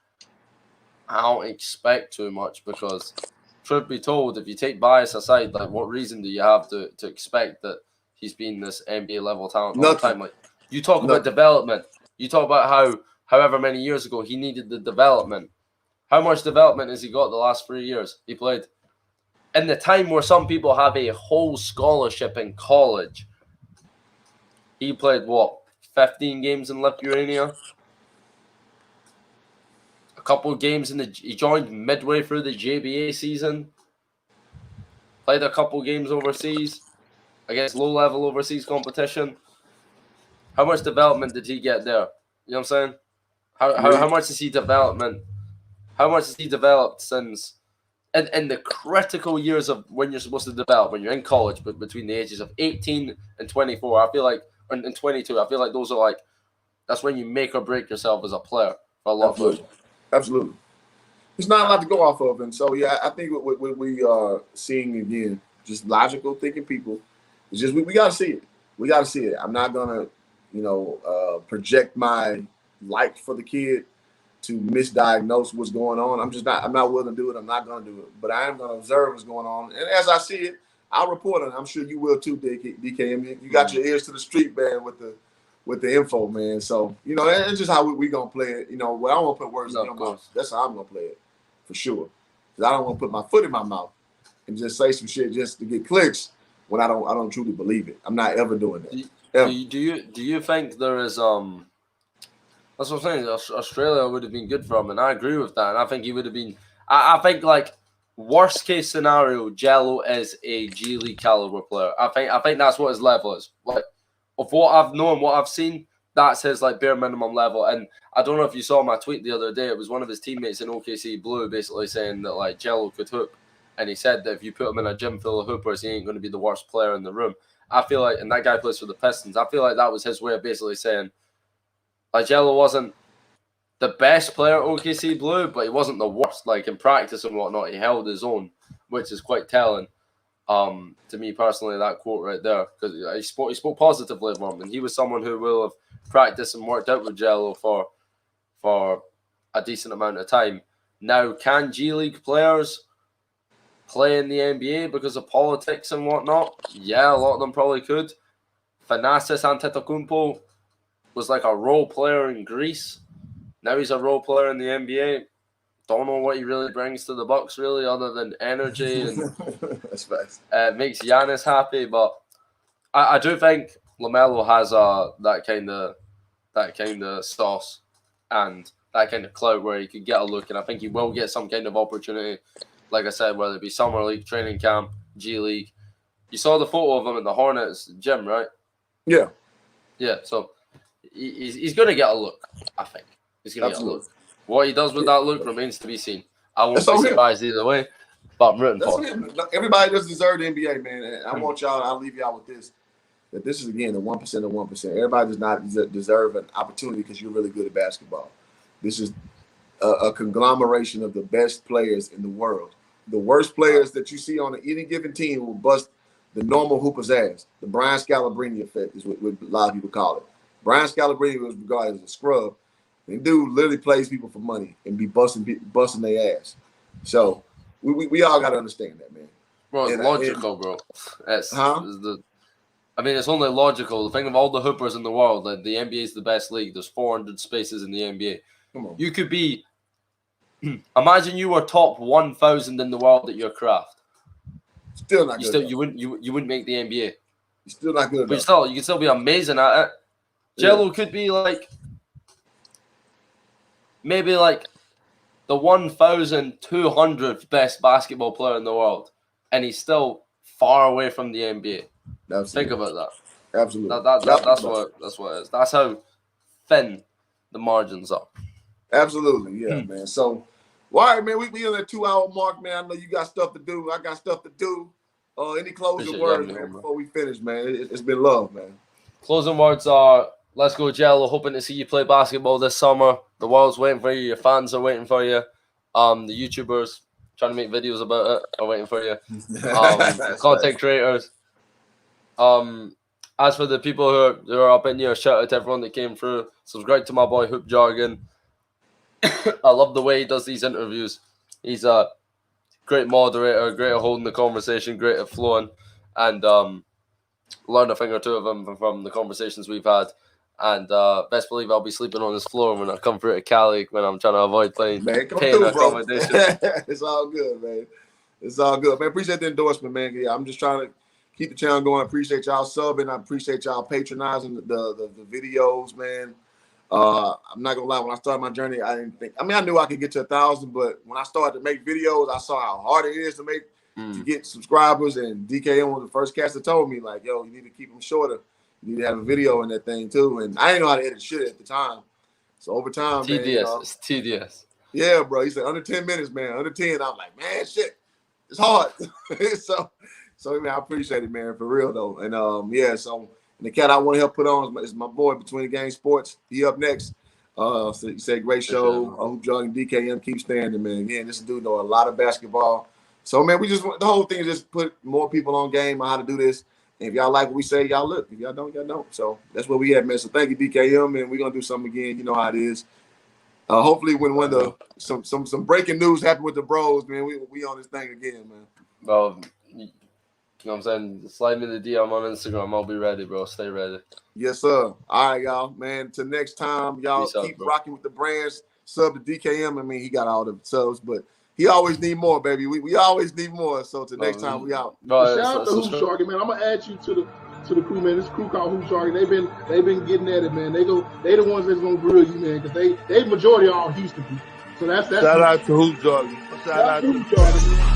I don't expect too much because, truth be told, if you take bias aside, like what reason do you have to expect that he's been this NBA level talent all the time? Like you talk about development. You talk about how however many years ago he needed the development. How much development has he got the last 3 years? He played in the time where some people have a whole scholarship in college. He played, 15 games in Lithuania? A couple of games he joined midway through the JBA season. Played a couple of games overseas against low-level overseas competition. How much development did he get there? You know what I'm saying? How much has he development? How much has he developed since in the critical years of when you're supposed to develop, when you're in college, but between the ages of 18 and 24, I feel like, and 22, I feel like those are like, that's when you make or break yourself as a player for a lot of players. Absolutely. There's not a lot to go off of. And so, yeah, I think what we are seeing again, just logical thinking people, is just we got to see it. We got to see it. I'm not going to, project my like for the kid to misdiagnose what's going on. I'm not willing to do it. I'm not going to do it. But I am going to observe what's going on. And as I see it, I'll report it. I'm sure you will too, DKM. You got your ears to the street, man, with the info, man. So, that's just how we going to play it. Well, I don't want to put words in your mouth. That's how I'm going to play it, for sure. Because I don't want to put my foot in my mouth and just say some shit just to get clicks when I don't truly believe it. I'm not ever doing that. Do you think there is that's what I'm saying. Australia would have been good for him, and I agree with that. And I think he would have been. I think like worst case scenario, Jello is a G League caliber player. I think that's what his level is. Like of what I've known, what I've seen, that's his like bare minimum level. And I don't know if you saw my tweet the other day. It was one of his teammates in OKC Blue basically saying that like Jello could hoop, and he said that if you put him in a gym full of hoopers, he ain't going to be the worst player in the room. I feel like, and that guy plays for the Pistons. I feel like that was his way of basically saying. Like Jello wasn't the best player at OKC Blue, but he wasn't the worst. Like in practice and whatnot, he held his own, which is quite telling. To me personally, that quote right there, because he spoke positively of him, and he was someone who will have practiced and worked out with Jello for a decent amount of time. Now, can G League players play in the NBA because of politics and whatnot? Yeah, a lot of them probably could. Thanasis Antetokounmpo was like a role player in Greece. Now he's a role player in the NBA. Don't know what he really brings to the Bucks, really, other than energy and that's nice. Makes Giannis happy. But I do think LaMelo has that kind of sauce and that kind of clout where he could get a look, and I think he will get some kind of opportunity. Like I said, whether it be summer league, training camp, G League. You saw the photo of him in the Hornets gym, right? Yeah. Yeah. So he's going to get a look. I think he's going to get a look. What he does with that look remains to be seen. I won't be surprised either way, but I'm rooting for him. Everybody doesn't deserve the NBA, man. And I want y'all, I'll leave y'all with this, that this is, again, the 1% of 1%. Everybody does not deserve an opportunity because you're really good at basketball. This is a conglomeration of the best players in the world. The worst players that you see on any given team will bust the normal hooper's ass. The Brian Scalabrine effect is what a lot of people call it. Brian Scalabrine was regarded as a scrub. And dude literally plays people for money and be busting their ass. So we all got to understand that, man. Bro, it's logical, bro. It's only logical. The thing of all the hoopers in the world, that the NBA is the best league. There's 400 spaces in the NBA. Come on. You could be. Imagine you were top 1,000 in the world at your craft. Still not good. You wouldn't make the NBA. You're still not good. But you can still be amazing at it. Jello could be like. Maybe like the 1,200th best basketball player in the world, and he's still far away from the NBA. Absolutely. Think about that. Absolutely. That's what it is. That's how thin the margins are. Absolutely, yeah, man. So, all right, man, we in that 2-hour mark, man. I know you got stuff to do. I got stuff to do. Any closing words, man, before we finish, man? It's been love, man. Closing words are, let's go, Jello. Hoping to see you play basketball this summer. The world's waiting for you. Your fans are waiting for you. The YouTubers trying to make videos about it are waiting for you. Content creators. As for the people who are up in here, shout out to everyone that came through. Subscribe to my boy Hoop Jargon. I love the way he does these interviews. He's a great moderator, great at holding the conversation, great at flowing, and learned a thing or two of him from the conversations we've had. And best believe I'll be sleeping on this floor when I come through to Cali when I'm trying to avoid paying accommodation. It's all good, man. It's all good, man. Appreciate the endorsement, man. Yeah, I'm just trying to keep the channel going. I appreciate y'all subbing. I appreciate y'all patronizing the videos, man. I'm not gonna lie. When I started my journey, I didn't think. I mean, I knew I could get to 1,000, but when I started to make videos, I saw how hard it is to make to get subscribers. And DKM was the first cast that told me, like, "Yo, you need to keep them shorter. You need to have a video in that thing too." And I didn't know how to edit shit at the time. So over time, TDS, man, it's TDS. Yeah, bro. He said under 10 minutes, man. Under 10, I'm like, man, shit, it's hard. so man, I appreciate it, man, for real though. And yeah, so and the cat I want to help put on is my boy Between the Game Sports. He up next. So he said, great show. I hope Jargon DKM keep standing, man. Again, this dude know a lot of basketball. So man, we just the whole thing is just put more people on game on how to do this. And if y'all like what we say, y'all look. If y'all don't, y'all don't. So that's where we at, man. So thank you, DKM, and we're gonna do something again. You know how it is. Hopefully, when some breaking news happen with the bros, man, we on this thing again, man. Well, you know what I'm saying? Slide me the DM on Instagram. I'll be ready, bro. Stay ready. Yes, sir. All right, y'all, man. Till next time, y'all keep rocking with the brands. Sub to DKM. I mean, he got all the subs, but he always need more, baby. We always need more. So till next time, we out. Shout out to Hoop Jargon, man. I'm gonna add you to the crew, man. This crew called Hoop Jargon. They've been getting at it, man. They the ones that's gonna grill you, man, because they majority are all Houston people. So that's shout out to Hoop Jargon. Shout out to Hoop Jargon.